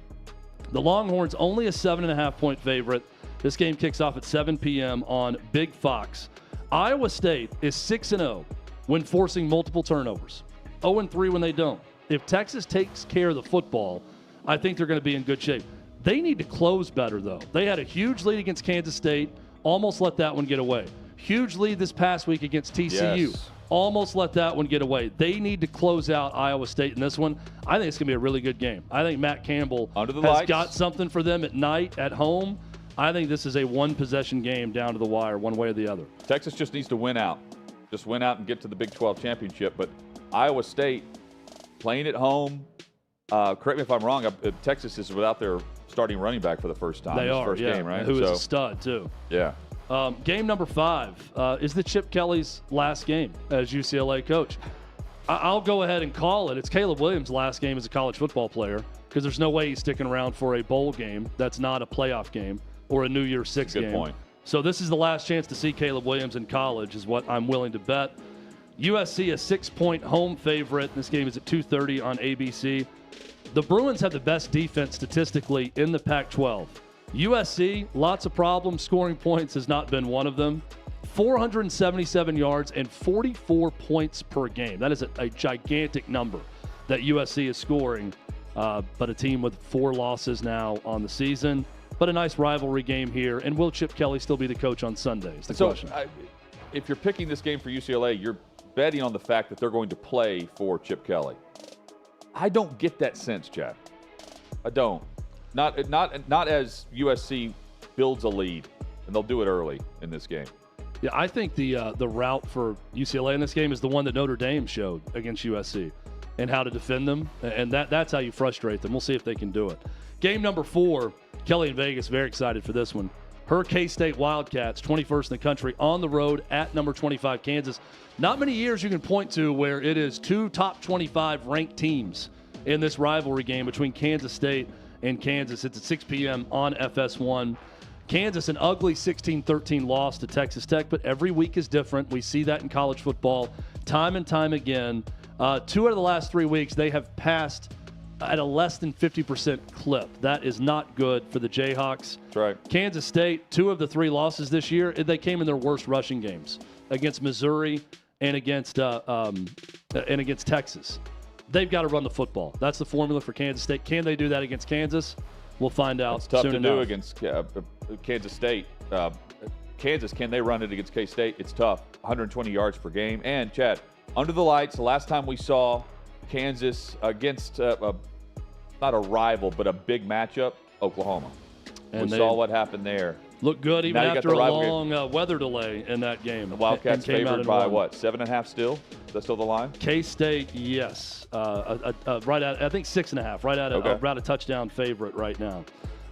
The Longhorns only a 7.5-point favorite. This game kicks off at 7 p.m. on Big Fox. Iowa State is 6-0 when forcing multiple turnovers. 0-3 when they don't. If Texas takes care of the football, I think they're going to be in good shape. They need to close better, though. They had a huge lead against Kansas State, almost let that one get away. Huge lead this past week against TCU. Yes. Almost let that one get away. They need to close out Iowa State in this one. I think it's going to be a really good game. I think Matt Campbell has got something for them at night, at home. I think this is a one-possession game down to the wire, one way or the other. Texas just needs to win out. Just win out and get to the Big 12 championship. But Iowa State playing at home. Correct me if I'm wrong. Texas is without their starting running back for the first time. They are, first yeah. game, right? Who is a stud, too. Yeah. Game number 5 is the Chip Kelly's last game as UCLA coach. I'll go ahead and call it. It's Caleb Williams' last game as a college football player because there's no way he's sticking around for a bowl game that's not a playoff game or a New Year's Six game. Good point. So this is the last chance to see Caleb Williams in college is what I'm willing to bet. USC, a 6-point home favorite. This game is at 2:30 on ABC. The Bruins have the best defense statistically in the Pac-12. USC, lots of problems. Scoring points has not been one of them. 477 yards and 44 points per game. That is a gigantic number that USC is scoring, but a team with 4 losses now on the season. But a nice rivalry game here. And will Chip Kelly still be the coach on Sundays? The question. If you're picking this game for UCLA, you're betting on the fact that they're going to play for Chip Kelly. I don't get that sense, Chad. I don't. Not as USC builds a lead, and they'll do it early in this game. Yeah, I think the route for UCLA in this game is the one that Notre Dame showed against USC and how to defend them, and that's how you frustrate them. We'll see if they can do it. Game number 4, Kelly in Vegas, very excited for this one. Her K-State Wildcats, 21st in the country, on the road at number 25 Kansas. Not many years you can point to where it is 2 top 25 ranked teams in this rivalry game between Kansas State in Kansas. It's at 6 p.m. on FS1. Kansas, an ugly 16-13 loss to Texas Tech, but every week is different. We see that in college football time and time again. 2 out of the last 3 weeks, they have passed at a less than 50% clip. That is not good for the Jayhawks. That's right. Kansas State, 2 of the 3 losses this year, they came in their worst rushing games against Missouri and against Texas. They've got to run the football. That's the formula for Kansas State. Can they do that against Kansas? We'll find out. It's tough soon to enough. do against Kansas State. Kansas, can they run it against K-State? It's tough. 120 yards per game. And, Chad, under the lights, the last time we saw Kansas against not a rival, but a big matchup, Oklahoma. And we saw what happened there. Looked good even Now after a long weather delay in that game. The Wildcats And came out favored and by won. what, 7.5 still? Is that still the line? K-State, yes. Right at, I think 6.5, right at around a touchdown favorite right now.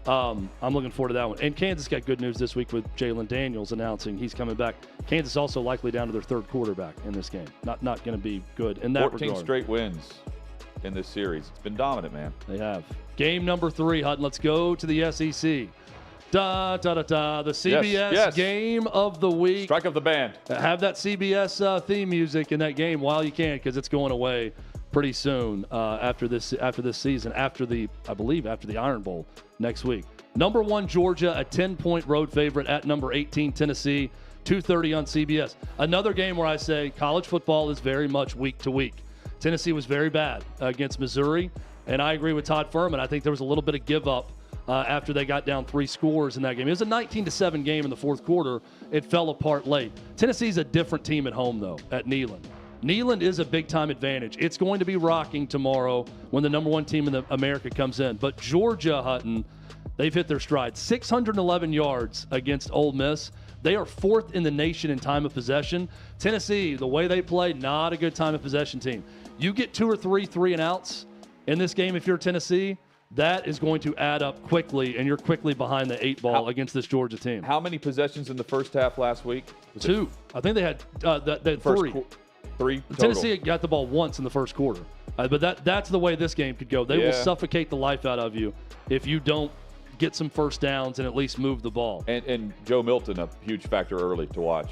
I'm looking forward to that one. And Kansas got good news this week with Jalen Daniels announcing he's coming back. Kansas also likely down to their 3rd quarterback in this game. Not going to be good in that 14 regard. straight wins in this series. It's been dominant, man. They have. Game number 3, Hutton. Let's go to the SEC. The CBS game of the week. Strike up the band. Have that CBS theme music in that game while you can, because it's going away pretty soon after this season. After the Iron Bowl next week. Number 1 Georgia, a 10-point road favorite at number 18 Tennessee. 2:30 on CBS. Another game where I say college football is very much week to week. Tennessee was very bad against Missouri, and I agree with Todd Fuhrman. I think there was a little bit of give up after they got down 3 scores in that game. It was a 19-7 game in the 4th quarter. It fell apart late. Tennessee's a different team at home, though, at Neyland. Neyland is a big-time advantage. It's going to be rocking tomorrow when the number 1 team in America comes in. But Georgia, Hutton, they've hit their stride. 611 yards against Ole Miss. They are 4th in the nation in time of possession. Tennessee, the way they play, not a good time of possession team. You get 2 or 3 3-and-outs in this game if you're Tennessee, that is going to add up quickly, and you're quickly behind the 8 ball against this Georgia team. How many possessions in the first half last week? 2. I think they had 3. 3 total. Tennessee got the ball once in the first quarter. But that's the way this game could go. They will suffocate the life out of you if you don't get some first downs and at least move the ball. And Joe Milton, a huge factor early to watch.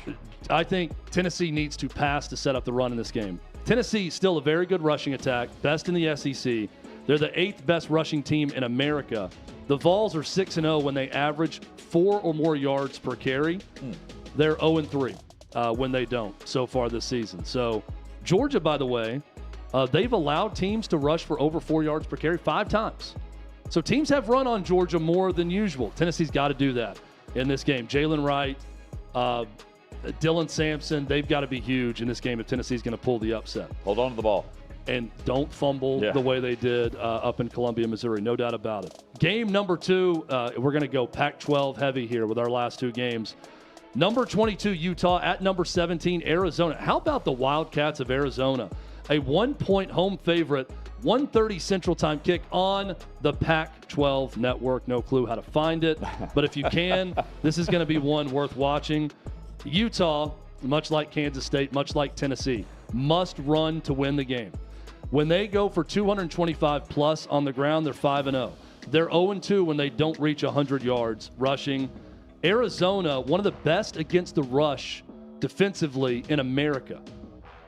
I think Tennessee needs to pass to set up the run in this game. Tennessee still a very good rushing attack, best in the SEC. They're the 8th best rushing team in America. The Vols are 6-0 when they average 4 or more yards per carry. They're 0-3 when they don't so far this season. So Georgia, by the way, they've allowed teams to rush for over 4 yards per carry 5 times. So teams have run on Georgia more than usual. Tennessee's got to do that in this game. Jalen Wright, Dylan Sampson, they've got to be huge in this game if Tennessee's going to pull the upset. Hold on to the ball. And don't fumble the way they did up in Columbia, Missouri. No doubt about it. Game number 2, we're going to go Pac-12 heavy here with our last 2 games. Number 22, Utah, at number 17, Arizona. How about the Wildcats of Arizona? A 1-point home favorite, 1:30 Central Time kick on the Pac-12 network. No clue how to find it, but if you can, this is going to be one worth watching. Utah, much like Kansas State, much like Tennessee, must run to win the game. When they go for 225 plus on the ground, they're 5-0. They're 0-2 when they don't reach 100 yards rushing. Arizona, one of the best against the rush defensively in America.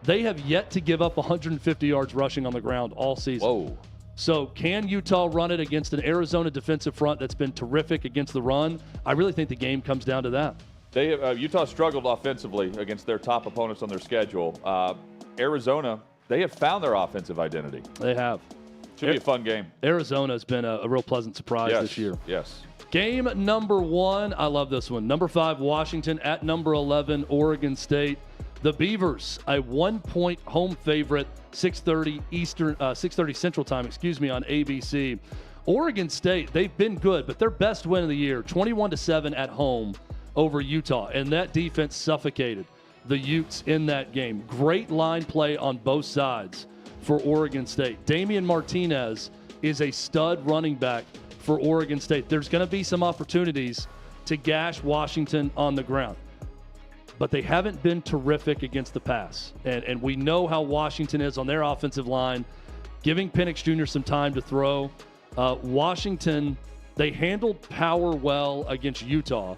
They have yet to give up 150 yards rushing on the ground all season. Whoa. So can Utah run it against an Arizona defensive front that's been terrific against the run? I really think the game comes down to that. Utah struggled offensively against their top opponents on their schedule. Arizona, they have found their offensive identity. They have. Should be a fun game. Arizona has been a real pleasant surprise this year. Yes. Game number 1, I love this one. Number 5, Washington at number 11, Oregon State. The Beavers, a 1-point home favorite, 6:30 Central Time, on ABC. Oregon State, they've been good, but their best win of the year, 21-7 at home over Utah, and that defense suffocated the Utes in that game. Great line play on both sides for Oregon State. Damian Martinez is a stud running back for Oregon State. There's going to be some opportunities to gash Washington on the ground, but they haven't been terrific against the pass. And we know how Washington is on their offensive line, giving Penix Jr. some time to throw. Washington, they handled power well against Utah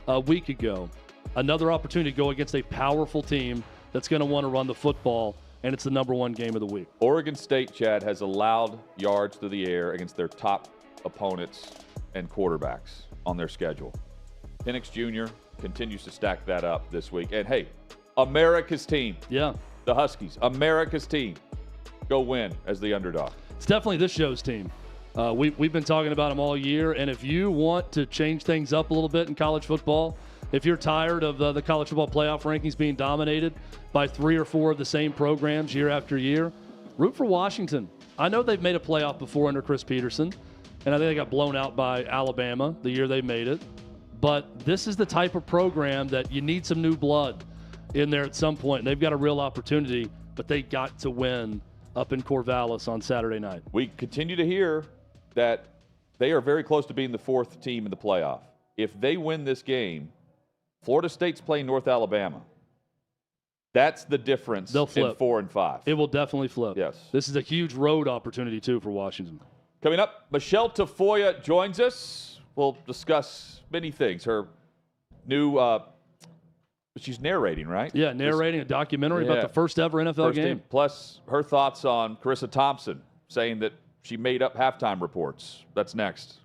a week ago. Another opportunity to go against a powerful team that's going to want to run the football, and it's the number one game of the week. Oregon State, Chad, has allowed yards through the air against their top opponents and quarterbacks on their schedule. Penix Jr. continues to stack that up this week. And, hey, America's team. Yeah. The Huskies, America's team. Go win as the underdog. It's definitely this show's team. We've been talking about them all year, and if you want to change things up a little bit in college football, if you're tired of the college football playoff rankings being dominated by 3 or 4 of the same programs year after year, root for Washington. I know they've made a playoff before under Chris Peterson, and I think they got blown out by Alabama the year they made it. But this is the type of program that you need some new blood in there at some point. And they've got a real opportunity, but they got to win up in Corvallis on Saturday night. We continue to hear that they are very close to being the 4th team in the playoff. If they win this game, Florida State's playing North Alabama. That's the difference. They'll flip. In 4 and 5. It will definitely flip. Yes. This is a huge road opportunity, too, for Washington. Coming up, Michele Tafoya joins us. We'll discuss many things. Her new, she's narrating, right? Yeah, narrating a documentary about the first ever NFL game. Plus her thoughts on Charissa Thompson, saying that she made up halftime reports. That's next.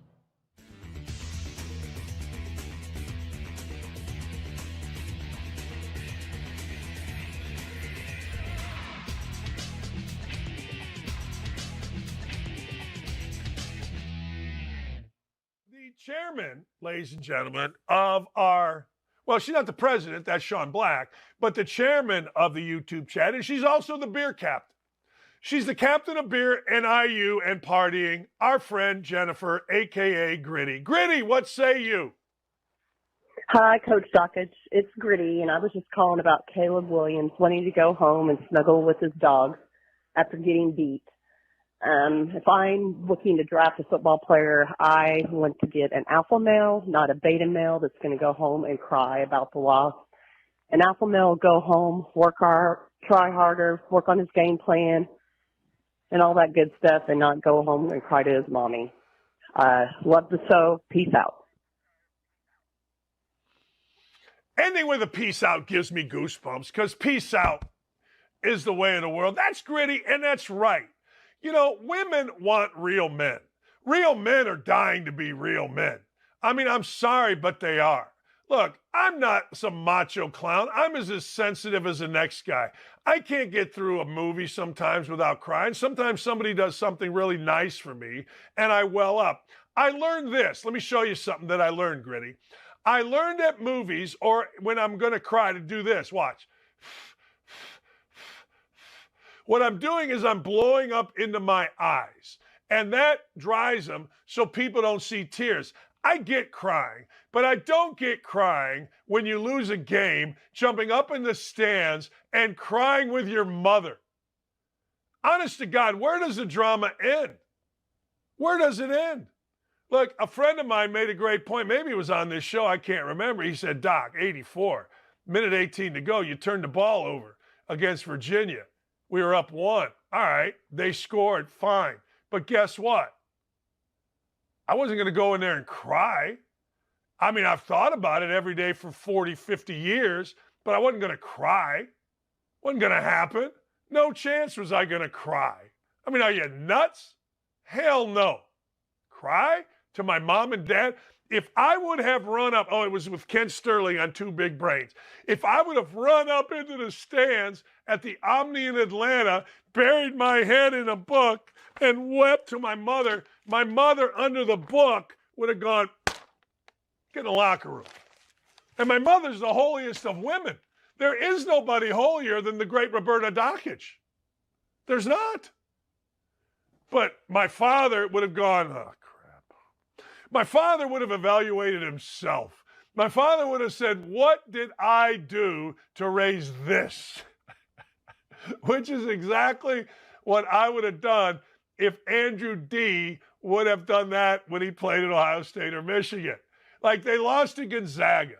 The chairman, ladies and gentlemen, of our, well, she's not the president, that's Sean Black, but the chairman of the YouTube chat, and she's also the beer captain. She's the captain of beer and IU and partying, our friend Jennifer, a.k.a. Gritty. Gritty, what say you? Hi, Coach Stockage. It's Gritty, and I was just calling about Caleb Williams wanting to go home and snuggle with his dog after getting beat. If I'm looking to draft a football player, I want to get an alpha male, not a beta male that's going to go home and cry about the loss. An alpha male will go home, work hard, try harder, work on his game plan, and all that good stuff, and not go home and cry to his mommy. Love the show. Peace out. Ending with a peace out gives me goosebumps because peace out is the way of the world. That's Gritty, and that's right. You know, women want real men. Real men are dying to be real men. I mean, I'm sorry, but they are. Look, I'm not some macho clown. I'm as sensitive as the next guy. I can't get through a movie sometimes without crying. Sometimes somebody does something really nice for me, and I well up. I learned this. Let me show you something that I learned, Gritty. I learned at movies, or when I'm going to cry, to do this. Watch. What I'm doing is I'm blowing up into my eyes, and that dries them so people don't see tears. I get crying, but I don't get crying when you lose a game, jumping up in the stands and crying with your mother. Honest to God, where does the drama end? Where does it end? Look, a friend of mine made a great point. Maybe it was on this show. I can't remember. He said, Doc, 84, minute 18 to go. You turned the ball over against Virginia. We were up 1. All right, they scored, fine. But guess what? I wasn't going to go in there and cry. I mean, I've thought about it every day for 40, 50 years, but I wasn't going to cry. Wasn't going to happen. No chance was I going to cry. I mean, are you nuts? Hell no. Cry to my mom and dad? If I would have run up, it was with Ken Sterling on Two Big Brains. If I would have run up into the stands at the Omni in Atlanta, buried my head in a book, and wept to my mother under the book would have gone, get in the locker room. And my mother's the holiest of women. There is nobody holier than the great Roberta Dockage. There's not. But my father would have gone, oh, crap. My father would have evaluated himself. My father would have said, what did I do to raise this? Which is exactly what I would have done if Andrew D. would have done that when he played at Ohio State or Michigan. Like, they lost to Gonzaga.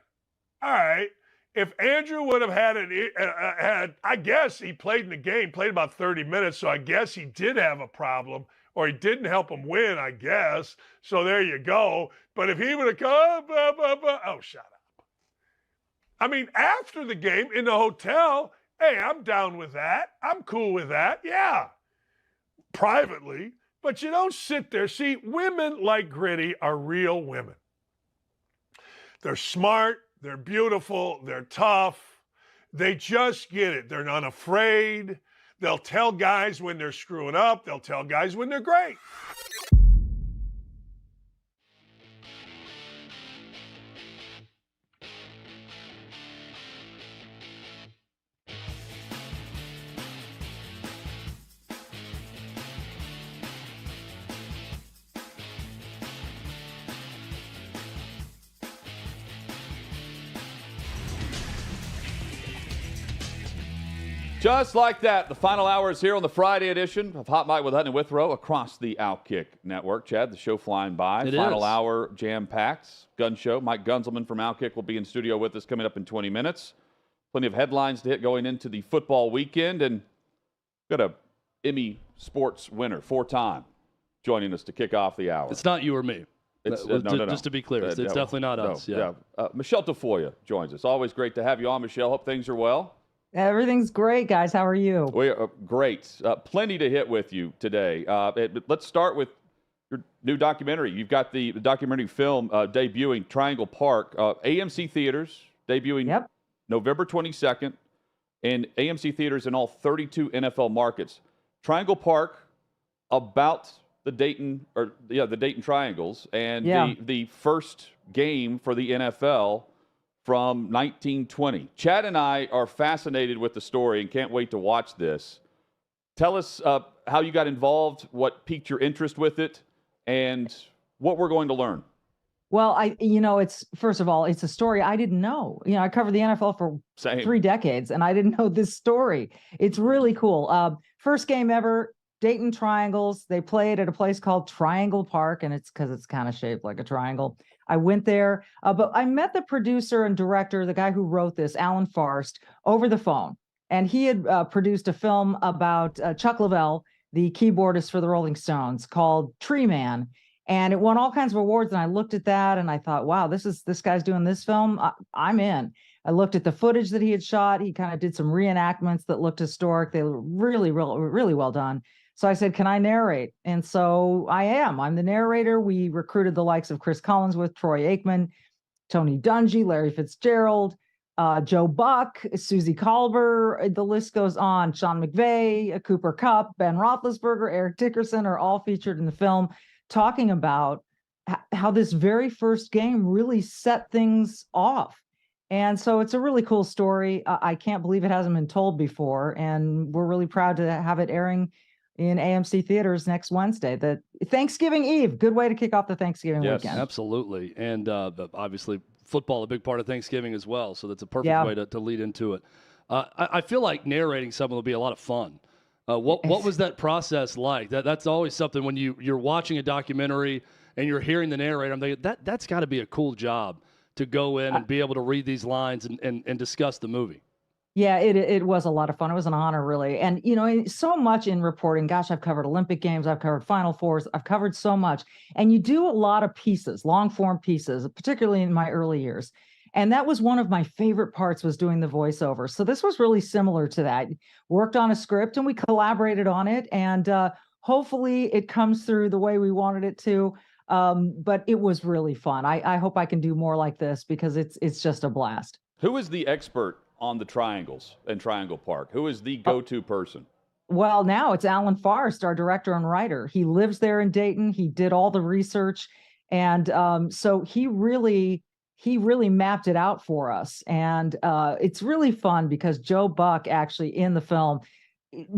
All right. If Andrew would have had I guess he played in the game, played about 30 minutes, so I guess he did have a problem or he didn't help them win, I guess. So there you go. But if he would have come, oh, shut up. I mean, after the game in the hotel, hey, I'm down with that. I'm cool with that. Yeah. Privately. But you don't sit there. See, women like Gritty are real women. They're smart. They're beautiful. They're tough. They just get it. They're not afraid. They'll tell guys when they're screwing up. They'll tell guys when they're great. Just like that, the final hour is here on the Friday edition of Hot Mic with Hutton and Withrow across the OutKick network. Chad, the show flying by. Final hour jam-packed. Gun show. Mike Gunzelman from OutKick will be in studio with us coming up in 20 minutes. Plenty of headlines to hit going into the football weekend. And got a Emmy Sports winner, 4-time, joining us to kick off the hour. It's not you or me. It's, no. Just to be clear, it's definitely not us. Yeah. Michele Tafoya joins us. Always great to have you on, Michele. Hope things are well. Everything's great, guys. How are you? We are great. Plenty to hit with you today. Let's start with your new documentary. You've got the documentary film debuting, Triangle Park, AMC theaters, debuting November 22nd, and AMC theaters in all 32 NFL markets. Triangle Park, about the Dayton Triangles, and the first game for the NFL from 1920. Chad and I are fascinated with the story and can't wait to watch this. Tell us how you got involved, what piqued your interest with it, and what we're going to learn. Well, it's first of all, it's a story I didn't know. I covered the NFL for 3 decades, and I didn't know this story. It's really cool. First game ever, Dayton Triangles. They played at a place called Triangle Park, and it's because it's kind of shaped like a triangle. I went there, but I met the producer and director, the guy who wrote this, Alan Farst, over the phone. And he had produced a film about Chuck Leavell, the keyboardist for the Rolling Stones, called Tree Man. And it won all kinds of awards. And I looked at that and I thought, wow, this guy's doing this film. I'm in. I looked at the footage that he had shot. He kind of did some reenactments that looked historic. They were really, really, really well done. So I said, can I narrate? And so I am. I'm the narrator. We recruited the likes of Chris Collinsworth, Troy Aikman, Tony Dungy, Larry Fitzgerald, Joe Buck, Susie Colbert. The list goes on. Sean McVay, Cooper Kupp, Ben Roethlisberger, Eric Dickerson are all featured in the film, talking about how this very first game really set things off. And so it's a really cool story. I can't believe it hasn't been told before. And we're really proud to have it airing in AMC theaters next Wednesday, the Thanksgiving Eve. Good way to kick off the Thanksgiving weekend. Absolutely. And obviously football, a big part of Thanksgiving as well. So that's a perfect way to lead into it. I feel like narrating something will be a lot of fun. What was that process like? That's always something when you're watching a documentary and you're hearing the narrator. I'm thinking that's got to be a cool job to go in and be able to read these lines and discuss the movie. Yeah, it was a lot of fun. It was an honor, really. And, so much in reporting. Gosh, I've covered Olympic Games. I've covered Final Fours. I've covered so much. And you do a lot of pieces, long form pieces, particularly in my early years. And that was one of my favorite parts, was doing the voiceover. So this was really similar to that. Worked on a script and we collaborated on it. And hopefully it comes through the way we wanted it to. But it was really fun. I hope I can do more like this because it's just a blast. Who is the expert on the Triangles and Triangle Park? Who is the go-to person? Well, now it's Alan Farst, our director and writer. He lives there in Dayton. He did all the research. And so he really mapped it out for us. And it's really fun because Joe Buck actually in the film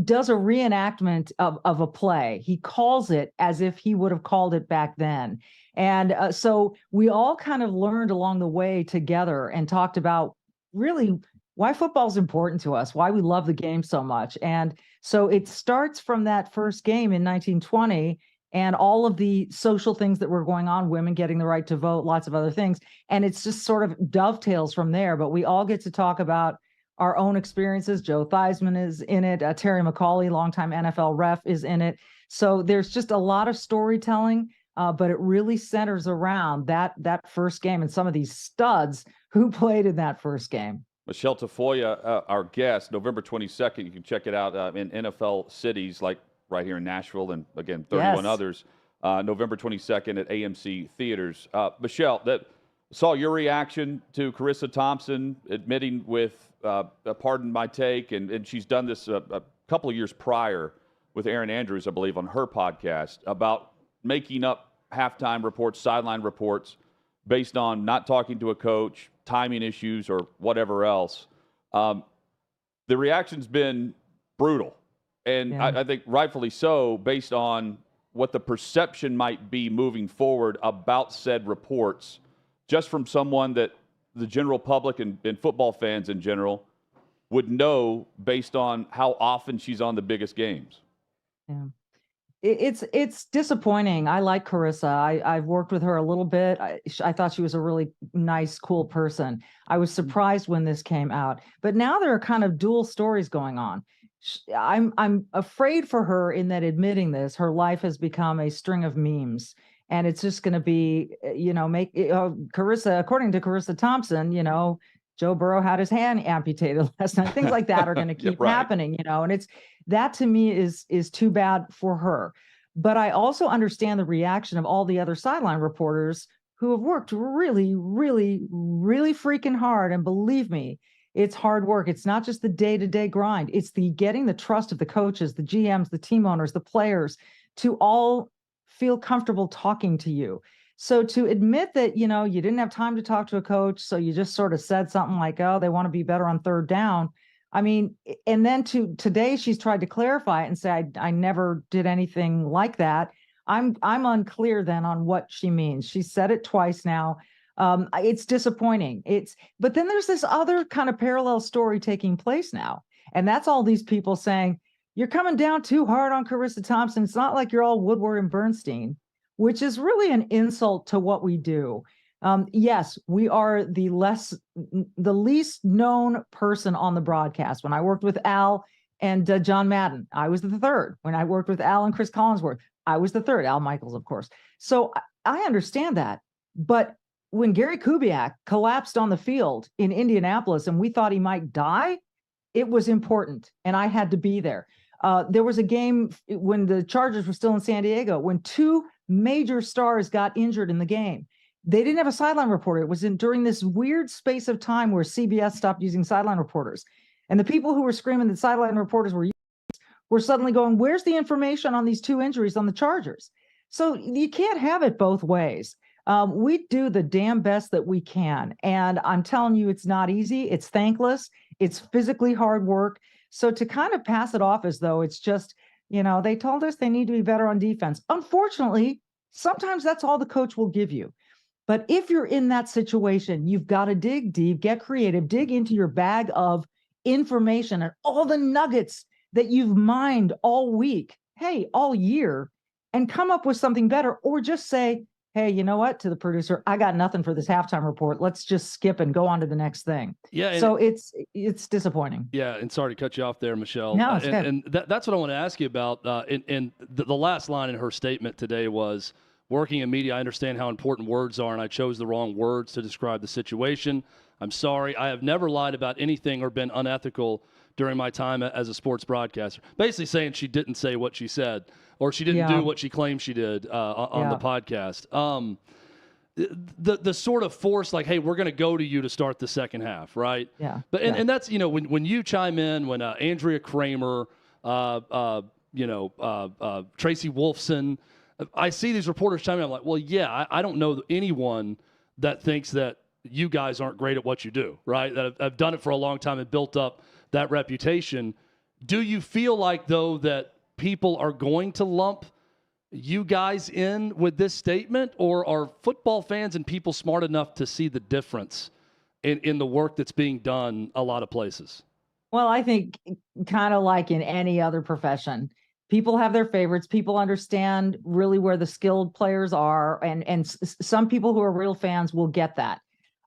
does a reenactment of a play. He calls it as if he would have called it back then. And so we all kind of learned along the way together and talked about really why football is important to us, why we love the game so much. And so it starts from that first game in 1920 and all of the social things that were going on, women getting the right to vote, lots of other things. And it's just sort of dovetails from there. But we all get to talk about our own experiences. Joe Theismann is in it. Terry McCauley, longtime NFL ref, is in it. So there's just a lot of storytelling, but it really centers around that first game and some of these studs who played in that first game. Michele Tafoya, our guest, November 22nd. You can check it out in NFL cities like right here in Nashville and, again, 31 others. November 22nd at AMC Theaters. Michele, saw your reaction to Charissa Thompson admitting with, pardon my take, and she's done this a couple of years prior with Aaron Andrews, I believe, on her podcast, about making up halftime reports, sideline reports, based on not talking to a coach, timing issues, or whatever else. The reaction's been brutal, and I think rightfully so, based on what the perception might be moving forward about said reports, just from someone that the general public and football fans in general would know based on how often she's on the biggest games. Yeah. It's disappointing. I like Charissa. I've worked with her a little bit. I thought she was a really nice, cool person. I was surprised when this came out, but now there are kind of dual stories going on. I'm afraid for her in that admitting this, her life has become a string of memes, and it's just going to be, Charissa, according to Charissa Thompson, Joe Burrow had his hand amputated last night. Things like that are going to keep happening, and that to me is too bad for her. But I also understand the reaction of all the other sideline reporters who have worked really, really, really freaking hard. And believe me, it's hard work. It's not just the day-to-day grind. It's getting the trust of the coaches, the GMs, the team owners, the players to all feel comfortable talking to you. So to admit that, you didn't have time to talk to a coach, so you just sort of said something like, oh, they want to be better on third down. I mean, and then today she's tried to clarify it and say, I never did anything like that. I'm unclear then on what she means. She said it twice now. It's disappointing. But then there's this other kind of parallel story taking place now. And that's all these people saying, you're coming down too hard on Charissa Thompson. It's not like you're all Woodward and Bernstein, which is really an insult to what we do. Yes, we are the least known person on the broadcast. When I worked with Al and John Madden, I was the third. When I worked with Al and Chris Collinsworth, I was the third. Al Michaels, of course. So I understand that. But when Gary Kubiak collapsed on the field in Indianapolis and we thought he might die, it was important, and I had to be there. There was a game when the Chargers were still in San Diego when two major stars got injured in the game. They didn't have a sideline reporter. It was during this weird space of time where CBS stopped using sideline reporters. And the people who were screaming that sideline reporters were suddenly going, where's the information on these two injuries on the Chargers? So you can't have it both ways. We do the damn best that we can. And I'm telling you, it's not easy. It's thankless. It's physically hard work. So to kind of pass it off as though it's just, they told us they need to be better on defense. Unfortunately, sometimes that's all the coach will give you. But if you're in that situation, you've got to dig deep, get creative, dig into your bag of information and all the nuggets that you've mined all week, all year, and come up with something better, or just say, hey, you know what, to the producer, I got nothing for this halftime report. Let's just skip and go on to the next thing. Yeah. So it's disappointing. Yeah. And sorry to cut you off there, Michele. No, and that's what I want to ask you about. And the last line in her statement today was, working in media, I understand how important words are, and I chose the wrong words to describe the situation. I'm sorry. I have never lied about anything or been unethical during my time as a sports broadcaster. Basically saying she didn't say what she said, or she didn't do what she claimed she did on the podcast. The sort of force, like, hey, we're going to go to you to start the second half, right? Yeah. But and that's, when you chime in, when Andrea Kramer, Tracy Wolfson, I see these reporters chiming in. I'm like, well, yeah, I don't know anyone that thinks that you guys aren't great at what you do, right? That have done it for a long time and built up that reputation. Do you feel like, though, that people are going to lump you guys in with this statement, or are football fans and people smart enough to see the difference in the work that's being done a lot of places? Well, I think kind of like in any other profession, people have their favorites. People understand really where the skilled players are. And some people who are real fans will get that.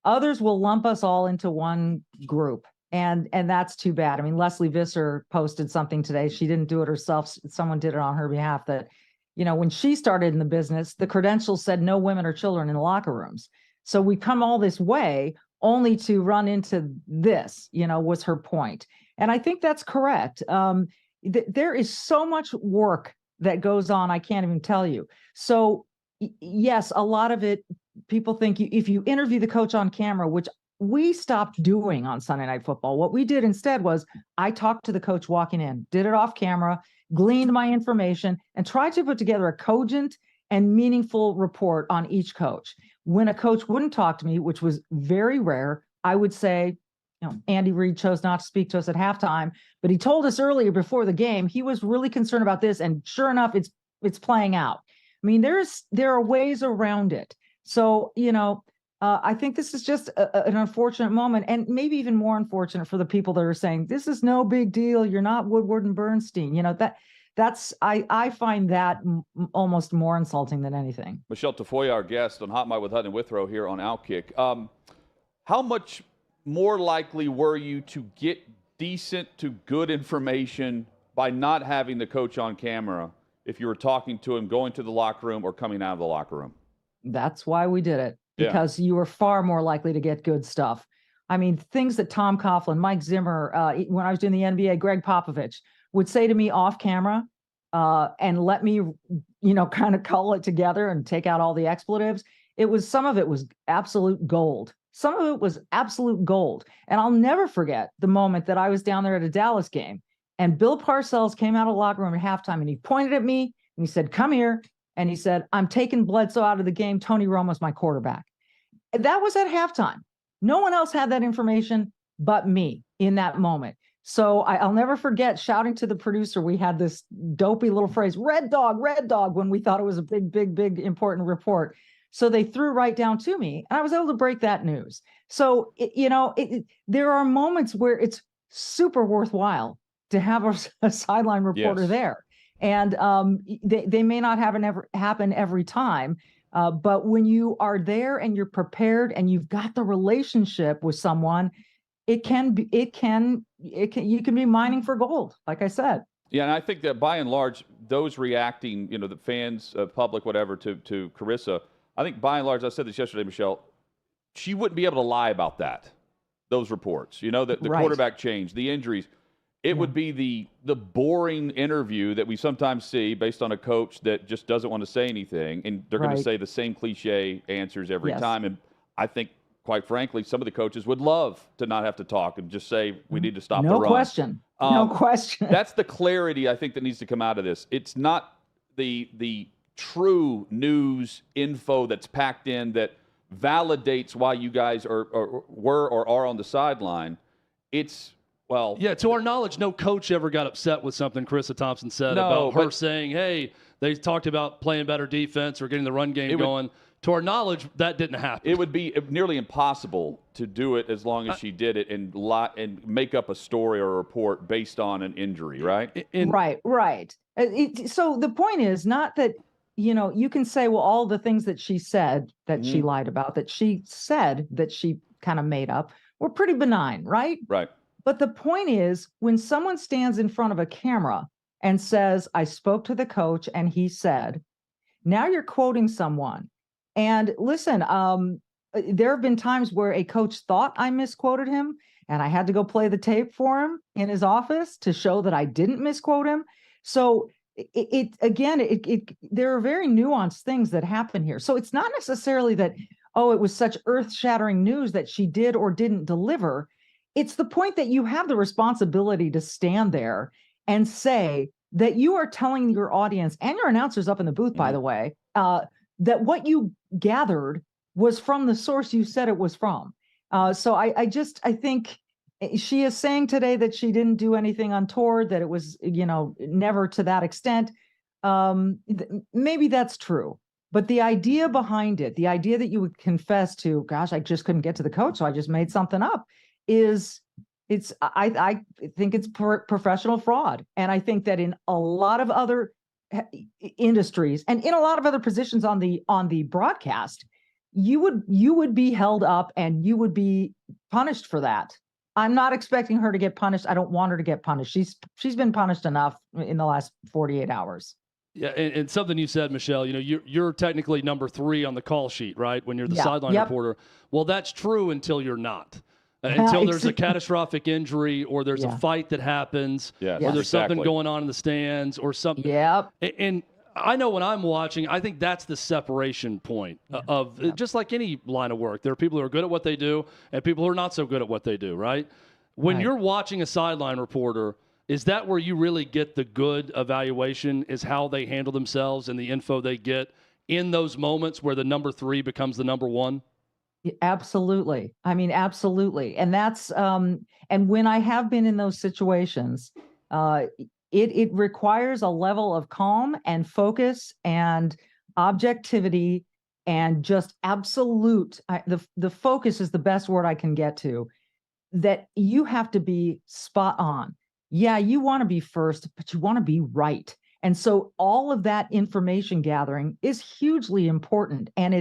Others will lump us all into one group. And that's too bad. I mean, Leslie Visser posted something today. She didn't do it herself. Someone did it on her behalf that, when she started in the business, the credentials said no women or children in the locker rooms. So we come all this way only to run into this, was her point. And I think that's correct. There is so much work that goes on. I can't even tell you. So yes, a lot of it, people think if you interview the coach on camera, which we stopped doing on Sunday Night Football. What we did instead was I talked to the coach walking in, did it off camera, gleaned my information, and tried to put together a cogent and meaningful report on each coach. When a coach wouldn't talk to me, which was very rare, I would say, Andy Reid chose not to speak to us at halftime, but he told us earlier before the game he was really concerned about this, and sure enough, it's playing out. I mean, there are ways around it. So, I think this is just an unfortunate moment, and maybe even more unfortunate for the people that are saying this is no big deal. You're not Woodward and Bernstein. I find that almost more insulting than anything. Michele Tafoya, our guest on Hot Mic with Hutton and Withrow here on OutKick. How much more likely were you to get decent to good information by not having the coach on camera if you were talking to him, going to the locker room, or coming out of the locker room? That's why we did it. Because you were far more likely to get good stuff. I mean, things that Tom Coughlin, Mike Zimmer, when I was doing the NBA, Greg Popovich would say to me off camera and let me, kind of cull it together and take out all the expletives. Some of it was absolute gold. Some of it was absolute gold. And I'll never forget the moment that I was down there at a Dallas game and Bill Parcells came out of the locker room at halftime and he pointed at me and he said, "Come here." And he said, "I'm taking Bledsoe out of the game. Tony Romo's my quarterback." That was at halftime. No one else had that information but me in that moment. So I'll never forget shouting to the producer. We had this dopey little phrase, "Red dog, when we thought it was a big, important report. So they threw right down to me and I was able to break that news. So, there are moments where it's super worthwhile to have a sideline reporter there. And they may not happen every time, but when you are there and you're prepared and you've got the relationship with someone, you can be mining for gold, like I said. Yeah, and I think that by and large, those reacting, the fans, public, whatever, to Charissa, I think by and large, I said this yesterday, Michele, she wouldn't be able to lie about those reports. The Right. quarterback change, the injuries. It would be the boring interview that we sometimes see based on a coach that just doesn't want to say anything, and they're going to say the same cliche answers every time. And I think, quite frankly, some of the coaches would love to not have to talk and just say, "We need to stop the run." No question. That's the clarity I think that needs to come out of this. It's not the true news info that's packed in that validates why you guys were or are on the sideline. It's to our knowledge, no coach ever got upset with something Charissa Thompson said about her saying, "Hey, they talked about playing better defense or getting the run game going." To our knowledge, that didn't happen. It would be nearly impossible to do it as long as she did it and make up a story or a report based on an injury, right? Right. So the point is not that, you can say, well, all the things that she said that she lied about, that she said that she kind of made up, were pretty benign, right? Right. But the point is, when someone stands in front of a camera and says, "I spoke to the coach and he said," now you're quoting someone. And listen, there have been times where a coach thought I misquoted him and I had to go play the tape for him in his office to show that I didn't misquote him. So there are very nuanced things that happen here. So it's not necessarily that, it was such earth-shattering news that she did or didn't deliver. It's the point that you have the responsibility to stand there and say that you are telling your audience and your announcers up in the booth, by the way, that what you gathered was from the source you said it was from. So I think she is saying today that she didn't do anything untoward, that it was, never to that extent. Maybe that's true. But the idea behind it, the idea that you would confess to, "Gosh, I just couldn't get to the coach, so I just made something up," I think it's professional fraud. And I think that in a lot of other industries and in a lot of other positions on the broadcast, you would be held up and you would be punished for that. I'm not expecting her to get punished. I don't want her to get punished. She's been punished enough in the last 48 hours. Yeah, and something you said, Michele, you're technically number 3 on the call sheet, right? When you're the sideline reporter. Well, that's true until you're not. Until there's a catastrophic injury or there's a fight that happens or there's something going on in the stands or something. Yep. And I know when I'm watching, I think that's the separation point of just like any line of work. There are people who are good at what they do and people who are not so good at what they do, right? When you're watching a sideline reporter, is that where you really get the good evaluation, is how they handle themselves and the info they get in those moments where the number 3 becomes the number 1? Absolutely. I mean, absolutely. And that's, and when I have been in those situations, it requires a level of calm and focus and objectivity and just absolute, the focus is the best word I can get to, that you have to be spot on. Yeah, you want to be first, but you want to be right. And so all of that information gathering is hugely important. And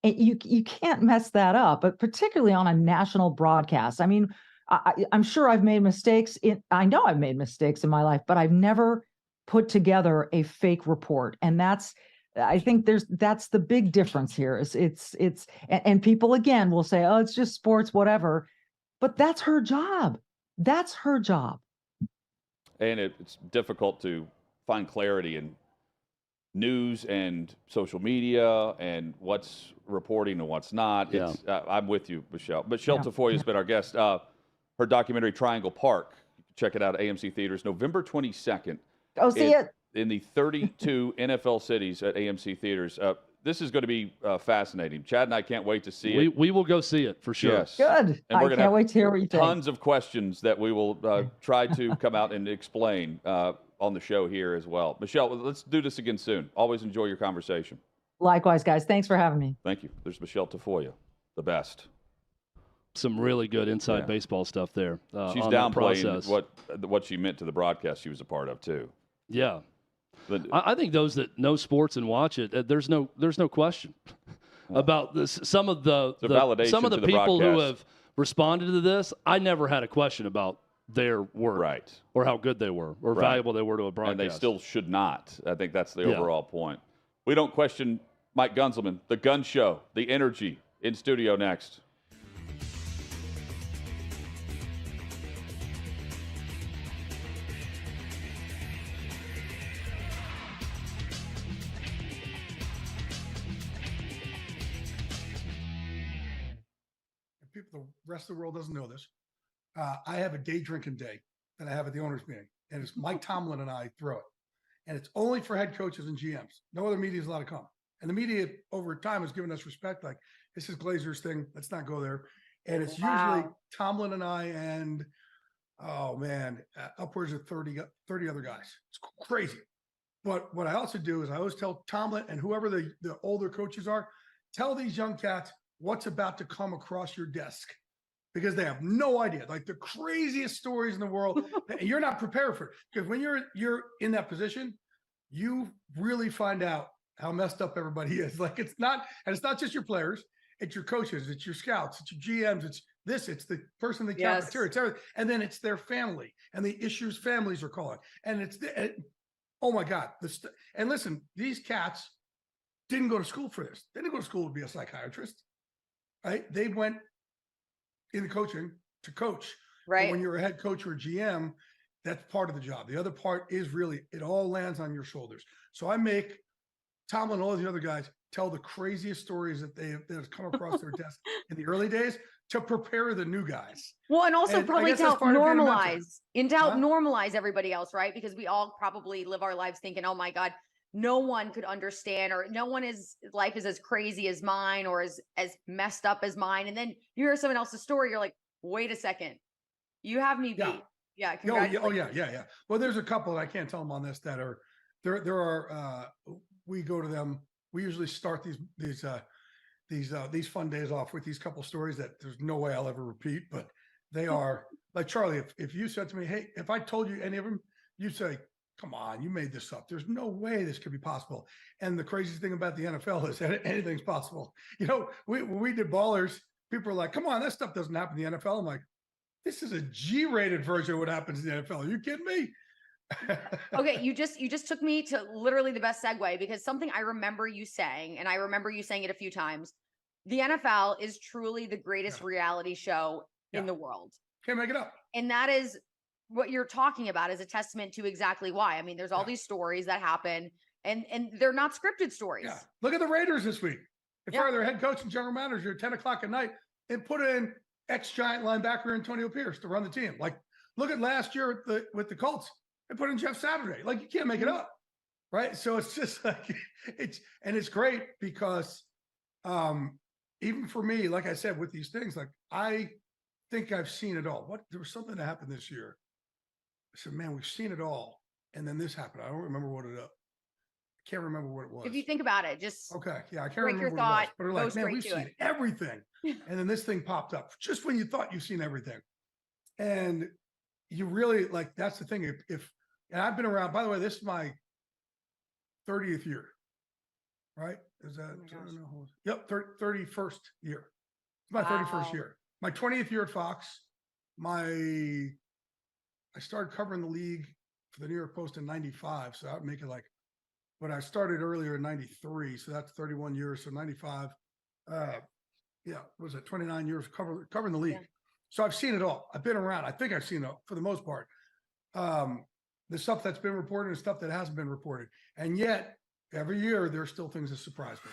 you can't mess that up, but particularly on a national broadcast. I mean, I'm sure I've made mistakes. I know I've made mistakes in my life, but I've never put together a fake report. And I think that's the big difference here. And people again will say, oh, it's just sports, whatever. But that's her job. That's her job. And it's difficult to find clarity in news and social media and what's reporting and what's not. Yeah. I'm with you, Michele. Michele Tafoya has been our guest. Her documentary Triangle Park, you can check it out at AMC Theaters, November 22nd. Go see it. In the 32 NFL cities at AMC Theaters. This is going to be fascinating. Chad and I can't wait to see it. We will go see it for sure. Yes. Good. And we're I can't wait to hear what you think. Tons of questions that we will try to come out and explain on the show here as well. Michele, let's do this again soon. Always enjoy your conversation. Likewise, guys. Thanks for having me. Thank you. There's Michele Tafoya, the best. Some really good inside baseball stuff there. She's downplaying what she meant to the broadcast she was a part of too. Yeah. But I think those that know sports and watch it, there's no question about this. Some of the people who have responded to this, I never had a question about their work, or how good they were, or valuable they were to a broadcast. And they still should not. I think that's the overall point. We don't question Mike Gunzelman, the gun show, the energy in studio next. The rest of the world doesn't know this. I have a day drinking day that I have at the owners meeting, and it's Mike Tomlin and I throw it, and it's only for head coaches and GMs. No other media is allowed to come, and the media over time has given us respect. Like, this is Glazer's thing. Let's not go there. And it's usually Tomlin and I and upwards of 30 other guys. It's crazy. But what I also do is I always tell Tomlin and whoever the older coaches are, tell these young cats what's about to come across your desk, because they have no idea. Like, the craziest stories in the world, and you're not prepared for it. Because when you're in that position, you really find out how messed up everybody is. Like, it's not just your players, it's your coaches, it's your scouts, it's your GMs, it's the person in the cafeteria, it's everything. And then it's their family and the issues families are calling. And oh my God. And listen, these cats didn't go to school for this. They didn't go to school to be a psychiatrist. Right? They went in coaching to coach. Right. But when you're a head coach or a GM, that's part of the job. The other part is really, it all lands on your shoulders. So I make Tomlin and all the other guys tell the craziest stories that have come across their desk in the early days to prepare the new guys. Well, and also probably to help normalize everybody else, right? Because we all probably live our lives thinking, oh my God, no one could understand, or no one life is as crazy as mine, or as messed up as mine. And then you hear someone else's story, you're like, wait a second, you have me beat. Yeah. Congratulations. Yeah. Well, there's a couple, I can't tell them on this, that are there are we go to them. We usually start these fun days off with these couple stories that there's no way I'll ever repeat, but they are like, Charlie, if you said to me, hey, if I told you any of them, you'd say, come on, you made this up. There's no way this could be possible. And the craziest thing about the NFL is that anything's possible. You know, when we did Ballers, people were like, come on, that stuff doesn't happen in the NFL. I'm like, This is a G-rated version of what happens in the NFL. Are you kidding me? Okay, you just took me to literally the best segue, because something I remember you saying, and I remember you saying it a few times, the NFL is truly the greatest reality show in the world. Can't make it up. And that is what you're talking about, is a testament to exactly why. I mean, there's all these stories that happen, and they're not scripted stories. Yeah. Look at the Raiders this week. They fired their head coach and general manager at 10 o'clock at night and put in ex-Giant linebacker Antonio Pierce to run the team. Like, look at last year with the Colts. They put in Jeff Saturday. Like, you can't make it up, right? So it's just like it's great because even for me, like I said, with these things, like I think I've seen it all. There was something that happened this year. I said, man, we've seen it all, and then this happened. I don't remember what it. I can't remember what it was. If you think about it, just okay, yeah, I can't break remember your thought. what it was. But like, man, we've seen everything, and then this thing popped up just when you thought you've seen everything, and you really like. That's the thing. If and I've been around. By the way, this is my 30th year, right? Is that? Yep, 31st year. It's my 31st year. My 20th year at Fox. I started covering the league for the New York Post in '95, so that would make it like. But I started earlier in '93, so that's 31 years. So '95, was it 29 years covering the league? Yeah. So I've seen it all. I've been around. I think I've seen it all, for the most part. The stuff that's been reported and stuff that hasn't been reported. And yet, every year, there's still things that surprise me.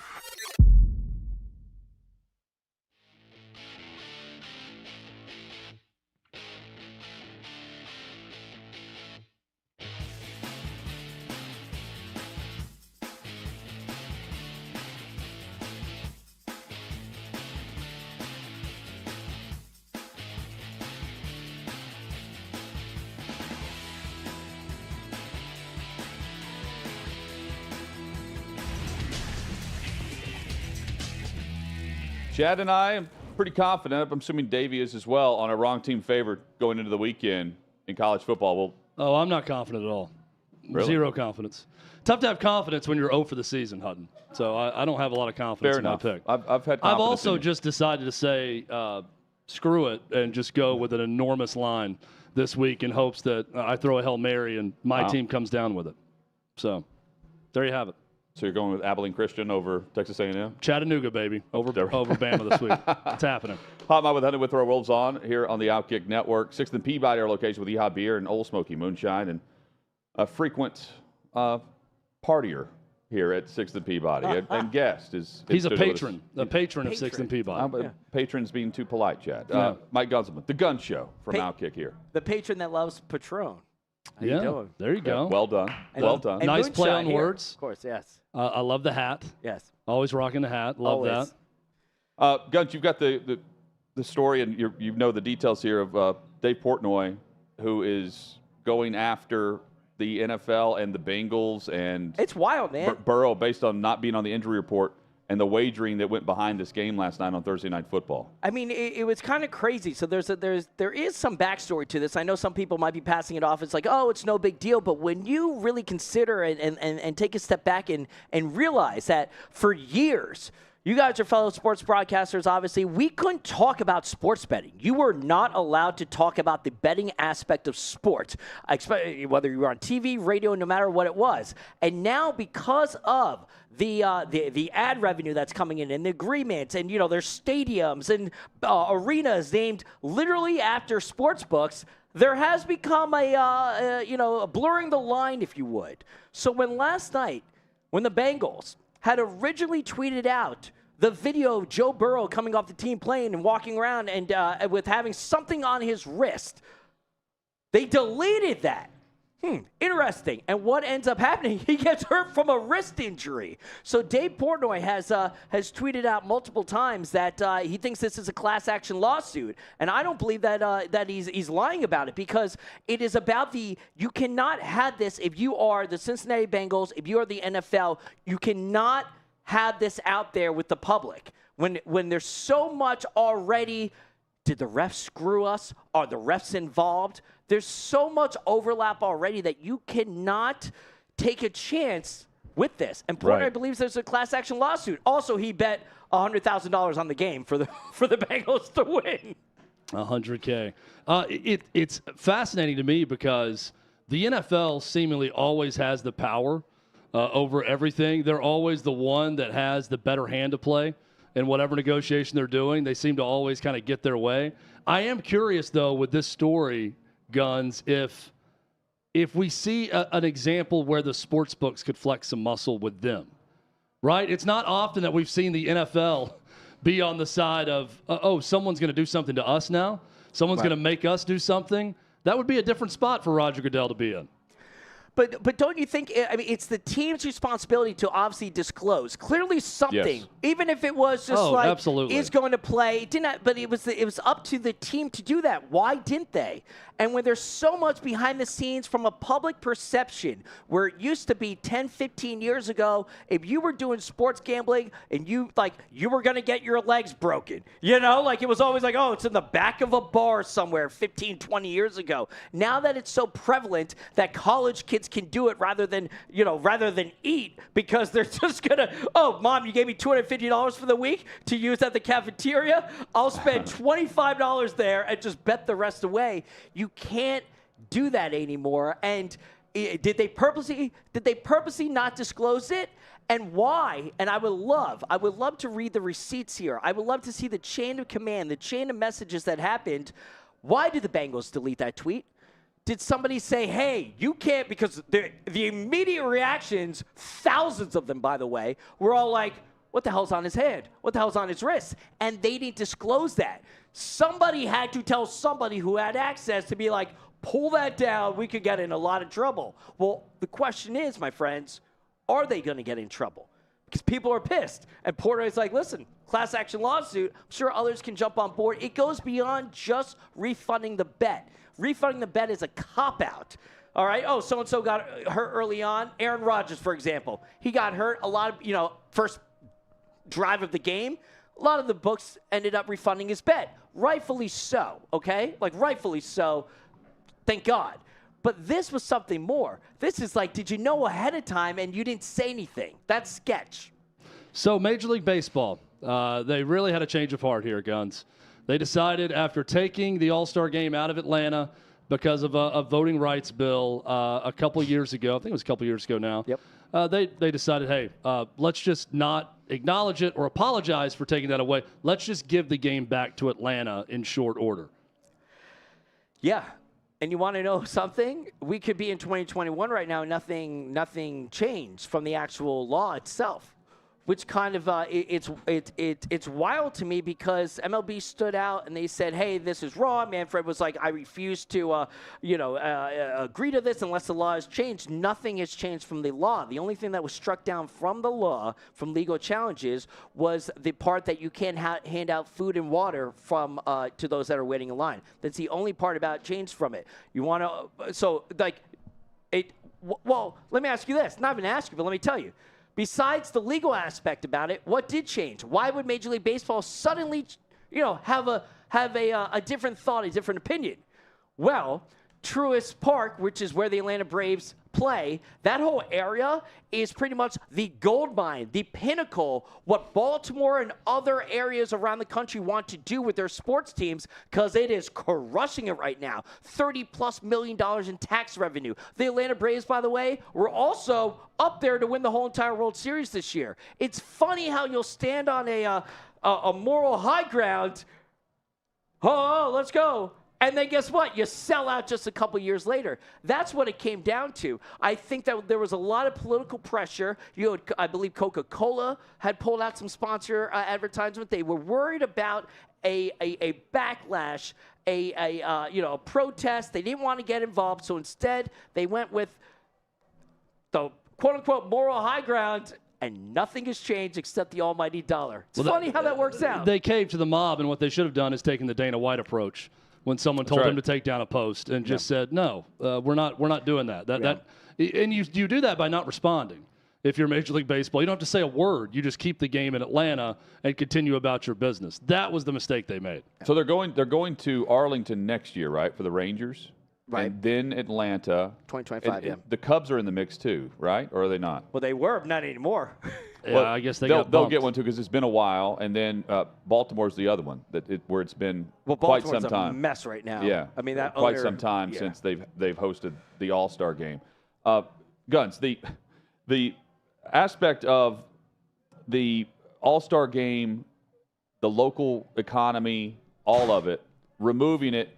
Chad and I am pretty confident, I'm assuming Davey is as well, on a wrong team favorite going into the weekend in college football. I'm not confident at all. Really? Zero confidence. Tough to have confidence when you're 0 for the season, Hutton. So I don't have a lot of confidence in my pick. I've had confidence. I've also just decided to say screw it and just go with an enormous line this week in hopes that I throw a Hail Mary and my team comes down with it. So there you have it. So you're going with Abilene Christian over Texas A&M? Chattanooga, baby, over Bama this week. It's happening. Hot Mike with Hunter Withrow rolls on here on the OutKick Network. 6th and Peabody, our location with Yeehaw Beer and Old Smoky Moonshine, and a frequent partier here at 6th and Peabody. And guest is he's a patron of 6th and Peabody. Patrons being too polite, Chad. Mike Gunzelman, the Gun Show from OutKick here. The patron that loves Patron. How you doing? There you go. Well done. Well done. And nice play on words. Of course, yes. I love the hat. Yes. Always rocking the hat. Love that. Guns, you've got the story, and you know the details here of Dave Portnoy, who is going after the NFL and the Bengals and it's wild, man. Burrow, based on not being on the injury report and the wagering that went behind this game last night on Thursday Night Football. I mean, it was kind of crazy. So there is some backstory to this. I know some people might be passing it off as like, oh, it's no big deal. But when you really consider and take a step back and realize that for years, you guys are fellow sports broadcasters, obviously. We couldn't talk about sports betting. You were not allowed to talk about the betting aspect of sports, whether you were on TV, radio, no matter what it was. And now because of the ad revenue that's coming in and the agreements and, there's stadiums and arenas named literally after sports books, there has become a blurring the line, if you would. So last night, when the Bengals had originally tweeted out the video of Joe Burrow coming off the team plane and walking around and with having something on his wrist, they deleted that. Interesting. And what ends up happening? He gets hurt from a wrist injury. So Dave Portnoy has tweeted out multiple times that he thinks this is a class action lawsuit, and I don't believe that he's lying about it, because it is about you cannot have this if you are the Cincinnati Bengals, if you are the NFL, you cannot have this out there with the public when there's so much already. Did the refs screw us? Are the refs involved? There's so much overlap already that you cannot take a chance with this. And Portnoy believes there's a class action lawsuit. Also, he bet $100,000 on the game for the Bengals to win. $100K. It's fascinating to me because the NFL seemingly always has the power over everything. They're always the one that has the better hand to play in whatever negotiation they're doing. They seem to always kind of get their way. I am curious, though, with this story, Guns, if we see an example where the sports books could flex some muscle with them, right? It's not often that we've seen the NFL be on the side of, someone's going to do something to us now. Someone's going to make us do something. That would be a different spot for Roger Goodell to be in. But don't you think, I mean, it's the team's responsibility to obviously disclose. Clearly something, even if it was just absolutely. is going to play, but it was up to the team to do that. Why didn't they? And when there's so much behind the scenes from a public perception, where it used to be 10, 15 years ago, if you were doing sports gambling and you were going to get your legs broken, it was always like, it's in the back of a bar somewhere 15, 20 years ago. Now that it's so prevalent that college kids can do it rather than eat, because they're just going to, Mom, you gave me $250 for the week to use at the cafeteria. I'll spend $25 there and just bet the rest away. You can't do that anymore. And did they purposely not disclose it? And why? And I would love to read the receipts here. I would love to see the chain of command, the chain of messages that happened. Why did the Bengals delete that tweet? Did somebody say, hey, you can't, because the immediate reactions, thousands of them, by the way, were all like, what the hell's on his head? What the hell's on his wrist? And they didn't disclose that. Somebody had to tell somebody who had access to be like, pull that down. We could get in a lot of trouble. Well, the question is, my friends, are they going to get in trouble? Because people are pissed. And Portnoy's like, listen, class action lawsuit. I'm sure others can jump on board. It goes beyond just refunding the bet. Refunding the bet is a cop-out. All right? So-and-so got hurt early on. Aaron Rodgers, for example. He got hurt a lot of, first drive of the game. A lot of the books ended up refunding his bet. Rightfully so, okay? Rightfully so. Thank God. But this was something more. This is like, did you know ahead of time and you didn't say anything? That's sketch. So Major League Baseball, they really had a change of heart here, Guns. They decided after taking the All-Star game out of Atlanta because of a voting rights bill a couple years ago, I think it was a couple years ago now. Yep. They decided, hey, let's just not acknowledge it or apologize for taking that away. Let's just give the game back to Atlanta in short order. Yeah. And you want to know something? We could be in 2021 right now. Nothing changed from the actual law itself, which kind of it's wild to me, because MLB stood out and they said, hey, this is wrong. Manfred was like, I refuse to agree to this unless the law is changed. Nothing has changed from the law. The only thing that was struck down from the law, from legal challenges, was the part that you can't hand out food and water to those that are waiting in line. That's the only part about changed from it. You want to well, let me ask you this. Not even ask you, but let me tell you. Besides the legal aspect about it, what did change? Why would Major League Baseball suddenly, have a different thought, a different opinion? Well, Truist Park, which is where the Atlanta Braves play, that whole area is pretty much the gold mine, the pinnacle, what Baltimore and other areas around the country want to do with their sports teams, because it is crushing it right now. $30+ million in tax revenue. The Atlanta Braves, by the way, were also up there to win the whole entire World Series this year. It's funny how you'll stand on a moral high ground. Oh, let's go. And then guess what? You sell out just a couple years later. That's what it came down to. I think that there was a lot of political pressure. I believe Coca-Cola had pulled out some sponsor advertisement. They were worried about a backlash, a protest. They didn't want to get involved, so instead they went with the quote-unquote moral high ground. And nothing has changed except the almighty dollar. It's funny how that works out. They caved to the mob, and what they should have done is taken the Dana White approach. When someone told them to take down a post and just said, no, we're not doing that. And you do that by not responding. If you're Major League Baseball, you don't have to say a word. You just keep the game in Atlanta and continue about your business. That was the mistake they made. So they're going to Arlington next year, right, for the Rangers? Right. And then Atlanta. 2025, yeah. The Cubs are in the mix too, right? Or are they not? Well, they were, not anymore. Yeah, I guess they'll get one too because it's been a while, and then Baltimore's the other one where it's been quite some time. A mess right now. Yeah, I mean that quite some time since they've hosted the All-Star game. Guns, the aspect of the All-Star game, the local economy, all of it, removing it,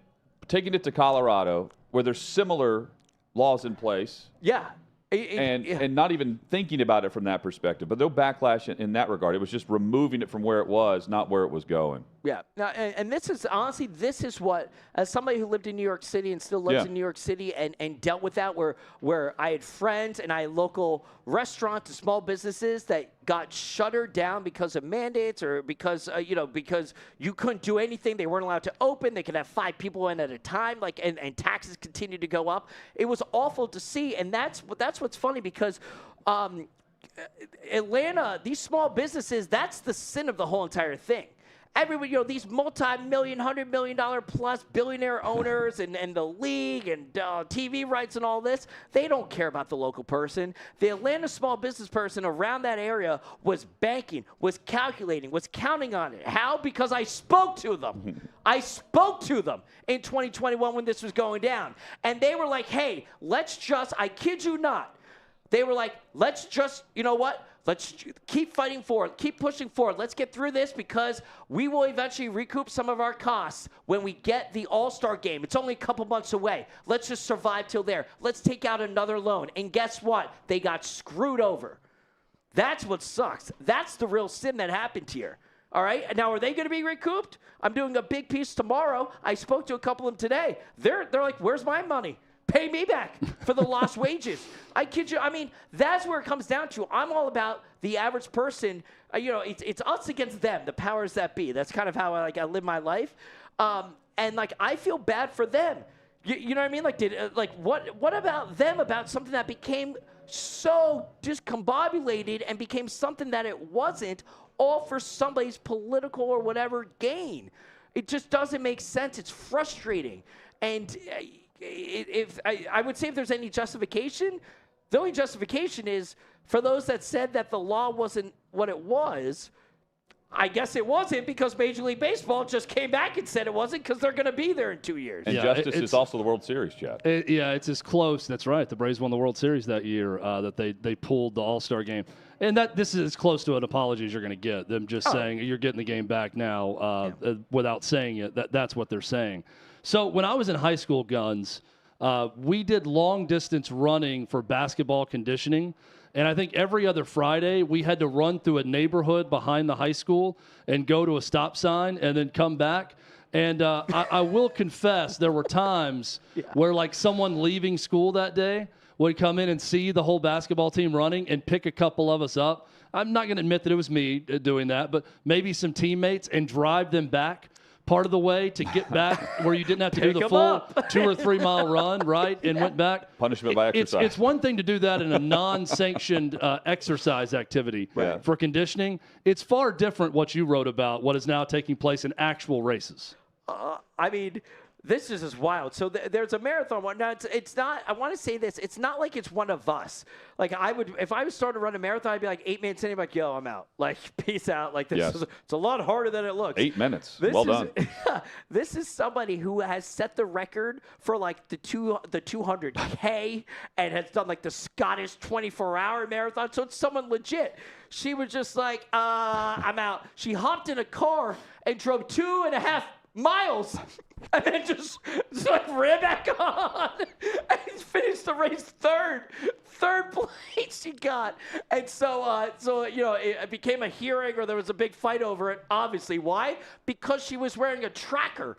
taking it to Colorado, where there's similar laws in place. Yeah. And not even thinking about it from that perspective, but no backlash in that regard. It was just removing it from where it was, not where it was going. Yeah, now, and this is honestly, this is what, as somebody who lived in New York City and still lives in New York City and dealt with that, where I had friends and I had local restaurants and small businesses that got shuttered down because of mandates or because because you couldn't do anything. They weren't allowed to open. They could have 5 people in at a time, and taxes continued to go up. It was awful to see, and that's what's funny because Atlanta, these small businesses, that's the sin of the whole entire thing. Everybody, these multi-million, $100 million plus billionaire owners and the league and TV rights and all this, they don't care about the local person. The Atlanta small business person around that area was banking, was calculating, was counting on it. How? Because I spoke to them. I spoke to them in 2021 when this was going down. And they were like, hey, I kid you not, they were like, let's just, you know what? Let's keep fighting forward, keep pushing forward. Let's get through this because we will eventually recoup some of our costs when we get the All-Star game. It's only a couple months away. Let's just survive till there. Let's take out another loan. And guess what? They got screwed over. That's what sucks. That's the real sin that happened here. All right? Now, are they going to be recouped? I'm doing a big piece tomorrow. I spoke to a couple of them today. They're like, where's my money? Pay me back for the lost wages. I kid you. I mean, that's where it comes down to. I'm all about the average person. It's us against them, the powers that be. That's kind of how I live my life. And I feel bad for them. You know what I mean? What about them about something that became so discombobulated and became something that it wasn't, all for somebody's political or whatever gain? It just doesn't make sense. It's frustrating. And I would say if there's any justification, the only justification is for those that said that the law wasn't what it was. I guess it wasn't because Major League Baseball just came back and said it wasn't because they're going to be there in 2 years. And justice is also the World Series, Chad. It's as close. That's right. The Braves won the World Series that year that they pulled the All-Star game. And this is as close to an apology as you're going to get. Them just saying you're getting the game back now without saying it. That's what they're saying. So when I was in high school, Guns, we did long-distance running for basketball conditioning. And I think every other Friday, we had to run through a neighborhood behind the high school and go to a stop sign and then come back. And I will confess, there were times where someone leaving school that day would come in and see the whole basketball team running and pick a couple of us up. I'm not going to admit that it was me doing that, but maybe some teammates and drive them back part of the way to get back where you didn't have to do the full 2 or 3 mile run, right? And went back. Punishment by exercise. It's one thing to do that in a non-sanctioned exercise activity for conditioning. It's far different what you wrote about what is now taking place in actual races. I mean, this is just wild. So there's a marathon one. Now, it's not, I want to say this, it's not like it's one of us. If I was starting to run a marathon, I'd be 8 minutes in, I'd be like, yo, I'm out. Peace out. It's a lot harder than it looks. 8 minutes. Well done. This is somebody who has set the record for the 200K and has done the Scottish 24-hour marathon. So it's someone legit. She was just I'm out. She hopped in a car and drove 2.5 miles and then just ran back on and finished the race third place she got. And so it became a hearing, or there was a big fight over it, obviously. Why? Because she was wearing a tracker.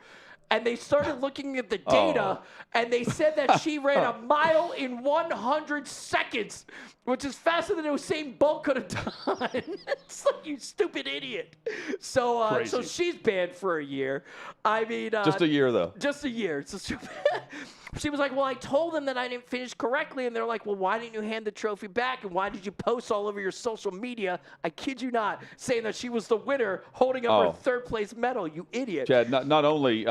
And they started looking at the data, and they said that she ran a mile in 100 seconds, which is faster than Usain Bolt could have done. It's you stupid idiot. So she's banned for a year. I mean, just a year though. Just a year. She was like, well, I told them that I didn't finish correctly. And they're like, well, why didn't you hand the trophy back? And why did you post all over your social media? I kid you not, saying that she was the winner, holding up her third place medal, you idiot. Chad, not only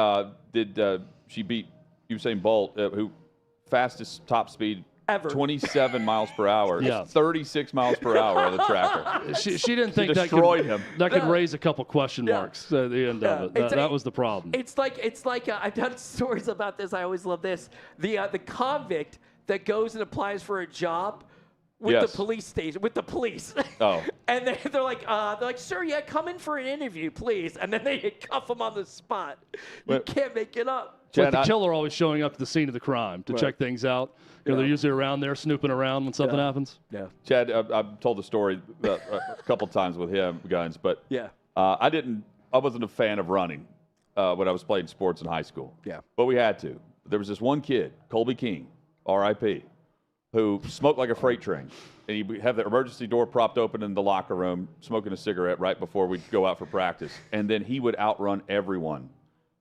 did she beat Usain Bolt, who fastest top speed ever. 27 miles per hour. Yeah. 36 miles per hour on the tracker. She didn't think that could raise a couple question marks at the end of it. That was the problem. It's like I've done stories about this. I always love this. The convict that goes and applies for a job with the police station, with the police. Oh. And they're like, sir, yeah, come in for an interview, please. And then they cuff him on the spot. You can't make it up. It's like the killer always showing up at the scene of the crime to check things out. You know, they're usually around there snooping around when something happens. Yeah. Chad, I've told the story a couple times with him, Guns, but I wasn't a fan of running when I was playing sports in high school. Yeah. But we had to. There was this one kid, Colby King, R.I.P., who smoked like a freight train. And he'd have the emergency door propped open in the locker room, smoking a cigarette right before we'd go out for practice. And then he would outrun everyone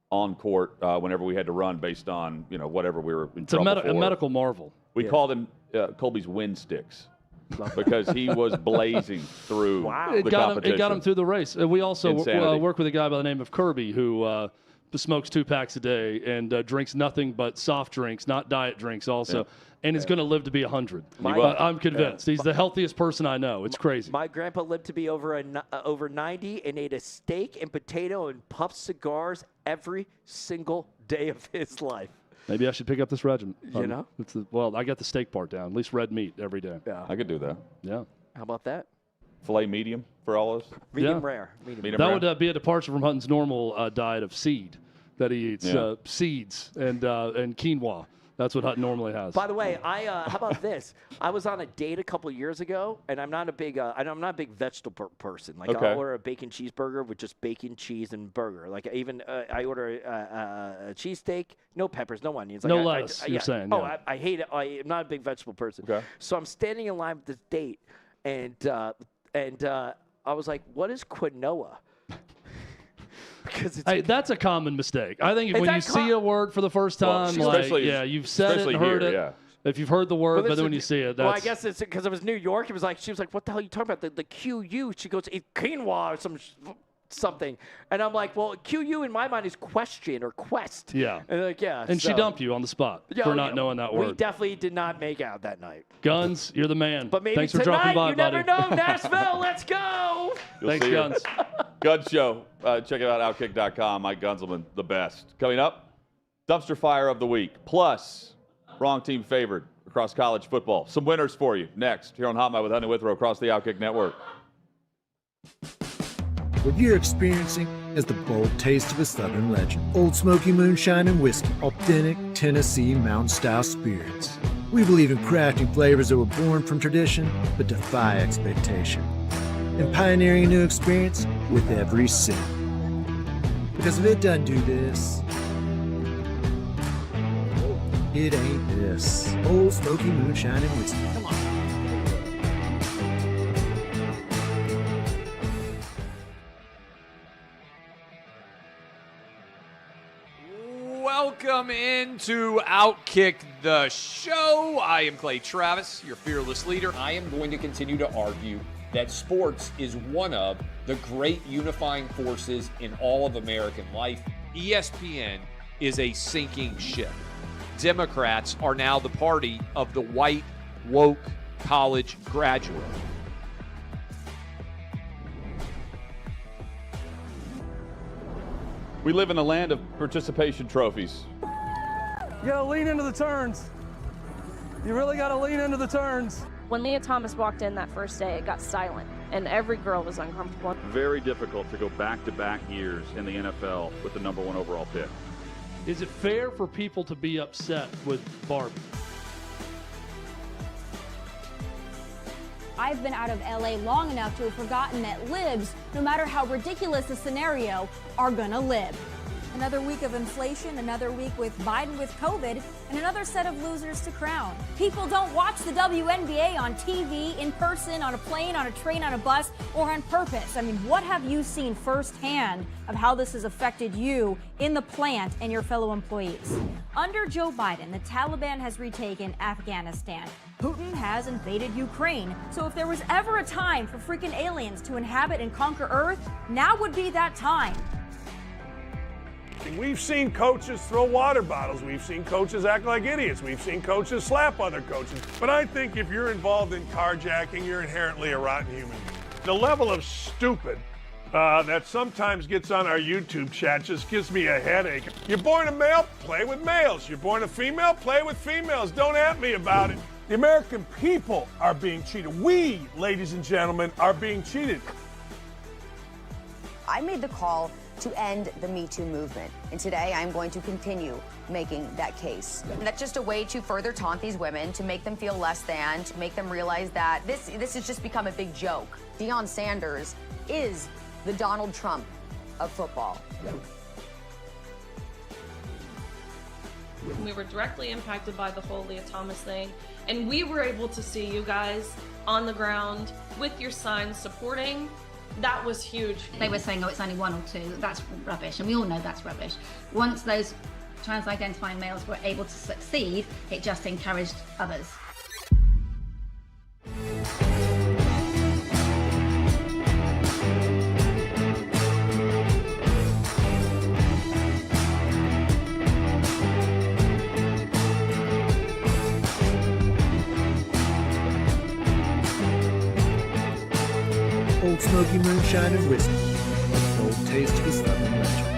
on court whenever we had to run based on, whatever we were in trouble for. A medical marvel. We called him Colby's wind sticks because he was blazing through the competition. It got him through the race. We also work with a guy by the name of Kirby who smokes 2 packs a day and drinks nothing but soft drinks, not diet drinks also, and is going to live to be 100. I'm convinced. He's the healthiest person I know. It's crazy. My grandpa lived to be over 90 and ate a steak and potato and puffed cigars every single day of his life. Maybe I should pick up this regimen. You know? I got the steak part down. At least red meat every day. Yeah. I could do that. Yeah. How about that? Filet medium for all of us? Medium rare. That would be a departure from Hutton's normal diet of seed that he eats. Seeds and quinoa. That's what Hutton normally has. By the way, how about this? I was on a date a couple years ago, and I'm not a big vegetable person. Like I'll order a bacon cheeseburger with just bacon, cheese, and burger. Like I order a cheesesteak, no peppers, no onions. Like no lettuce. You're saying? Oh, I hate it. I'm not a big vegetable person. Okay. So I'm standing in line with this date, and I was like, "What is quinoa?" Because that's a common mistake. I think when you see a word for the first time, you've said it and heard it. Yeah. If you've heard the word, but then when you see it, that's... Well, I guess it's because it was New York. She was like, "What the hell are you talking about? The QU?" She goes, "It's quinoa or something." And I'm like, "Well, QU in my mind is question or quest." Yeah. And they're like, "Yeah." And she dumped you on the spot for not knowing that word. We definitely did not make out that night. Guns, you're the man. But maybe thanks for tonight, dropping by, you buddy. never know. Nashville, let's go. Thanks, Guns. Gun Show. Check it out, OutKick.com. Mike Gunzelman, the best. Coming up, Dumpster Fire of the Week. Plus, wrong team favored across college football. Some winners for you next here on Hot Mic with Hutton and Withrow across the OutKick Network. What you're experiencing is the bold taste of a Southern legend. Old Smoky Moonshine and Whiskey. Authentic Tennessee mountain-style spirits. We believe in crafting flavors that were born from tradition but defy expectation. And pioneering a new experience with every sip. Because if it doesn't do this, it ain't this. Old Smoky Moonshine and Whiskey. Come on. Welcome into OutKick the show. I am Clay Travis, your fearless leader. I am going to continue to argue that sports is one of the great unifying forces in all of American life. ESPN is a sinking ship. Democrats are now the party of the white, woke college graduate. We live in a land of participation trophies. You gotta lean into the turns. You really gotta lean into the turns. When Leah Thomas walked in that first day, it got silent, and every girl was uncomfortable. Very difficult to go back-to-back years in the NFL with the #1 overall pick. Is it fair for people to be upset with Barbie? I've been out of LA long enough to have forgotten that libs, no matter how ridiculous the scenario, are gonna lib. Another week of inflation, another week with Biden with COVID, and another set of losers to crown. People don't watch the WNBA on TV, in person, on a plane, on a train, on a bus, or on purpose. I mean, what have you seen firsthand of how this has affected you in the plant and your fellow employees? Under Joe Biden, the Taliban has retaken Afghanistan. Putin has invaded Ukraine. So if there was ever a time for freaking aliens to inhabit and conquer Earth, now would be that time. carjacking. We've seen coaches throw water bottles. We've seen coaches act like idiots. We've seen coaches slap other coaches. But I think if you're involved in carjacking, you're inherently a rotten human being. The level of stupid that sometimes gets on our YouTube chat just gives me a headache. You're born a male, play with males. You're born a female, play with females. Don't at me about it. The American people are being cheated. We, ladies and gentlemen, are being cheated. I made the call to end the Me Too movement, and today I'm going to continue making that case. And that's just a way to further taunt these women, to make them feel less than, to make them realize that this has just become a big joke. Deion Sanders is the Donald Trump of football. We were directly impacted by the whole Leah Thomas thing, and we were able to see you guys on the ground with your signs supporting. That was huge. They were saying, oh, it's only 1 or 2. That's rubbish, and we all know that's rubbish. Once those trans-identifying males were able to succeed, it just encouraged others. Old Smoky Moonshine and Whiskey, a bold taste of a Southern legend.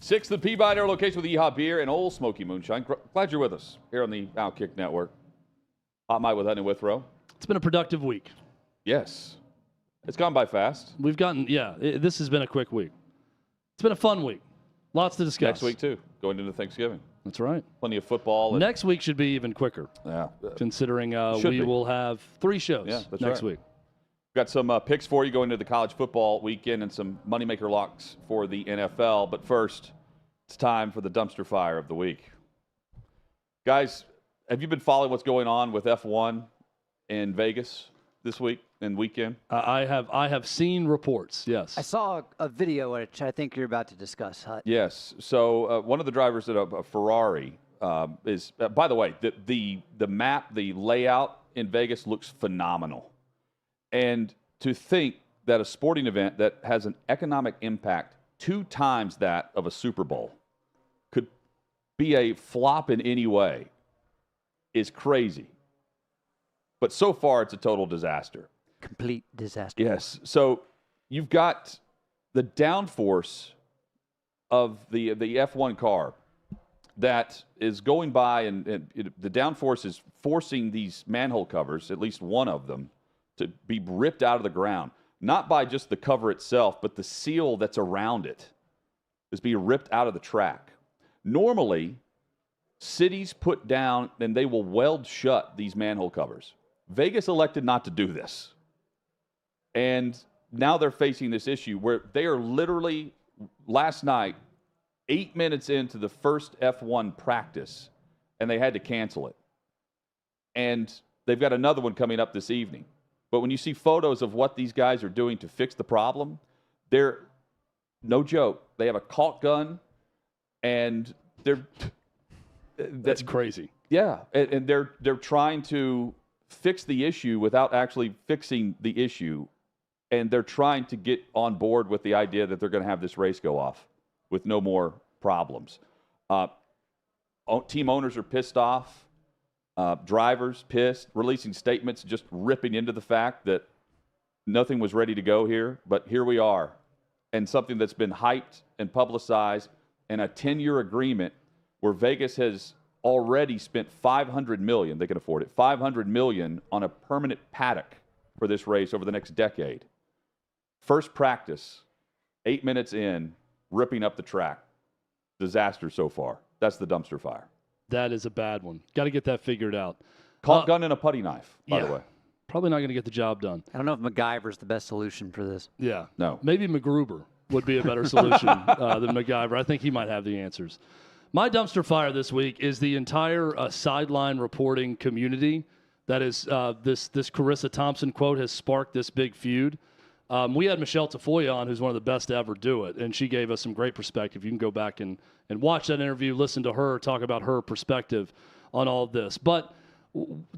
Sixth, the Peabody, our location with Yeehaw Beer and Old Smoky Moonshine. Glad you're with us here on the OutKick Network. Hot Mike with Hutton and Withrow. It's been a productive week. Yes. It's gone by fast. We've gotten, this has been a quick week. It's been a fun week. Lots to discuss. Next week, too, going into Thanksgiving. That's right. Plenty of football. Next week should be even quicker. Yeah. Considering we will have 3 shows next week. Got some picks for you going into the college football weekend and some moneymaker locks for the NFL. But first, it's time for the dumpster fire of the week. Guys, have you been following what's going on with F1 in Vegas this week and weekend? I have seen reports, yes. I saw a video which I think you're about to discuss, Hut. Yes. So one of the drivers at a Ferrari is, by the way, the map, the layout in Vegas looks phenomenal. And to think that a sporting event that has an economic impact 2 times that of a Super Bowl could be a flop in any way is crazy. But so far, it's a total disaster. Complete disaster. Yes. So you've got the downforce of the F1 car that is going by, and the downforce is forcing these manhole covers, at least one of them, to be ripped out of the ground. Not by just the cover itself, but the seal that's around it is being ripped out of the track. Normally, cities put down and they will weld shut these manhole covers. Vegas elected not to do this. And now they're facing this issue where they are literally, last night, 8 minutes into the first F1 practice, and they had to cancel it. And they've got another one coming up this evening. But when you see photos of what these guys are doing to fix the problem, they're, no joke, they have a caulk gun, and that's crazy. Yeah, and they're trying to fix the issue without actually fixing the issue, and they're trying to get on board with the idea that they're going to have this race go off with no more problems. Team owners are pissed off. Drivers pissed, releasing statements, just ripping into the fact that nothing was ready to go here, but here we are. And something that's been hyped and publicized and a 10-year agreement where Vegas has already spent $500 million, they can afford it, $500 million on a permanent paddock for this race over the next decade. First practice, 8 minutes in, ripping up the track. Disaster so far. That's the dumpster fire. That is a bad one. Got to get that figured out. Caught gun in a putty knife, by the way. Probably not going to get the job done. I don't know if MacGyver's the best solution for this. Yeah. No. Maybe MacGruber would be a better solution than MacGyver. I think he might have the answers. My dumpster fire this week is the entire sideline reporting community. That is, this Charissa Thompson quote has sparked this big feud. We had Michele Tafoya on, who's one of the best to ever do it, and she gave us some great perspective. You can go back and watch that interview, listen to her talk about her perspective on all of this. But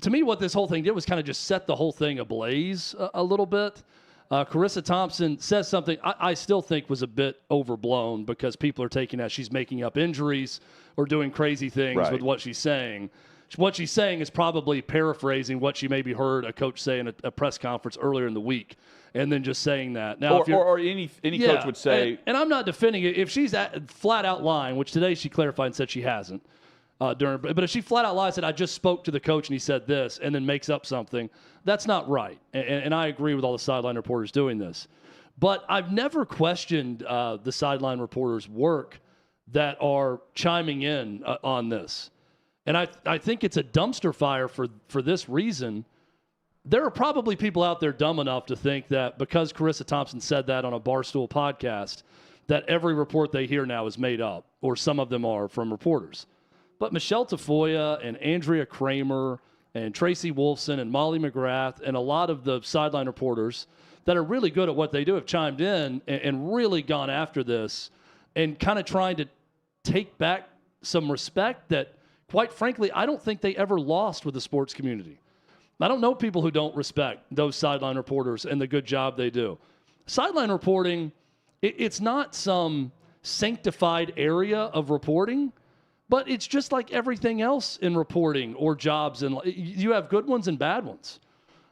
to me, what this whole thing did was kind of just set the whole thing ablaze a little bit. Charissa Thompson says something I still think was a bit overblown because people are taking that she's making up injuries or doing crazy things with what she's saying. What she's saying is probably paraphrasing what she maybe heard a coach say in a press conference earlier in the week, and then just saying that. Now, or any coach would say. And I'm not defending it. If she's flat out lying, which today she clarified and said she hasn't, but if she flat out lies, said I just spoke to the coach and he said this, and then makes up something, that's not right. And I agree with all the sideline reporters doing this. But I've never questioned the sideline reporters' work that are chiming in on this. And I think it's a dumpster fire for this reason. There are probably people out there dumb enough to think that because Charissa Thompson said that on a Barstool podcast, that every report they hear now is made up, or some of them are from reporters. But Michele Tafoya and Andrea Kramer and Tracy Wolfson and Molly McGrath and a lot of the sideline reporters that are really good at what they do have chimed in and really gone after this and kind of trying to take back some respect that, quite frankly, I don't think they ever lost with the sports community. I don't know people who don't respect those sideline reporters and the good job they do. Sideline reporting, it's not some sanctified area of reporting, but it's just like everything else in reporting or jobs. And you have good ones and bad ones.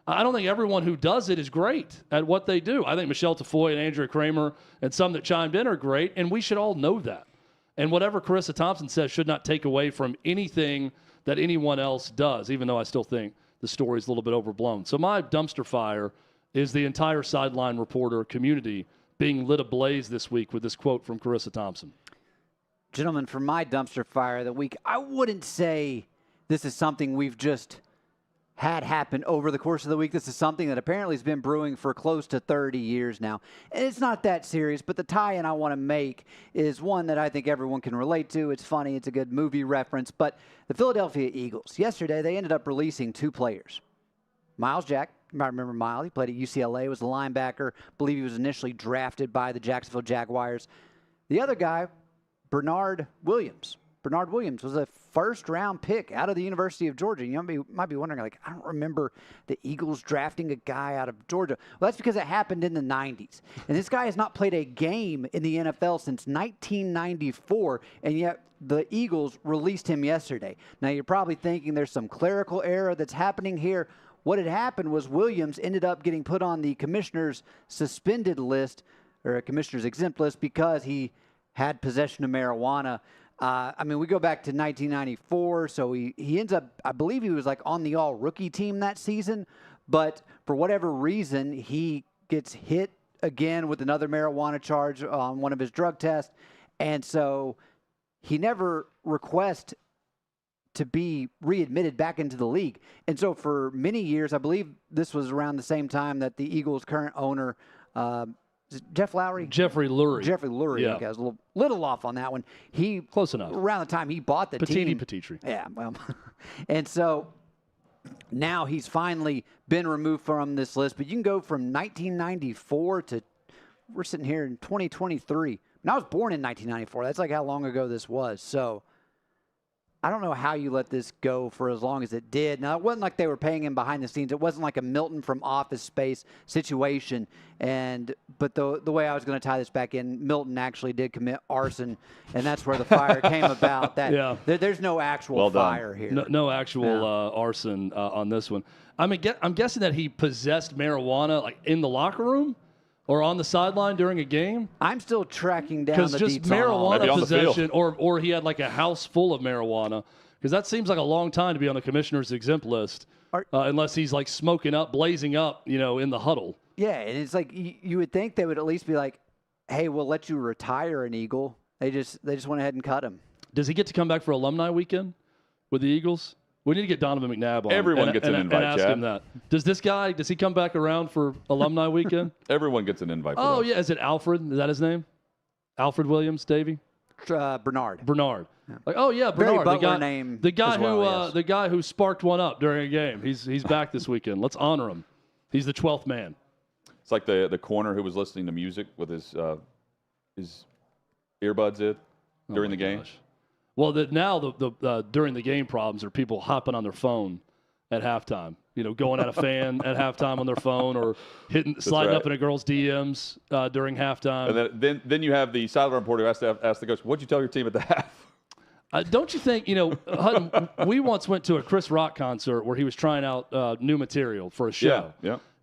I don't think everyone who does it is great at what they do. I think Michele Tafoya and Andrea Kramer and some that chimed in are great, and we should all know that. And whatever Charissa Thompson says should not take away from anything that anyone else does, even though I still think the story is a little bit overblown. So my dumpster fire is the entire sideline reporter community being lit ablaze this week with this quote from Charissa Thompson. Gentlemen, for my dumpster fire of the week, I wouldn't say this is something we've just had happen over the course of the week. This is something that apparently has been brewing for close to 30 years now. And it's not that serious, but the tie-in I want to make is one that I think everyone can relate to. It's funny. It's a good movie reference. But the Philadelphia Eagles, yesterday, they ended up releasing two players. Miles Jack, you might remember Miles. He played at UCLA, was a linebacker. I believe he was initially drafted by the Jacksonville Jaguars. The other guy, Bernard Williams. Bernard Williams was a first-round pick out of the University of Georgia. You might be wondering, like, I don't remember the Eagles drafting a guy out of Georgia. Well, that's because it happened in the 90s. And this guy has not played a game in the NFL since 1994, and yet the Eagles released him yesterday. Now, you're probably thinking there's some clerical error that's happening here. What had happened was Williams ended up getting put on the commissioner's suspended list, or a commissioner's exempt list, because he had possession of marijuana. We go back to 1994, so he ends up, I believe he was like on the all-rookie team that season, but for whatever reason, he gets hit again with another marijuana charge on one of his drug tests, and so he never requests to be readmitted back into the league. And so for many years, I believe this was around the same time that the Eagles' current owner, Jeff Lowry? Jeffrey Lurie. Jeffrey Lurie. Yeah. Okay, I was a little off on that one. Close enough. Around the time he bought the team. Petitri. Yeah, well. And so now he's finally been removed from this list. But you can go from 1994 to, we're sitting here in 2023. And I was born in 1994. That's like how long ago this was. So I don't know how you let this go for as long as it did. Now, it wasn't like they were paying him behind the scenes. It wasn't like a Milton from Office Space situation. But the way I was going to tie this back in, Milton actually did commit arson, and that's where the fire came about. There's no actual fire here. No actual arson on this one. I'm guessing that he possessed marijuana like in the locker room, or on the sideline during a game? I'm still tracking down because the just deets on marijuana possession, or he had like a house full of marijuana, because that seems like a long time to be on the commissioner's exempt list, unless he's like smoking up, blazing up, in the huddle. Yeah, and it's like you would think they would at least be like, "Hey, we'll let you retire an Eagle." They just went ahead and cut him. Does he get to come back for alumni weekend with the Eagles? We need to get Donovan McNabb on. Everyone gets an invite, and ask him that. Does he come back around for alumni weekend? Everyone gets an invite. Oh, yeah. Is it Alfred? Is that his name? Alfred Williams, Davey? Bernard. Yeah. Like, oh, yeah, Bernard. The guy who sparked one up during a game. He's back this weekend. Let's honor him. He's the 12th man. It's like the corner who was listening to music with his earbuds in during the game. Gosh. Well, now the during the game problems are people hopping on their phone at halftime. Going at a fan at halftime on their phone, or sliding up in a girl's DMs during halftime. And then you have the sideline reporter who has to ask the coach, "What'd you tell your team at the half?" Don't you think, Hutton, we once went to a Chris Rock concert where he was trying out new material for a show,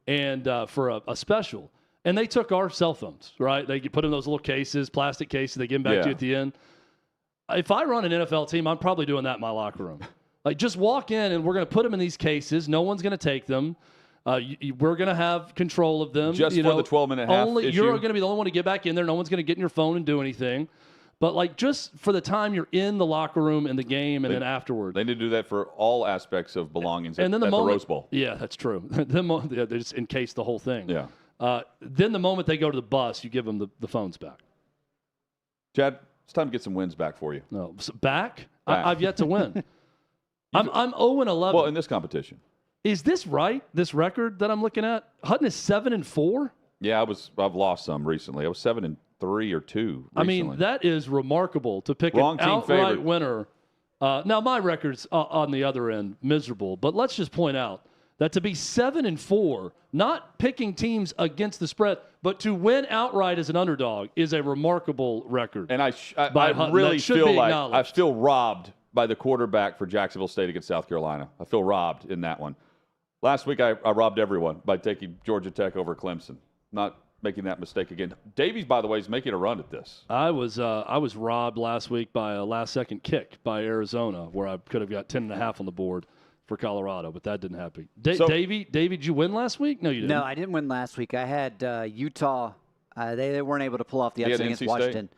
and for a special, and they took our cell phones, right? They put in those little cases, plastic cases. They give them back to you at the end. If I run an NFL team, I'm probably doing that in my locker room. Like, just walk in, and we're going to put them in these cases. No one's going to take them. We're going to have control of them. Just for the 12-minute half issue. You're going to be the only one to get back in there. No one's going to get in your phone and do anything. But, just for the time you're in the locker room in the game and then afterward. They need to do that for all aspects of belongings and then at the Rose Bowl. Yeah, that's true. They just encase the whole thing. Yeah. Then the moment they go to the bus, you give them the phones back. Chad, it's time to get some wins back for you. No, back? I've yet to win. I'm 0-11. Well, in this competition. Is this right? This record that I'm looking at? Hutton is 7-4. Yeah, I've lost some recently. I was 7-3 or 2 recently. I mean, that is remarkable to pick an outright winner. Now my record's on the other end miserable, but let's just point out that to be 7-4, not picking teams against the spread, but to win outright as an underdog is a remarkable record. And I really feel like I feel robbed by the quarterback for Jacksonville State against South Carolina. I feel robbed in that one. Last week I robbed everyone by taking Georgia Tech over Clemson. Not making that mistake again. Davies, by the way, is making a run at this. I was robbed last week by a last-second kick by Arizona, where I could have got 10.5 on the board for Colorado, but that didn't happen. Davey, did you win last week? No, you didn't. No, I didn't win last week. I had Utah. They weren't able to pull off the upset against Washington.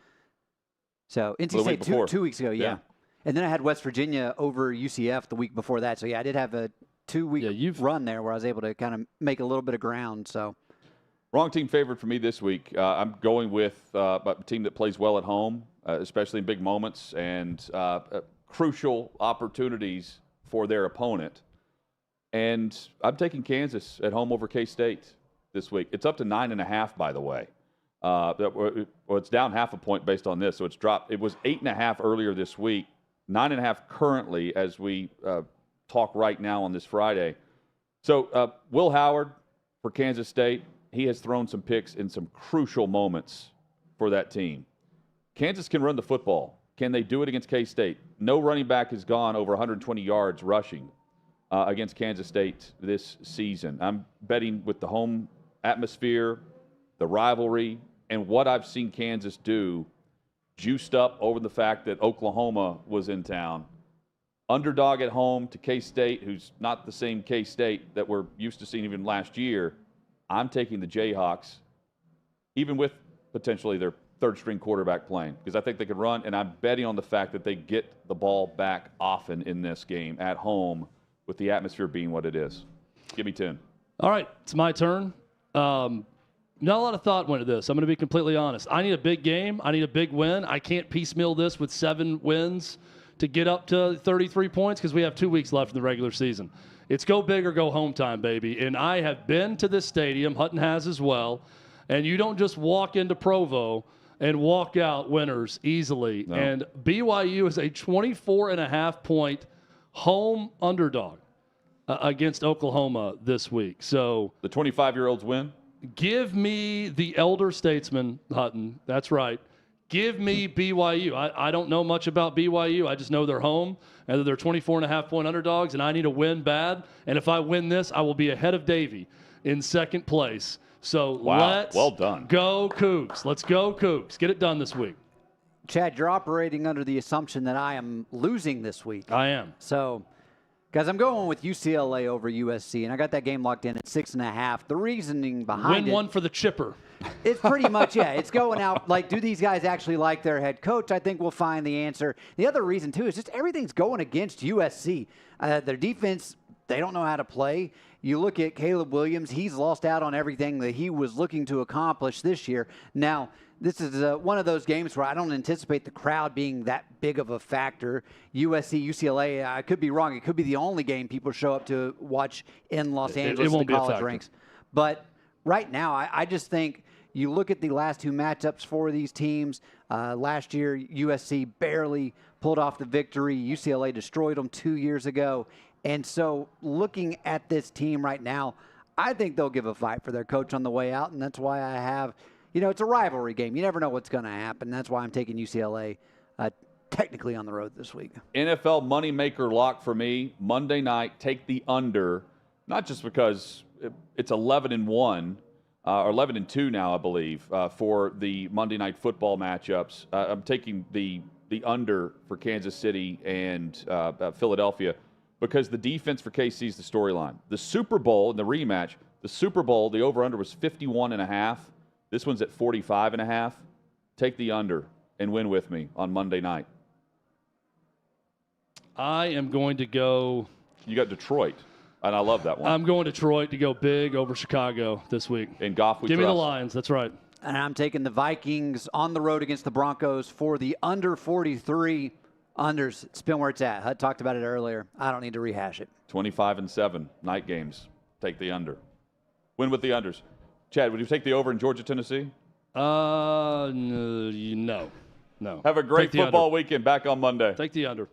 So NC State 2 weeks ago, yeah. And then I had West Virginia over UCF the week before that. So, yeah, I did have a 2-week run there where I was able to kind of make a little bit of ground. So, wrong team favorite for me this week. I'm going with a team that plays well at home, especially in big moments and crucial opportunities for their opponent. And I'm taking Kansas at home over K-State this week. It's up to 9.5, by the way. Well, it's down half a point based on this, so it's dropped. It was 8.5 earlier this week, 9.5 currently as we talk right now on this Friday. So Will Howard for Kansas State, he has thrown some picks in some crucial moments for that team. Kansas can run the football. Can they do it against K-State? No running back has gone over 120 yards rushing against Kansas State this season. I'm betting with the home atmosphere, the rivalry, and what I've seen Kansas do, juiced up over the fact that Oklahoma was in town. Underdog at home to K-State, who's not the same K-State that we're used to seeing even last year. I'm taking the Jayhawks, even with potentially their third-string quarterback playing, because I think they can run, and I'm betting on the fact that they get the ball back often in this game at home with the atmosphere being what it is. Give me 10. All right, it's my turn. Not a lot of thought went into this. I'm going to be completely honest. I need a big game. I need a big win. I can't piecemeal this with 7 wins to get up to 33 points because we have 2 weeks left in the regular season. It's go big or go home time, baby. And I have been to this stadium. Hutton has as well. And you don't just walk into Provo and walk out winners easily. No. And BYU is a 24.5-point home underdog against Oklahoma this week. So the 25-year-olds win? Give me the elder statesman, Hutton. That's right. Give me BYU. I don't know much about BYU. I just know they're home, and they're 24.5-point underdogs, and I need to win bad. And if I win this, I will be ahead of Davey in second place So Wow, well done. Go Cougs. Let's go Cougs. Get it done this week. Chad, you're operating under the assumption that I am losing this week. I am. So, guys, I'm going with UCLA over USC, and I got that game locked in at 6.5. The reasoning behind Win one for the chipper. It's pretty much, yeah, it's going out. Like, do these guys actually like their head coach? I think we'll find the answer. The other reason, too, is just everything's going against USC. Their defense, they don't know how to play. You look at Caleb Williams, he's lost out on everything that he was looking to accomplish this year. Now, this is one of those games where I don't anticipate the crowd being that big of a factor. USC, UCLA, I could be wrong. It could be the only game people show up to watch in Los Angeles in the college ranks. But right now, I just think you look at the last two matchups for these teams. Last year, USC barely pulled off the victory. UCLA destroyed them 2 years ago. And so looking at this team right now, I think they'll give a fight for their coach on the way out. And that's why I have, it's a rivalry game. You never know what's going to happen. That's why I'm taking UCLA technically on the road this week. NFL moneymaker lock for me, Monday night, take the under, not just because it's 11-1, or 11-2 now, I believe, for the Monday night football matchups. I'm taking the under for Kansas City and Philadelphia because the defense for KC is the storyline. The Super Bowl in the rematch, the Super Bowl, the over-under was 51.5. This one's at 45.5. Take the under and win with me on Monday night. I am going to go. You got Detroit, and I love that one. I'm going Detroit to go big over Chicago this week. In Goff, we Give trust. me the Lions. That's right. And I'm taking the Vikings on the road against the Broncos for the under 43. Unders, it's been where it's at. I talked about it earlier. I don't need to rehash it. 25-7 night games. Take the under. Win with the unders. Chad, would you take the over in Georgia, Tennessee? No. Have a great football weekend. Back on Monday. Take the under.